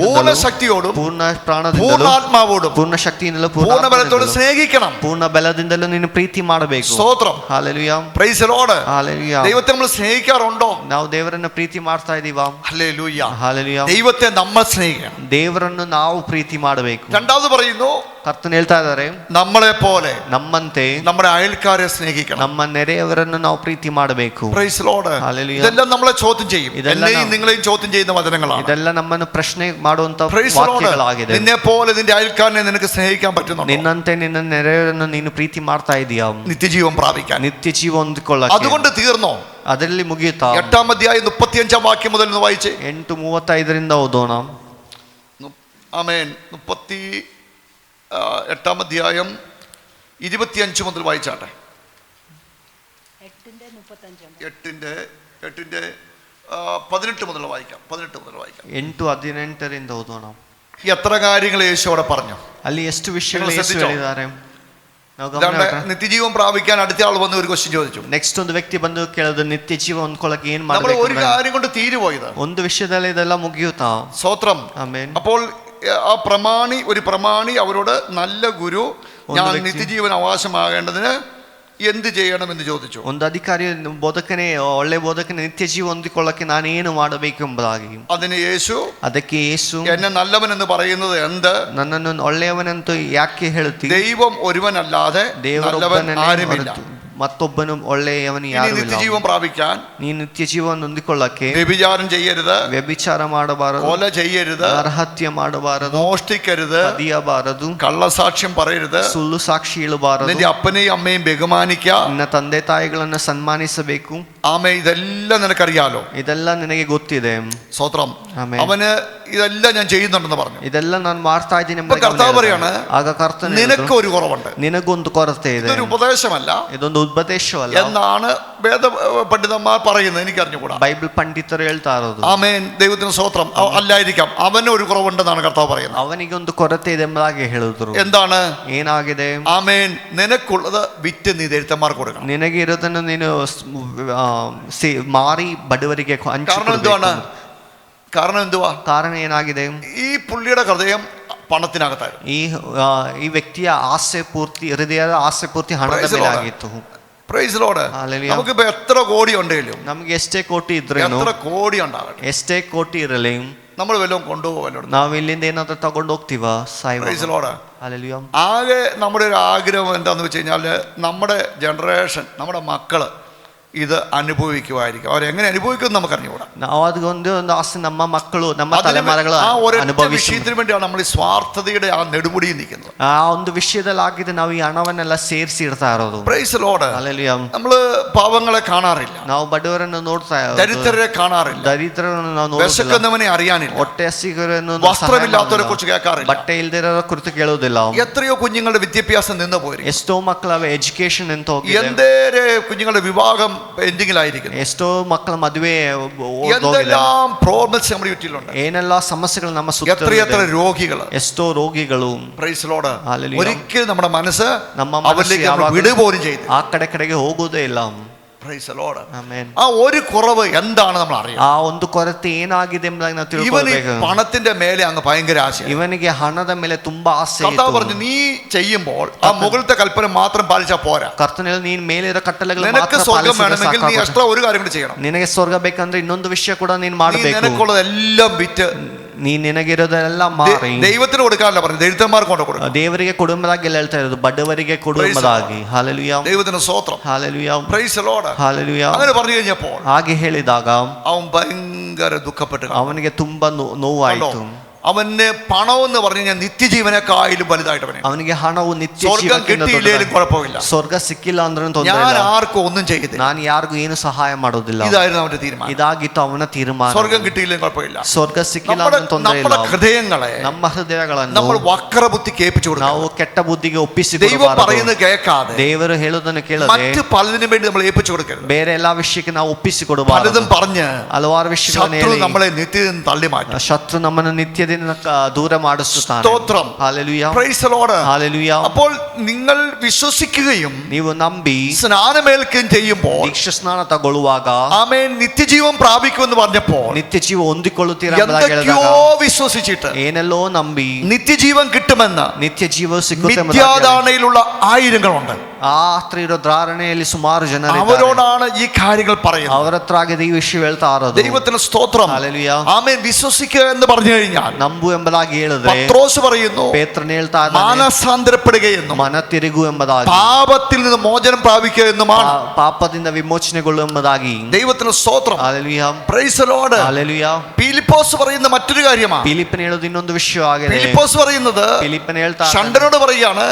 പൂർണ്ണ ശക്തിയോടും ಪೂರ್ಣ ಪ್ರಾಣದಿಂದಲೂ പൂർണ്ണാത്മാവോടും ಪೂರ್ಣ ಶಕ್ತಿಯಿಂದಲೂ പൂർണ്ണ ബലത്തോടും സ്നേഹിക്കണം. ಪೂರ್ಣ ಬಲದಿಂದಲೂ ನೀನು ಪ್ರೀತಿ ಮಾಡಬೇಕು. സ്തോത്രം. Hallelujah. Price the Lord. Hallelujah. ദൈവത്തെ നമ്മൾ സ്നേഹിക്കാറുണ്ടോ? ನಾವು ದೇವರನ್ನ ಪ್ರೀತಿ ಮಾಡ್ತಾ ಇದೀವಾ? ഹല്ലേലൂയ. ಹಾಲೆಲೂಯಾ. ദൈവത്തെ നമ്മൾ സ്നേഹിക്കണം. ದೇವರನ್ನು ನಾವು ಪ್ರೀತಿ ಮಾಡಬೇಕು. രണ്ടാമത് പറയുന്നു, ಕರ್ತನು ಹೇಳ್ತಾ ಇದ್ದಾರೆ, നമ്മളെ പോലെ ನಮ್ಮಂತೆ നമ്മുടെ അയൽക്കാരെ സ്നേഹിക്കണം. ನಮ್ಮ ನೆರೆಯವರನ್ನು ನಾವು ಪ್ರೀತಿ ಮಾಡಬೇಕು. Price the Lord. ഹല്ലേലൂയ. ഇതെല്ലാം നമ്മളെ ചോദ്യം ചെയ്യും. ഇതെല്ലാം എന്നെയും നിങ്ങളെയും ചോദ്യം ചെയ്യുന്ന വചനങ്ങളാണ്. ಇದೆಲ್ಲ ನಮ್ಮನ್ನು ಪ್ರಶ್ನೆ ಮಾಡುವಂತ പ്രൈസ് ദി ലോർഡ്. ವಾಕ್ಯಗಳಾಗಿದೆ. നിന്നെ പോലെ നിന്റെ അയൽക്കാരനെ നിനക്ക് സ്നേഹിക്കാൻ പറ്റുന്നുണ്ടോ? ನಿನ್ನಂತೆ ನಿನ್ನ ನೆರೆಯವರನ್ನು ನೀನು ಪ್ರೀತಿ ಮಾಡ್ತಾ ಇದೀಯಾ? നിത്യജീവൻ പ്രാപിക്കാൻ. ನಿತ್ಯ ಜೀವ ಹೊಂದಿಕೊಳ್ಳಕ್ಕೆ. അതുകൊണ്ട് തീർന്നോ? ಅದರಲ್ಲಿ ಮುಗಿಯುತ್ತಾ? 8-ാം അധ്യായം 35-ാം വാക്യം മുതൽ ഒന്ന് വായിച്ചേ. 8:35 ಓದೋಣ. ആമേൻ. 8-ാം അധ്യായം 25 മുതൽ വായിച്ചാട്ടെ. 18 മുതൽ വായിക്കാം. 8:18 ಓದೋಣ. എത്ര കാര്യങ്ങൾ യേശു അവിടെ പറഞ്ഞു? ಅಲ್ಲಿ ಎಷ್ಟು ವಿಷಯಗಳು നിങ്ങൾ ಯೇಸು ശ്രദ്ധിച്ചോ? ಹೇಳಿದ್ದಾರೆ. ನಾವು ഇതാണ്ട് ಗಮನ നിത്യജീവൻ പ്രാപിക്കാൻ അടുത്ത ആൾ വന്ന് ഒരു ക്വസ്റ്റ്യൻ ചോദിച്ചു. ನೆಕ್ಸ್ಟ್ ಒಂದು ವ್ಯಕ್ತಿ ಬಂದು ಕೇಳೋದು, ನಿತ್ಯ ಜೀವ ಹೊಂದ್ಕೊಳ್ಳಕ್ಕೆ ಏನ್ നമ്മൾ ಮಾಡಬೇಕು? ഒരു കാര്യം കൊണ്ട് തീരുപോയത്. ಒಂದು ವಿಷಯದಲ್ಲಿ ಇದೆಲ್ಲ ಮುಗಿಯುತ್ತಾ? സ്തോത്രം. ಆಮೆನ್. അപ്പോൾ ആ ഒരു പ്രമാണി അവരോട്, നല്ല ഗുരു, ഞാൻ വ്യക്തി നിത്യജീവൻ അവകാശമാകേണ്ടതിന് എന്ത് ചെയ്യണമെന്ന് ചോദിച്ചു. ಒಂದು ಅಧಿಕಾರಿ, ಬೋಧಕನೇ, ಒಳ್ಳೆ ಬೋಧಕನೇ, ನಿತ್ಯ ಜೀವ ಹೊಂದಿಕೊಳ್ಳಕ್ಕೆ ನಾನೇನು ಮಾಡಬೇಕು ಎಂಬುದಾಗಿ. അതിന് യേശു, ಅದಕ್ಕೆ ಯೇಸು, എന്നെ നല്ലവൻ എന്ന് പറയുന്നത് എന്ത്? ನನ್ನನ್ನು ಒಳ್ಳೆಯವನಂತೂ ಯಾಕೆ ಹೇಳುತ್ತೀ? ദൈവം ഒരുവനല്ലാതെ നല്ലവൻ ആരുമില്ല. ಮತ್ತೊಬ್ಬನು ಒಳ್ಳೆಯವನು ಯಾರು ಇಲ್ಲ. നിത്യജീവൻ പ്രാപിക്കാൻ ನೀನು ನಿತ್ಯ ಜೀವವನ್ನು ಹೊಂದಿಕೊಳ್ಳಕ್ಕೆ വ്യഭിചാരം ചെയ്യരുത്, ವ್ಯಭಿಚಾರ ಮಾಡಬಾರದು, കൊല ചെയ്യരുത്, ನರಹತ್ಯೆ ಮಾಡಬಾರದು, മോഷ്ടിക്കരുത്, ಕದಿಯಬಾರದು, കള്ളസാക്ഷ്യം പറയരുത്, ಸುಳ್ಳು ಸಾಕ್ಷಿ ಹೇಳಬಾರದು, നിന്റെ അപ്പനെയും അമ്മയും ബഹുമാനിക്കുക, ನಿನ್ನ ತಂದೆ ತಾಯಿಗಳನ್ನ ಸನ್ಮಾನಿಸಬೇಕು. ആമേ. ഇതെല്ലാം നിനക്കറിയാലോ? ಇದೆಲ್ಲ ನಿನಗೆ ಗೊತ್ತಿದೆ. സ്തോത്രം. ആമേൻ. അവന് ഇതെല്ലാം ഞാൻ ചെയ്യുന്നുണ്ടെന്ന് പറഞ്ഞു. ಇದೆಲ್ಲ ನಾನು ಮಾಡ್ತಾ ಇದ್ದೀನಿ. കർത്താവ് പറയാണ്, ಆಗ ಕರ್ತನು നിനക്ക് ഒരു കുറവുണ്ട്. ನಿನಗೊಂದು ಕೊರತೆ ಇದೆ. ഇതൊരു ഉപദേശമല്ല, ಇದೊಂದು ಉಪದೇಶವಲ್ಲ എന്നാണ് വേദ പണ്ഡിതന്മാർ പറയുന്നത്. എനിക്കറിഞ്ഞുകൂടാ. ಬೈಬಲ್ ಪಂಡಿತರು ಹೇಳ್ತಾ ಇರೋದು. ആമേൻ. ദൈവത്തിന് സ്തോത്രം. അല്ലായിരിക്കാം, അവന് ഒരു കുറവുണ്ടെന്നാണ് കർത്താവ് പറയുന്നത്. ಅವನಿಗೆ ಒಂದು ಕೊರತೆ ಇದೆ ಎಂಬುದಾಗಿ ಹೇಳಿದ್ರು. എന്താണ്? ಏನಾಗಿದೆ? ആമേൻ. നിനക്കുള്ളത് വിറ്റ് നീ ദരിദ്രന്മാർക്ക് കൊടുക്കണം. ನಿನಗೆ ಇರೋದನ್ನು ನೀನು ಮಾರಿ ಬಡವರಿಗೆ കാരണം എന്തുവാ? ಕಾರಣ ಏನಾಗಿದೆ? ഈ പുള്ളിയുടെ ഹൃദയം പണത്തിനകത്തായിരുന്നു. ಈ ವ್ಯಕ್ತಿಯ ಆಸೆ ಪೂರ್ತಿ, ಹೃದಯದ ಆಸೆ ಪೂರ್ತಿ ಹಣದ ಮೇಲೆ ಆಗಿತ್ತು. Praise Lord. Hallelujah. നമുക്കിപ്പോ എത്ര കോടി ഉണ്ടെങ്കിലും ನಮಗೆ ಎಷ್ಟೇ ಕೋಟಿ ಇದ್ರೇನು, എത്ര കോടി ഉണ്ടാകട്ടെ, ಎಷ್ಟೇ ಕೋಟಿ ಇರಲಿ, നമ്മൾ വല്ലതും കൊണ്ടുപോകല്ലോ. ನಾವು ಇಲ್ಲಿಂದ ಏನಾದ್ರೂ ತಗೊಂಡು ಹೋಗ್ತೀವ പ്രൈസ് ലോർഡ്. Hallelujah. ആകെ നമ്മുടെ ഒരു ആഗ്രഹം എന്താണെന്ന് വെച്ച് കഴിഞ്ഞാൽ നമ്മുടെ ജനറേഷൻ, നമ്മുടെ മക്കള് ഇത് അനുഭവിക്കുമായിരിക്കും. അവരെങ്ങനെ അനുഭവിക്കും നമുക്ക് അറിഞ്ഞുകൂടാ. ನಾವು ಅದಕ್ಕೊಂದು ಒಂದು ಆಸೆ, ನಮ್ಮ ಮಕ್ಕಳು, ನಮ್ಮ ತಲೆಮಾರುಗಳು ആ ഒരൊറ്റ ಅನುಭವಿಸಿ. വിഷയത്തിന് വേണ്ടിയാണ് നമ്മൾ ഈ സ്വാർത്ഥതയുടെ ആ നെടുമുടിയിൽ നിൽക്കുന്നത്. ಆ ಒಂದು ವಿಷಯದಲ್ಲಿ ಆಗಿದೆ, ನಾವು ಈ ಹಣವನ್ನೆಲ್ಲ ಸೇರಿಸಿ ಇಡ್ತಾ ಇರೋದು. Praise Lord. Hallelujah. നമ്മള് പാവങ്ങളെ കാണാറില്ല, ನಾವು ಬಡವರನ್ನು ನೋಡ್ತಾ ദരിദ്രരെ കാണാറില്ല, ದರಿದ್ರರನ್ನು ನಾವು ನೋಡುವುದಿಲ್ಲ, വിശക്കുന്നവനെ അറിയാനില്ല, ಹೊಟ್ಟೆ ಹಸಿಗರನ್ನು വസ്ത്രമില്ലാത്തവരെ കുറിച്ച് കേൾക്കാറില്ല, ಬಟ್ಟೆ ಇಲ್ದಿರೋರ ಕುರಿತು ಕೇಳೋದಿಲ್ಲ. എത്രയോ കുഞ്ഞുങ്ങളുടെ വിദ്യാഭ്യാസം നിന്ന് പോയിരിക്കും, ಎಷ್ಟೋ ಮಕ್ಕಳ ಎಜುಕೇಶನ್ ಎಂತ ಹೋಗಿದೆ, എന്തേരെ കുഞ്ഞുങ്ങളുടെ വിവാഹം പെൻഡിങ്ങിലായിരിക്കുന്നു, ಎಷ್ಟೋ ಮಕ್ಕಳ ಮದುವೆ എന്തെല്ലാം പ്രോബ്ലംസ് നമ്മുടെ ചുറ്റിലുണ്ട്, ಏನೆಲ್ಲ ಸಮಸ್ಯೆಗಳು ನಮ್ಮ ಸುತ್ತ, എത്രയെത്ര രോഗികൾ, ಎಷ್ಟೋ ರೋಗಿಗಳು. Praise Lord. Hallelujah. ഒരിക്കലും നമ്മുടെ മനസ്സ് ನಮ್ಮ ಮನಸ್ಸು അവരിലേക്ക് ಯಾವಾಗ വിടു പോലും ചെയ്തു. ಆ ಕಡೆಗೆ ಹೋಗೋದೇ ಇಲ್ಲ. Praise Lord. ಆಮೆನ್. ആ ഒരു കുറവ് എന്താണ് നമ്മൾ അറിയാം. ಆ ಒಂದು ಕೊರತೆ ಏನಾಗಿದೆ ಎಂಬುದಾಗಿ ನಾವು ഇവന് ತಿಳ್ಕೊಳ್ಬೇಕು. പണത്തിന്റെ മേലെ അങ്ങ് ഭയങ്കര ആശ. ಇವನಿಗೆ ಹಣದ ಮೇಲೆ ತುಂಬಾ ಆಸೆ കർത്താവ് ಇತ್ತು. പറഞ്ഞു, നീ ചെയ്യുമ്പോൾ ആ മുകളിലത്തെ കൽപ്പന മാത്രം പാലിച്ചാൽ പോരാ, ಕರ್ತನಲ್ಲಿ ನೀನ್ ಮೇಲಿರೋ ಕಟ್ಟಳೆಗಳು നിനക്ക് ಮಾತ್ರ സ്വർഗം ಪಾಲಿಸಿದ್ರೆ വേണമെങ്കിൽ നീ ಸಾಕಾಗುತ್ತೆ. എക്സ്ട്രാ ഒരു കാര്യം കൂടി ചെയ്യണം. ನಿನಗೆ ಸ್ವರ್ಗ ಬೇಕಂದ್ರೆ ಇನ್ನೊಂದು ವಿಷಯ ಕೂಡ ನೀನ್ നീ ಮಾಡಬೇಕು. നിനക്കുള്ളതെല്ലാം വിറ്റ് ನೀನ್ ನಿನಗಿರೋದೆಲ್ಲ ಮಾರಿ ദൈവത്തിന് കൊടുക്കാനല്ല പറഞ്ഞു, ദരിദ്രന്മാർക്ക് കൊണ്ട് കൊടുക്കും. ದೇವರಿಗೆ ಕೊಡುವುದಾಗಿ ಹೇಳ್ತಾ ಇರೋದು, ಬಡವರಿಗೆ ಕೊಡುವುದಾಗಿ. ಹಾಲೆಲೂಯಾ. ദൈവത്തിന് സ്തോത്രം. ಹಾಲೆಲೂಯಾ. Praise Lord. ಹಾಲೆಲೂಯಾ. അങ്ങനെ പറഞ്ഞു കഴിഞ്ഞപ്പോൾ ಹಾಗೆ ಹೇಳಿದಾಗ അവൻ ഭയങ്കര ദുഃഖപ്പെട്ടു. ಅವನಿಗೆ ತುಂಬಾ ನೋವಾಯಿತು. അവന് പണം എന്ന് പറഞ്ഞു കഴിഞ്ഞാൽ നിത്യജീവനേക്കാളും വലുതായിട്ട് ಅವನಿಗೆ ಹಣವು ನಿತ್ಯ സ്വർഗം ಜೀವಕ್ಕಿಂತ കിട്ടിയില്ലേലും കുഴപ്പമില്ല, ಸ್ವರ್ಗ ಸಿಕ್ಕಿಲ್ಲ ಅಂದ್ರೂ ತೊಂದರೆ ഞാൻ ಇಲ್ಲ, ആർക്കും ഒന്നും ചെയ്തില്ല, ನಾನು ಯಾರಿಗೂ ಏನು ಸಹಾಯ ಮಾಡೋದಿಲ್ಲ. ഇതായിരുന്നു അവന്റെ തീരുമാനം. ಇದಾಗಿತ್ತು ಅವನ ತೀರ್ಮಾನ. സ്വർഗം കിട്ടിയില്ലേലും കുഴപ്പമില്ല, ಸ್ವರ್ಗ ಸಿಕ್ಕಿಲ್ಲ നമ്മുടെ ಅಂದ್ರೂ ತೊಂದರೆ ಇಲ್ಲ. ഹൃദയങ്ങളെ, ನಮ್ಮ ಹೃದಯಗಳನ್ನು നമ്മൾ വക്രബുദ്ധി കേൾപ്പിച്ചു ನಾವು കൊടുക്കണം. ಕೆಟ್ಟ ಬುದ್ಧಿಗೆ ദൈവം ಒಪ್ಪಿಸಿಕೊಡಬಾರದು. പറയുന്നത് കേൾക്കാതെ ದೇವರು ಹೇಳೋದನ್ನು ಕೇಳದೆ മറ്റു പലതിനും വേണ്ടി നമ്മൾ ഏൽപ്പിച്ചു കൊടുക്കരുത്. ಬೇರೆ ಎಲ್ಲಾ ವಿಷಯಕ್ಕೆ ನಾವು ಒಪ್ಪಿಸಿಕೊಡಬಾರದು. പലതും പറഞ്ഞ് ಹಲವಾರು ವಿಷಯಗಳನ್ನು ശത്രു ಹೇಳಿ നമ്മളെ നിത്യದಿಂದ തള്ളി മാറ്റും. ಶತ್ರು ನಮ್ಮನ್ನು ನಿತ್ಯದಿಂದ ದೂರ ಮಾಡಿಸುತ್ತಾನೆ. സ്തോത്രം. ಹಾಲೆಲೂಯಾ. Praise Lord. ಹಾಲೆಲೂಯಾ. അപ്പോൾ നിങ്ങൾ വിശ്വസിക്കുകയും ನೀವು ನಂಬಿ സ്നാനമേൽക്കുകയും ചെയ്യുമ്പോൾ ದೀಕ್ಷಾ ಸ್ನಾನ ತಗೊಳ್ಳುವಾಗ ആമേൻ നിത്യജീവൻ പ്രാപിക്കുമെന്ന് പറഞ്ഞപ്പോൾ ನಿತ್ಯ ಜೀವ ಹೊಂದಿಕೊಳ್ಳುತ್ತೀರಾ ಎಂಬುದಾಗಿ എന്തൊക്കെയോ ಹೇಳಿದಾಗ വിശ്വസിച്ചിട്ട് ಏನೆಲ್ಲೋ ನಂಬಿ നിത്യജീവൻ കിട്ടുമെന്ന് ನಿತ್ಯ ಜೀವ ಸಿಗುತ್ತೆ ಎಂಬುದಾಗಿ മിഥ്യാധാരണയിലുള്ള ആയിരങ്ങളുണ്ട്. ಆ ಹತ್ರ ಇರೋ ಧಾರಣೆಯಲ್ಲಿ ಸುಮಾರು ಜನ അവരോടാണ് ഈ കാര്യങ്ങൾ പറയുന്നത്. ಅವರ ಹತ್ರ ಆಗಿದೆ ಈ ವಿಷಯ ಹೇಳ್ತಾ ಇರೋದು. ദൈവത്തിന് സ്തോത്രം. ಹಾಲೆಲೂಯಾ. ആമേൻ. വിശ്വസിക്കുക എന്ന് പറഞ്ഞു കഴിഞ്ഞാൽ ನಂಬು ಎಂಬುದಾಗಿ ಹೇಳಿದ್ರೆ പത്രോസ് പറയുന്നു, ಪೇತ್ರನು ಹೇಳ್ತಾ ಇದ್ದಾನೆ, മാനസാന്തരപ്പെടുകയെന്നും ಮನ ತಿರುಗು ಎಂಬುದಾಗಿ, പാപത്തിൽ നിന്ന് മോചനം പ്രാപിക്കുക എന്നുമാണ്. ಪಾಪದಿಂದ ವಿಮೋಚನೆಗೊಳ್ಳು ಎಂಬುದಾಗಿ. ദൈവത്തിന് സ്തോത്രം. ಹಾಲೆಲೂಯಾ. Praise Lord. ಹಾಲೆಲൂಯಾ. ഫിലിപ്പോസ് പറയുന്ന മറ്റൊരു കാര്യമാണ്. ಫಿಲಿಪ್ಪನ ಹೇಳೋದು ಇನ್ನೊಂದು ವಿಷಯ ಆಗಿದೆ. ഫിലിപ്പോസ് പറയുന്നത്, ಫಿಲಿಪ್ಪನ ಹೇಳ್ತಾ ഷണ്ടനോട് പറയാണ്,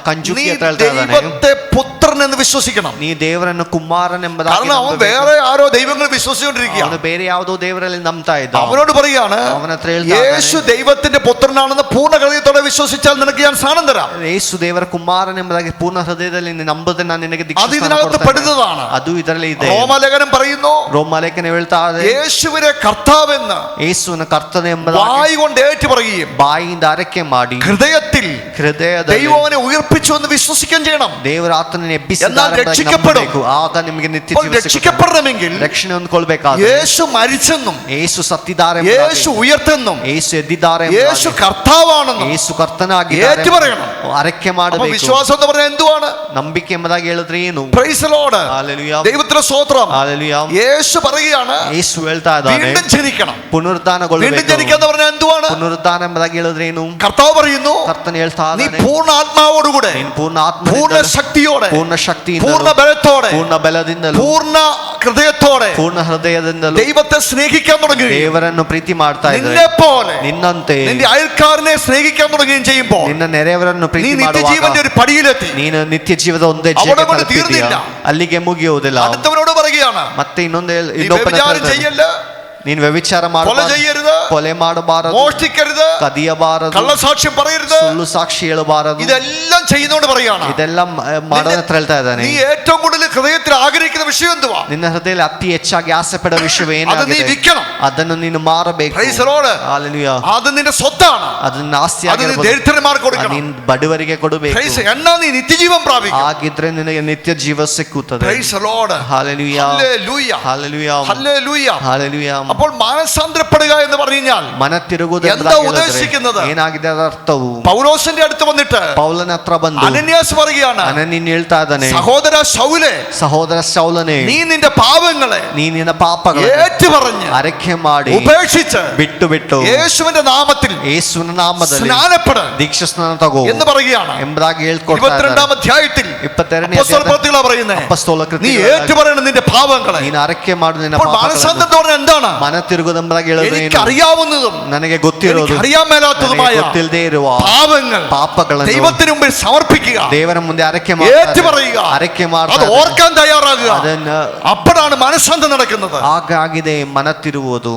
ಕಂಜುಕಿ നീ ಅಂತ ಹೇಳ್ತಾ ಇದ್ದಾನೆ, ദൈവത്തെ പുത്രൻ എന്ന് വിശ്വസിക്കണം. ನೀ ದೇವರನ್ನು ಕುಮಾರನ್ ಎಂಬುದಾಗಿ കാരണം അവൻ ನಂಬಬೇಕು. വേറെ ആരോ ദൈവങ്ങൾ വിശ്വസിച്ചുകൊണ്ടിരിക്കുക. ಅವನು ಬೇರೆ ಯಾವುದೋ ದೇವರಲ್ಲಿ ನಂಬ್ತಾ ಇದ್ದ. അവനോട് പറയാണ്, ಅವನ ಹತ್ರ ಹೇಳ್ತಾ ಇದ್ದಾನೆ, യേശു ദൈവത്തിന്റെ പുത്രനാണെന്ന് പൂർണ്ണ ഹൃദയത്തോടെ വിശ്വസിച്ചാൽ നിനക്ക് ഞാൻ സ്നാനം തരാം. ಯೇಸು ದೇವರ ಕುಮಾರನ್ ಎಂಬುದಾಗಿ ಪೂರ್ಣ ಹೃದಯದಲ್ಲಿ ನೀನು ನಂಬುತ್ತೆ, ನಾನು ನಿನಗೆ ದೀಕ್ಷಾ അത് ಸ್ನಾನ ഇതിനകത്ത് ಕೊಡ್ತೇನೆ. പെടുന്നതാണ്. ಅದು ಇದರಲ್ಲಿ ಇದೆ. റോമാലേഖനം പറയുന്നു, ರೋಮಾಲೇಖನ ಹೇಳ್ತಾ ಇದೆ, യേശുവിനെ കർത്താവെന്ന് ಯೇಸುವಿನ ಕರ್ತನೆ ಎಂಬುದಾಗಿ വായി കൊണ്ട് ഏറ്റു പറയുകയും ಬಾಯಿಯಿಂದ ಅರಕೆ ಮಾಡಿ ഹൃദയത്തിൽ ಹೃದಯದಲ್ಲಿ ദൈവം അവനെ ഉയർപ്പിച്ചു എന്ന് വിശ്വസിക്കുകയും ചെയ്യണം. ದೇವರ ಆತನನ್ನು ಎಬ್ಬಿಸಿದ್ದಾರೆ എന്നാൽ ಎಂಬುದಾಗಿ രക്ഷിക്കപ്പെടും. ನಂಬಬೇಕು. ಆಗ ನಿಮಗೆ ನಿತ್ಯ അപ്പോൾ ಜೀವ ಸಿಗುತ್ತೆ. രക്ഷിക്കപ്പെടണമെങ്കിൽ ರಕ್ಷಣೆ ಹೊಂದ್ಕೊಳ್ಬೇಕಾದ್ರೆ യേശു മരിച്ചെന്നും ಯೇಸು ಸತ್ತಿದ್ದಾರೆ യേശു ഉയർത്തെന്നും ಯೇಸು ಎದ್ದಿದ್ದಾರೆ യേശു കർത്താവാണെന്നും ಯೇಸು ಕರ್ತನಾಗಿದ್ದಾರೆ ഏറ്റുപറയണം. ಅರಕೆ അപ്പൊ ಮಾಡಬೇಕು. വിശ്വാസം എന്ന് പറഞ്ഞാൽ എന്തുവാണ്? ನಂಬಿಕೆ ಎಂಬುದಾಗಿ ಹೇಳಿದ್ರೆ ಏನು? Praise Lord. ಹಾಲೆಲೂಯಾ. ദൈവത്തിന്റെ സ്തോത്രം. ಹಾಲೆಲೂಯಾ. യേശു പറയുകയാണ്, ಯೇಸು ಹೇಳ್ತಾ ಇದ್ದಾನೆ, വീണ്ടും ജനിക്കണം. വീണ്ടും ಪುನರುತ್ಥಾನಗೊಳ್ಳಬೇಕು. ജനിക്കുക എന്ന് പറഞ്ഞാൽ എന്തുവാണ്? ಪುನರುತ್ಥಾನ ಎಂಬುದಾಗಿ ಹೇಳಿದ್ರೆ ಏನು? കർത്താവ് പറയുന്നു, ಕರ್ತನ ಹೇಳ್ತಾ നീ ಇದ್ದಾನೆ, പൂർണ്ണ ആത്മാവോടുകൂടെ, ನೀನು ಪೂರ್ಣ പൂർണ്ണ ಆತ್ಮದಿಂದ, ശക്തിയോടെ, ಪೂರ್ಣ ಶಕ್ತಿಯಿಂದ, പൂർണ്ണ ബലത്തോടെ, ಪೂರ್ಣ ಬಲದಿಂದಲೂ, പൂർണ്ണ ഹൃദയത്തോടെ ಪೂರ್ಣ ಹೃದಯದಿಂದಲೂ ദൈവത്തെ സ്നേഹിക്കാൻ തുടങ്ങുകയും ದೇವರನ್ನು ಪ್ರೀತಿ ಮಾಡ್ತಾ നിന്നെ ಇದ್ದಾರೆ. പോലെ ನಿನ್ನಂತೆ നിന്റെ അയൽക്കാരനെ സ്നേഹിക്കാൻ തുടങ്ങുകയും ചെയ്യുമ്പോൾ ನಿನ್ನ ನೆರೆಯವರನ್ನು നീ ಪ್ರೀತಿ നിത്യജീവന്റെ ಮಾಡುವಾಗ ഒരു പടിയിലെത്തി. ನೀನು ನಿತ್ಯ ಜೀವದ ಒಂದು അവിടെ ಹೆಜ್ಜೆಗೆ കൊണ്ട് ತಲುಪಿದ್ದೀಯ. തീർന്നില്ല. ಅಲ್ಲಿಗೆ ಮುಗಿಯುವುದಿಲ್ಲ. അടുത്തവനോട് പറയുകയാണ്, ಮತ್ತೆ ಇನ್ನೊಂದು നീ ಇನ್ನೊಬ್ಬನ വ്യഭിചാരം ಹತ್ರ ചെയ്യല്ല, ನೀನು ವ್ಯಭಿಚಾರ കൊല ಮಾಡಬಾರದು, ചെയ്യരുത്, ಕೊಲೆ ಮಾಡಬಾರದು, മോഷ്ടിക്കരുത്, ಕದಿಯಬಾರದು, കള്ളസാക്ഷ്യം പറയരുത്. ಸುಳ್ಳು ಸಾಕ್ಷಿ ಹೇಳಬಾರದು. ഇതെല്ലാം ചെയ്യുന്നോണ്ട് പറയാണ്, ಇದೆಲ್ಲ ಮಾಡೋನ ಹತ್ರ ಹೇಳ್ತಾ ಇದ್ದಾನೆ, നീ ഏറ്റവും കൂടുതൽ ഹൃദയത്തിൽ ആഗ്രഹിക്കുന്ന വിഷയം എന്തുവാ? ನಿನ್ನ ಹೃದಯದಲ್ಲಿ ಅತಿ ಹೆಚ್ಚಾಗಿ ಆಸೆ ಪಡೋ ವಿಷಯ അത് നീ ಏನಾಗಿದೆ? വിൽക്കണം. ಅದನ್ನು ನೀನು ಮಾರಬೇಕು. Praise the Lord. ಹಾಲೆಲೂಯಾ. അത് നിന്റെ സ്വത്താണ്. ಅದನ್ನ ಆಸ್ತಿ അത് നീ ಆಗಿರಬಹುದು. ദരിദ്രന്മാർക്ക് കൊടുക്കണം. ನೀನು ಬಡವರಿಗೆ ಕೊಡಬೇಕು. Praise. എന്നാ നീ നിത്യജീവൻ പ്രാപിക്കും. ಆಗಿದ್ರೆ ನಿನಗೆ ನಿತ್ಯ ಜೀವ ಸಿಕ್ಕುತ್ತದೆ. Praise the Lord. Hallelujah. Hallelujah. Hallelujah. Hallelujah. Hallelujah. അപ്പോൾ മാനസാന്തരപ്പെടുക എന്ന് പറഞ്ഞു കഴിഞ്ഞാൽ ಮನ ತಿರುಗುವುದು എന്താ ഉദ്ദേശിക്കുന്നത്? ಏನಾಗಿದೆ ಅದರ ಅರ್ಥವು? പൗലോസിന്റെ അടുത്ത് വന്നിട്ട് ಪೌಲನ ಹತ್ರ ಬಂದು അനന്യാസ് പറയുകയാണ്, ಅನನೀಯನು ಹೇಳ್ತಾ ಇದ್ದಾನೆ, സഹോദര ശൗലേ, ಸಹೋದರ ಸೌಲನೇ, നീ നിന്റെ പാപങ്ങളെ ನೀ ನಿನ್ನ ಪಾಪಗಳನ್ನು ഏറ്റുപറഞ്ഞ് ಅರಿಕೆ ಮಾಡಿ ഉപേക്ഷിച്ച് ಬಿಟ್ಟು യേശുവിന്റെ നാമത്തിൽ ಯೇಸುವಿನ ನಾಮದಲ್ಲಿ സ്നാനപ്പെട് ದೀಕ್ಷಾ ಸ್ನಾನ ತಗೋ എന്ന് പറയുകയാണ്. ಎಂಬುದಾಗಿ ಹೇಳ್ಕೊಡ್ತಾ 22-ാം അധ്യായത്തിൽ 22ನೇ അപ്പോസ്തല പ്രവൃത്തികളാ പറയുന്നത്, ಅಪೊಸ್ತಲ നീ ಕೃತ್ಯಗಳಲ್ಲಿ ഏറ്റുപറയണം നിന്റെ പാപങ്ങളെ. ನೀನು ಅರಿಕೆ ಮಾಡು ನಿನ್ನ അപ്പോൾ ಪಾಪಗಳನ್ನು. മാനസാന്തരം എന്ന് പറഞ്ഞാൽ എന്താണ്? ಮನ ತಿರುಗುವುದೆಂಬುದಾಗಿ ಹೇಳೋದು എനിക്ക് ಏನು? അറിയാവുന്നതും ನನಗೆ ಗೊತ್ತಿರೋದು, എനിക്ക് അറിയാൻ മേലാത്തതുമായ ನನಗೆ ಗೊತ್ತಿಲ್ಲದೆ ಇರುವ പാപങ്ങൾ ಪಾಪಗಳನ್ನು ദൈവത്തിന് മുമ്പിൽ സമർപ്പിക്കുക, ದೇವರ ಮುಂದೆ ಅರಿಕೆ ഏറ്റുപറയുക, ಅರಿಕೆ അത് ಮಾಡ್ತಾರೆ. ഓർക്കാൻ തയ്യാറാകുക. ಅದನ್ನು അപ്പോഴാണ് മനസ്സാന്തരം നടക്കുന്നത്. ಹಾಗಾಗಿದೆ ಮನ ತಿರುವುದು.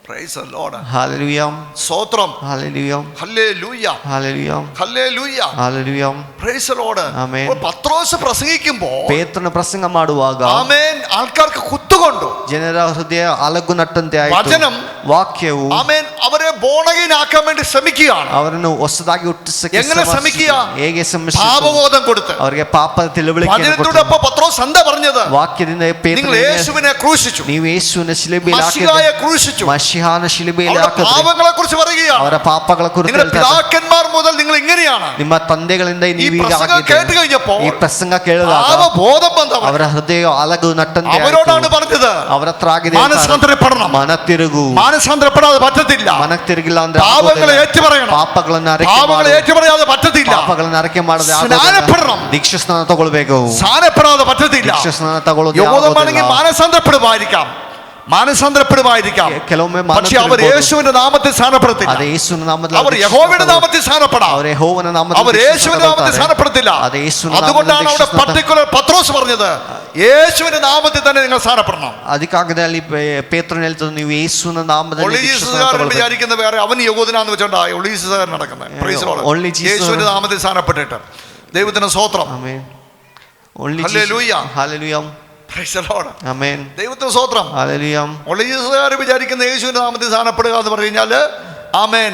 Praise the Lord. ഹല്ലേലൂയ, സ്തോത്രം, ഹല്ലേലൂയ, ഹല്ലേലൂയ, ഹല്ലേലൂയ, ഹല്ലേലൂയ. ഹല്ലേലൂയ. Praise the Lord. ആമേൻ. അപ്പോൾ പത്രോസ് പ്രസംഗിക്കുമ്പോൾ ಪೇತ್ರನ ಪ್ರಸಂಗ ಮಾಡುವಾಗ ആമേൻ ആൾക്കാർക്ക് കുത്തുകൊണ്ടു. ಜನರ ಹೃದಯ ಅಲಗು ನಟ್ಟಂತೆ ಆಯಿತು. വചനം ವಾಕ್ಯವು ആമേൻ അവരെ ബോണഗീനാക്കാൻ വേണ്ടി ശ്രമിക്കുകയാണ്. ಅವರನ್ನು ಹೊಸದಾಗಿ ಹುಟ್ಟಿಸಕ್ಕೆ എങ്ങനെ ശ്രമിക്കുക? ಹೇಗೆ ಶ್ರಮಿಸಿತು? പാപബോധം കൊടുത്ത്. ಅವರಿಗೆ ಪಾಪದ ತಿಳುವಳಿಕೆ വചനത്തിലൂടെ അപ്പോൾ പത്രോസ് എന്താ പറഞ്ഞത്? ವಾಕ್ಯದಿಂದ നിങ്ങൾ യേശുവിനെ ക്രൂശിച്ചു, ನೀವು ಯೇಸುವಿನ ಶಿಲುಬೆಯಲ್ಲಿ മശിഹായെ ക്രൂശിച്ചു. ಮಶಿಹಾನ ಶಿಲುಬೆಯಲ್ಲಿ അവരുടെ പാപങ്ങളെ കുറിച്ച് പറയുകയാണ്. ಅವರ ಪಾಪಗಳ ಕುರಿತು നിങ്ങളുടെ പിതാക്കന്മാർ മുതൽ നിങ്ങൾ ഇങ്ങനെയാണ്. ನಿಮ್ಮ ತಂದೆಗಳಿಂದ ഈ ನೀವು പ്രസംഗം കേട്ട് കഴിഞ്ഞപ്പോൾ ಈ ಪ್ರಸಂಗ ಕೇಳಿದಾಗ പാപബോധം വന്നു. ಅವರ ಹೃದಯ ಅಲಗು ನಟ್ಟಂತೆ അവരോടാണ് പറഞ്ഞത്, ಅವರ ಹತ್ರ ಆಗಿದೆ, മാനസാന്തരപ്പെടണം. ಮನ ತಿರುಗು. മാനസാന്തരപ്പെടാതെ പറ്റത്തില്ല. ಮನಕ್ಕೆ ತಿರುಗಿಲ್ಲ ಅಂದ್ರೆ പാപങ്ങളെ ഏറ്റുപറയണം. ಪಾಪಗಳನ್ನು ಅರಿಕೆ പാപങ്ങളെ ಮಾಡು. ഏറ്റുപറയാതെ പറ്റത്തില്ല. ಪಾಪಗಳನ್ನು ಅರಿಕೆ ಮಾಡದೆ സ്നാനപ്പെടണം. ದೀಕ್ಷಾ ಸ್ನಾನ ತಗೊಳ್ಬೇಕು. സ്നാനപ്പെടാതെ പറ്റത്തില്ല. ದೀಕ್ಷಾ ಸ್ನಾನ ತಗೊಳ್ಳೋದು യഹൂദന്മാരെങ്കിൽ മാനസാന്തരപ്പെടുമായിരിക്കാം, മാനസാന്തരപ്പെടുമായിരിക്കാം. ಕೆಲವೊಮ್ಮೆ പക്ഷെ അവർ യേശുവിന്റെ നാമത്തിൽ സ്നാനപ്പെടത്തില്ല. ಅದೇ ಯೇಸುವಿನ ನಾಮದಲ್ಲಿ അവർ യഹോവയുടെ നാമത്തിൽ സ്നാനപ്പെടാം. ಅವರ ಯೆಹೋವನ അവർ ನಾಮದಲ್ಲಿ യേശുവിന്റെ നാമത്തിൽ സ്നാനപ്പെടത്തില്ല. ಅದೇ ಯೇಸುವಿನ അതുകൊണ്ടാണ് അവിടെ ನಾಮದಲ್ಲಿ പർട്ടിക്കുലർ പത്രോസ് പറഞ്ഞത്, യേശുവിന്റെ നാമത്തിൽ തന്നെ നിങ്ങൾ സ്നാനപ്പെടണം. ಅದಕ್ಕಾಗದೆ ಅಲ್ಲಿ ಪೇತ್ರನು ಹೇಳ್ತದೆ, ನೀವು ಯೇಸುವಿನ നാമದಲ್ಲಿ ದೀಕ್ಷಾ ಸ್ನಾನ ഒളീസുകാരൻ ತಗೊಳ್ಬೇಕು. വിചാരിക്കുന്ന വേറെ, അവൻ യഹൂദനാന്ന് വെച്ചോണ്ടാ ഒളീസുകാരൻ നടക്കുന്നത്. Praise the Lord. Only Jesus. യേശുവിന്റെ നാമത്തിൽ സ്നാനപ്പെട്ടിട്ട് ദൈവത്തിന് സ്തോത്രം. Amen. Only Hallelujah. Jesus. Hallelujah. Praise the Lord. Amen. ദൈവത്തിന് സ്തോത്രം. Hallelujah. ഒളീസുകാർ വിചാരിക്കുന്ന യേശുവിന്റെ നാമത്തിൽ സ്നാനപ്പെടുക എന്ന് പറഞ്ഞു കഴിഞ്ഞാല് ആമേൻ,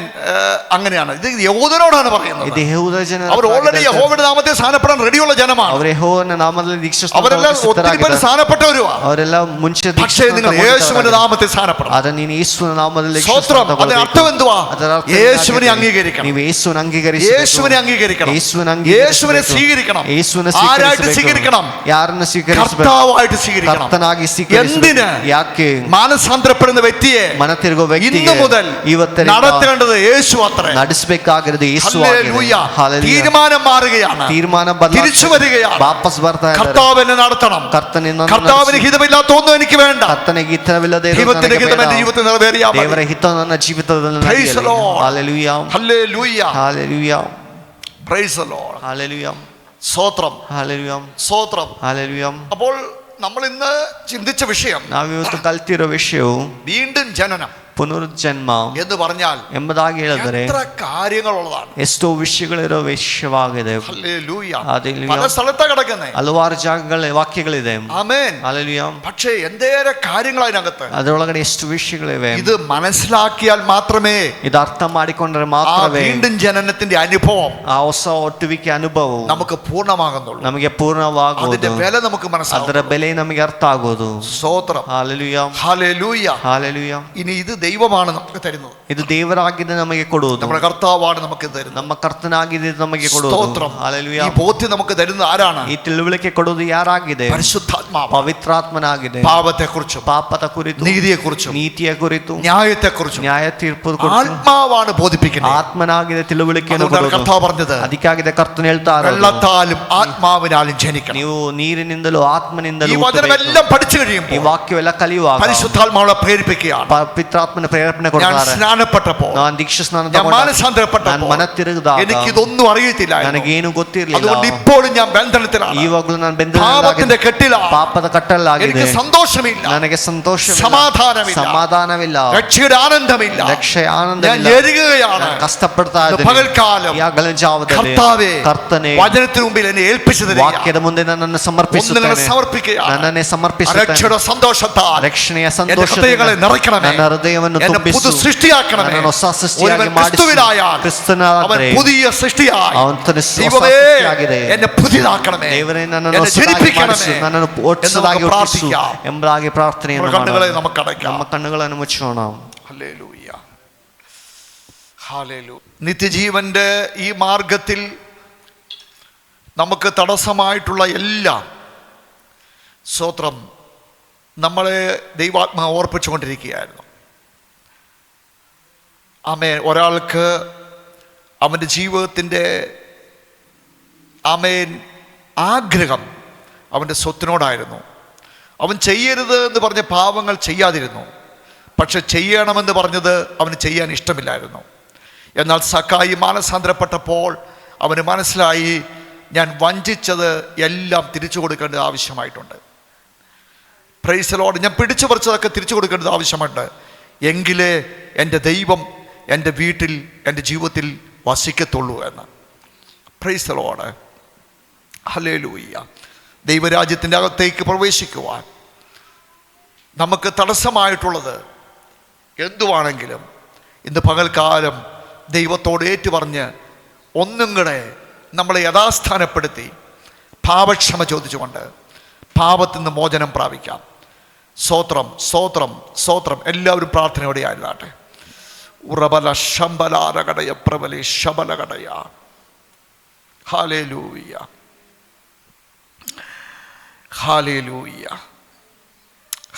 അങ്ങനെയാണ്. ഇത് യഹൂദനോടാണ് പറയുന്നത്. ಇದು ಯೆಹೂದ ಜನರ അവർ ഓൾറെഡി യഹോവയുടെ നാമത്തിൽ സ്നാനപ്പെടാൻ റെഡിയുള്ള ജനമാണ്. ಅವರ ಯೆಹೋವನ ನಾಮದಲ್ಲಿ ದೀಕ್ಷಾ ಸ್ನಾನ അവരെല്ലാം ತಗೊಳ್ಳೋಕೆ ഒത്തിരി പേര് ಸಿದ್ಧರಾಗಿದ್ದಾರೆ. സ്നാനപ്പെട്ടവരുവാ. ಅವರೆಲ್ಲ ಮುಂಚೆ പക്ഷേ നിങ്ങൾ യേശുവിന്റെ നാമത്തിൽ സ്നാനപ്പെടണം. ಆದ್ರೆ ನೀನು ಯೇಸುವಿನ ನಾಮದಲ್ಲಿ ದೀಕ್ಷಾ സ്തോത്രം. ಸ್ನಾನ അതിന്റെ ತಗೊಳ್ಬೇಕು. അർത്ഥം എന്തുവാ? ಅದರ ಅರ್ಥ യേശുവിനെ ಏನಾಗಿದೆ? അംഗീകരിക്കണം. ನೀವು ಯೇಸುವಿನ ಅಂಗೀಕರಿಸಬೇಕು. യേശുവിനെ അംഗീകരിക്കണം. യേശുവിനെ യേശുവിനെ ಅಂಗೀಕರಿಸಬೇಕು. സ്വീകരിക്കണം. ಯೇಸುವಿನ ആരായിട്ട് സ്വീകരിക്കണം? ಯಾರನ್ನು ಸ್ವೀಕರಿಸಬೇಕು? കർത്താവായിട്ട് സ്വീകരിക്കണം. ಕರ್ತನಾಗಿ ಸ್ವೀಕರಿಸಬೇಕು. എന്തിന്? ಯಾಕೆ? മാനസാന്തരപ്പെടുന്ന വ്യക്തിയെ ಮನ ತಿರುಗೋ ವ್ಯಕ್ತಿಗೆ ഇന്നു മുതൽ ಇವತ್ತರಿಂದ നടത്തേണ്ടത് യേശു അത്രേ. ನಡೆಸಬೇಕಾಗಿರೋದು ಯೇಸು ഹല്ലേലൂയ. തീരുമാനം മാറുകയാണ്, ತೀರ್ಮಾನ തിരിച്ചു വരികയാണ്. ವಾಪಸ್ ಬರ್ತಾ ಇದ್ದಾರೆ. കർത്താവിനെ നടത്തണം. കർത്താവിന് ഹിതമില്ലാത്ത ഒന്നും എനിക്ക് വേണ്ട. ಕರ್ತನಿಗೆ ಹಿತವಿಲ್ಲದೆ ദൈവത്തിന്റെ ഹിതം എന്റെ ജീവിതത്തിൽ നിറവേറിയാൽ മതി. ದೇವರ ಹಿತ ನನ್ನ ಜೀವಿತದಲ್ಲಿ Praise the Lord. ഹല്ലേലൂയ, ഹല്ലേലൂയ, hallelujah, praise the Lord. Hallelujah, സ്തോത്രം, ഹല്ലേലൂയ, സ്തോത്രം. ഹല്ലേലൂയ. അപ്പോൾ നമ്മൾ ഇന്ന് ചിന്തിച്ച വിഷയം ನಾವಿವತ್ತು ಕಲ್ತಿರೋ ವಿಷಯವು വീണ്ടും ജനനം ಪುನರುಜ್ಜನ್ಮ എന്ന് പറഞ്ഞാൽ ಎಂಬುದಾಗಿ ಹೇಳಿದರೆ എത്ര കാര്യങ്ങളുള്ളതാണ്. ಎಷ್ಟೋ ವಿಷಯಗಳಿರೋ ವಿಷಯವಾಗಿದೆ. ഹല്ലേലൂയ. ഹല്ലേലൂയ. പല സ്ഥലത്താ കിടക്കുന്നേ. ಹಲವಾರು ಜಾಗಗಳ ವಾಕ್ಯಗಳಿದೆ. ആമേൻ. ഹല്ലേലൂയ. പക്ഷേ എന്തേറെ കാര്യങ്ങൾ അതിനകത്ത്. ಅದರೊಳಗಡೆ ಎಷ್ಟು ವಿಷಯಗಳಿವೆ. ഇത് മനസ്സിലാക്കിയാൽ മാത്രമേ ಇದು ಅರ್ಥ ಮಾಡಿಕೊಂಡ್ರೆ ആ ಮಾತ್ರವೇ വീണ്ടും ജനനത്തിന്റെ അനുഭവം ಆ ಹೊಸ ಒಟ್ಟುವಿಕೆ ಅನುಭವವು നമുക്ക് പൂർണ്ണമാകുന്നുള്ളൂ. ನಮಗೆ ಪೂರ್ಣವಾಗುವುದು. അതിന്റെ വില നമുക്ക് ಅದರ മനസ്സിലാകും. ಬೆಲೆ ನಮಗೆ ಅರ್ಥ ಆಗೋದು. സ്തോത്രം. Hallelujah, hallelujah. ಹಾಲೆಲೂಯ. ഇനി ഇത് ദൈവമാണ് നമുക്ക് തരുന്നത്. ಇದು ದೇವರಾಗಿದೆ ನಮಗೆ ಕೊಡುವುದು. നമ്മുടെ കർത്താവാണ് നമുക്ക് തരുന്നത്. ನಮ್ಮ ಕರ್ತನಾಗಿದೆ ನಮಗೆ ಕೊಡುವುದು. സ്തോത്രം. ಹಾಲೆಲೂಯ. ഈ ബോധ്യം നമുക്ക് തരുന്നത് ആരാണ്? ಈ ತಿಳುವಳಿಕೆ ಕೊಡುವುದು ಯಾರಾಗಿದೆ? പരിശുദ്ധാത്മാവ്. ಪವಿತ್ರಾತ್ಮನಾಗಿದೆ. പാപത്തെക്കുറിച്ചും ಪಾಪದ ಕುರಿತು, നീതിയെക്കുറിച്ചും ನೀತಿಯ ಕುರಿತು, ന്യായത്തെക്കുറിച്ചും ನ್ಯಾಯ ತೀರ್ಪು ಕುರಿತು ആത്മാവാണ് ബോധിപ്പിക്കുന്നത്. ಆತ್ಮನಾಗಿದೆ ತಿಳುವಳಿಕೆಯನ್ನು അതുകൊണ്ടാണ് ಕೊಡುವುದು. കർത്താവ് പറഞ്ഞത്, ಅದಕ್ಕಾಗಿದೆ ಕರ್ತನು ಹೇಳ್ತಾ ಇರೋದು, വെള്ളത്താലും ആത്മാവിനാലും ജനിക്കണം. ನೀವು ನೀರಿನಿಂದಲೂ ഈ ಆತ್ಮನಿಂದಲೂ വചനമെല്ലാം പഠിച്ചു കഴിയുമ്പോൾ ಈ ವಾಕ್ಯವೆಲ್ಲ ಕಲಿಯುವಾಗ പരിശുദ്ധാത്മാവെ പ്രേരിപ്പിക്കുകയാണ്. ಪವಿತ್ರಾತ್ಮನ ಪ್ರೇರಣೆ ഞാൻ ಕೊಡ್ತಾರೆ. സ്നാനപ്പെട്ടപ്പോൾ, ನಾನು ದೀಕ್ಷಾ ಸ್ನಾನ ഞാൻ ತಗೊಂಡಾಗ, ನಾನು മാനസാന്തരപ്പെട്ടപ്പോൾ ಮನ ತಿರುಗಿದಾಗ എനിക്കിതൊന്നും അറിയത്തില്ല. ನನಗೇನು ಗೊತ್ತಿರಲಿಲ್ಲ. അതുകൊണ്ട് ഇപ്പോഴും ഞാൻ ബന്ധനത്തിലാണ്. ಇವಾಗಲೂ ನಾನು പാപത്തിന്റെ കെട്ടിലാണ്. ಪಾಪದ ಕಟ್ಟಲಾಗಿದೆ. എനിക്ക് സന്തോഷമില്ല, ನನಗೆ ಸಂತೋಷವಿಲ್ಲ, സമാധാനമില്ല, ಸಮಾಧಾನವಿಲ್ಲ, രക്ഷയുടെ ആനന്ദമില്ല. ರಕ್ಷೆಯ ഞാൻ ಆನಂದವಿಲ್ಲ. ഞെരുകുകയാണ്. ನಾನು ಕಷ್ಟಪಡ್ತಾ ഇന്ന് ಇದ್ದೇನೆ. പകൽക്കാലം ಈ ಹಗಲಿನ ಜಾವದಲ್ಲಿ കർത്താവേ, ಕರ್ತನೇ, വചനത്തിന് മുമ്പിൽ എന്നെ ഏൽപ്പിച്ചു തരിക. ವಾಕ್ಯದ ಮುಂದೆ ನನ್ನನ್ನು ಸಮರ್ಪಿಸುತ್ತೇನೆ. സമർപ്പിക്കുകയാണ്. ನನ್ನನ್ನೇ ಸಮರ್ಪಿಸುತ್ತೇನೆ. രക്ഷയുടെ സന്തോഷത്താൽ ರಕ್ಷಣೆಯ എന്റെ ഹൃദയങ്ങളെ ಸಂತೋಷದಿಂದ നിറയ്ക്കണമേ. ನನ್ನ ಹೃದಯವನ್ನು എന്നെ ತುಂಬಿಸು. പുതു സൃഷ്ടിയാക്കണമേ. ನನ್ನನ್ನು ಹೊಸ ಸೃಷ್ಟಿಯಾಗಿ ഒരുവൻ ಮಾಡಿಸು. ക്രിസ്തുവിലായാൽ അവൻ ಕ್ರಿಸ್ತನಾದರೆ പുതിയ സൃഷ്ടിയായി. ಅವನು ಹೊಸ ദൈവമേ, ಸೃಷ್ಟಿಯಾಗಿದೆ. എന്നെ പുതിയതാക്കണമേ. ದೇವರೇ, ನನ್ನನ್ನು എന്നെ ಹೊಸದಾಗಿ ജനിപ്പിക്കണമേ. ಮಾಡಿಸು. ನನ್ನನ್ನು ಒಟ್ಟಿಸದಾಗಿ നമുക്ക് ಒಟ್ಟಿಸು പ്രാർത്ഥിക്കാം. ಎಂಬುದಾಗಿ ಪ್ರಾರ್ಥನೆಯನ್ನು നമ്മുടെ കണ്ണുകളെ ಮಾಡೋಣ. നമുക്ക് അടയ്ക്കാം. ನಮ್ಮ ಕಣ್ಣುಗಳನ್ನು ಮುಚ್ಚೋಣ. Hallelujah, hallelujah. നിത്യജീവന്റെ ഈ മാർഗത്തിൽ നമുക്ക് തടസ്സമായിട്ടുള്ള എല്ലാം സ്തോത്രം നമ്മളെ ദൈവാത്മാ ഓർപ്പിച്ചുകൊണ്ടിരിക്കുകയായിരുന്നു. ആമേൻ. ഒരാൾക്ക് അവൻ്റെ ജീവിതത്തിൻ്റെ ആമേൻ ആഗ്രഹം അവൻ്റെ സ്വത്തിനോടായിരുന്നു. അവൻ ചെയ്യരുത് എന്ന് പറഞ്ഞ പാവങ്ങൾ ചെയ്യാതിരുന്നു, പക്ഷെ ചെയ്യണമെന്ന് പറഞ്ഞത് അവന് ചെയ്യാൻ ഇഷ്ടമില്ലായിരുന്നു. എന്നാൽ സക്കായി മാനസാന്തരപ്പെട്ടപ്പോൾ അവന് മനസ്സിലായി, ഞാൻ വഞ്ചിച്ചത് എല്ലാം തിരിച്ചു കൊടുക്കേണ്ടത് ആവശ്യമായിട്ടുണ്ട്. Price the Lord. ഞാൻ പിടിച്ചു പറിച്ചതൊക്കെ തിരിച്ചു കൊടുക്കേണ്ടത് ആവശ്യമുണ്ട്. എങ്കിലേ എൻ്റെ ദൈവം എൻ്റെ വീട്ടിൽ, എൻ്റെ ജീവിതത്തിൽ വസിക്കത്തുള്ളൂ എന്ന്. Price the Lord. ഹല്ലേലൂയ. ദൈവരാജ്യത്തിൻ്റെ അകത്തേക്ക് പ്രവേശിക്കുവാൻ നമുക്ക് തടസ്സമായിട്ടുള്ളത് എന്തുവാണെങ്കിലും ഇന്ന് പകൽക്കാലം ദൈവത്തോട് ഏറ്റുപറഞ്ഞ് ഒന്നും കൂടെ നമ്മളെ യഥാസ്ഥാനപ്പെടുത്തി പാപക്ഷമ ചോദിച്ചുകൊണ്ട് പാപത്തിൽ നിന്ന് മോചനം പ്രാപിക്കാം. സ്തോത്രം, സ്തോത്രം, സ്തോത്രം. എല്ലാവരും പ്രാർത്ഥനയോടെ ആയിരുന്നാട്ടെ. ഉറബല ശംബലാരകടയ പ്രബലേ ശബലകടയ. ഹല്ലേലൂയ, ഹല്ലേലൂയ,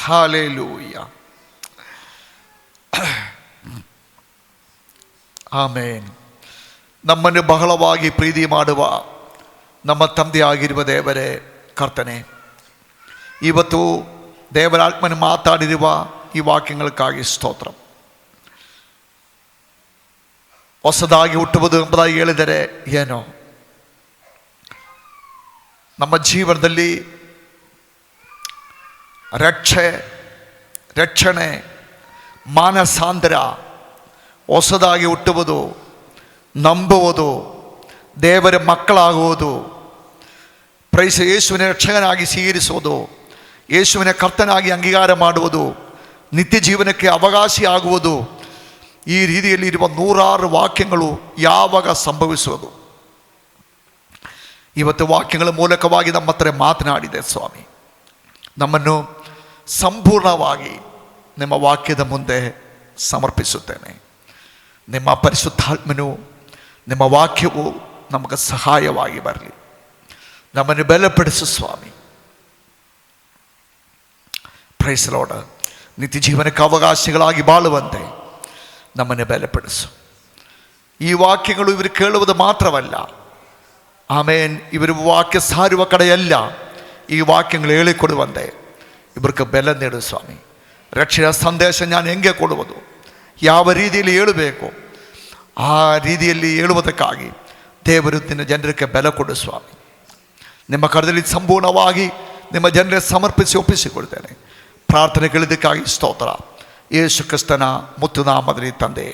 ഹല്ലേലൂയ. ಆಮೇನ್. ನಮ್ಮನ್ನು ಬಹಳವಾಗಿ ಪ್ರೀತಿ ಮಾಡುವ ನಮ್ಮ ತಂದೆಯಾಗಿರುವ ದೇವರೇ, ಕರ್ತನೆ, ಇವತ್ತು ದೇವರಾತ್ಮನ ಮಾತಾಡಿರುವ ಈ ವಾಕ್ಯங்களுಕ್ಕಾಗಿ ಸ್ತೋತ್ರ. ಹೊಸದಾಗಿ ಹುಟ್ಟುವುದು ಎಂಬುದಾಗಿ ಹೇಳಿದರೆ ಏನೋ, ನಮ್ಮ ಜೀವನದಲ್ಲಿ ರಕ್ಷಣೆ, ಮಾನಸಾಂತರ, ಹೊಸದಾಗಿ ಹುಟ್ಟುವುದು, ನಂಬುವುದು, ದೇವರ ಮಕ್ಕಳಾಗುವುದು, ಪ್ರೈಸ್ ಯೇಸುವಿನ ರಕ್ಷಕನಾಗಿ ಸ್ವೀಕರಿಸುವುದು, ಯೇಸುವಿನ ಕರ್ತನಾಗಿ ಅಂಗೀಕಾರ ಮಾಡುವುದು, ನಿತ್ಯ ಜೀವನಕ್ಕೆ ಅವಕಾಶಿಯಾಗುವುದು, ಈ ರೀತಿಯಲ್ಲಿ ಇರುವ 106 ವಾಕ್ಯಗಳು ಯಾವಾಗ ಸಂಭವಿಸುವುದು? ಇವತ್ತು ವಾಕ್ಯಗಳ ಮೂಲಕವಾಗಿ ನಮ್ಮ ಹತ್ರ ಮಾತನಾಡಿದೆ ಸ್ವಾಮಿ. ನಮ್ಮನ್ನು ಸಂಪೂರ್ಣವಾಗಿ ನಿಮ್ಮ ವಾಕ್ಯದ ಮುಂದೆ ಸಮರ್ಪಿಸುತ್ತೇನೆ. ನಿಮ್ಮ ಪರಿಶುದ್ಧಾತ್ಮನು, ನಿಮ್ಮ ವಾಕ್ಯವು ನಮಗೆ ಸಹಾಯವಾಗಿ ಬರಲಿ. ನಮ್ಮನ್ನು ಬಲಪಡಿಸು ಸ್ವಾಮಿ. Praise the Lord. ನಿತ್ಯ ಜೀವನಕ್ಕೆ ಅವಕಾಶಗಳಾಗಿ ಬಾಳುವಂತೆ ನಮ್ಮನ್ನು ಬಲಪಡಿಸು. ಈ ವಾಕ್ಯಗಳು ಇವರು ಕೇಳುವುದು ಮಾತ್ರವಲ್ಲ, ಆಮೇನ್, ಇವರು ವಾಕ್ಯ ಸಾರುವ ಕಡೆಯಲ್ಲ, ಈ ವಾಕ್ಯಗಳು ಹೇಳಿಕೊಡುವಂತೆ ಇವರಿಗೆ ಬೆಲೆ ನೀಡು ಸ್ವಾಮಿ. ರಕ್ಷಣೆಯ ಸಂದೇಶ ನಾನು ಹೆಂಗೆ ಕೊಡುವುದು, ಯಾವ ರೀತಿಯಲ್ಲಿ ಹೇಳಬೇಕು, ಆ ರೀತಿಯಲ್ಲಿ ಹೇಳುವುದಕ್ಕಾಗಿ ದೇವರು ನಿನ್ನ ಜನರಿಗೆ ಬೆಲೆ ಕೊಡು ಸ್ವಾಮಿ. ನಿಮ್ಮ ಕರದಲ್ಲಿ ಸಂಪೂರ್ಣವಾಗಿ ನಿಮ್ಮ ಜನರಿಗೆ ಸಮರ್ಪಿಸಿ ಒಪ್ಪಿಸಿಕೊಳ್ತೇನೆ. ಪ್ರಾರ್ಥನೆ ಕೇಳಿದ್ದಕ್ಕಾಗಿ ಸ್ತೋತ್ರ. ಯೇಸು ಕ್ರಿಸ್ತನ ಮುತ್ತು ನಾಮದಲ್ಲಿ ತಂದೆ.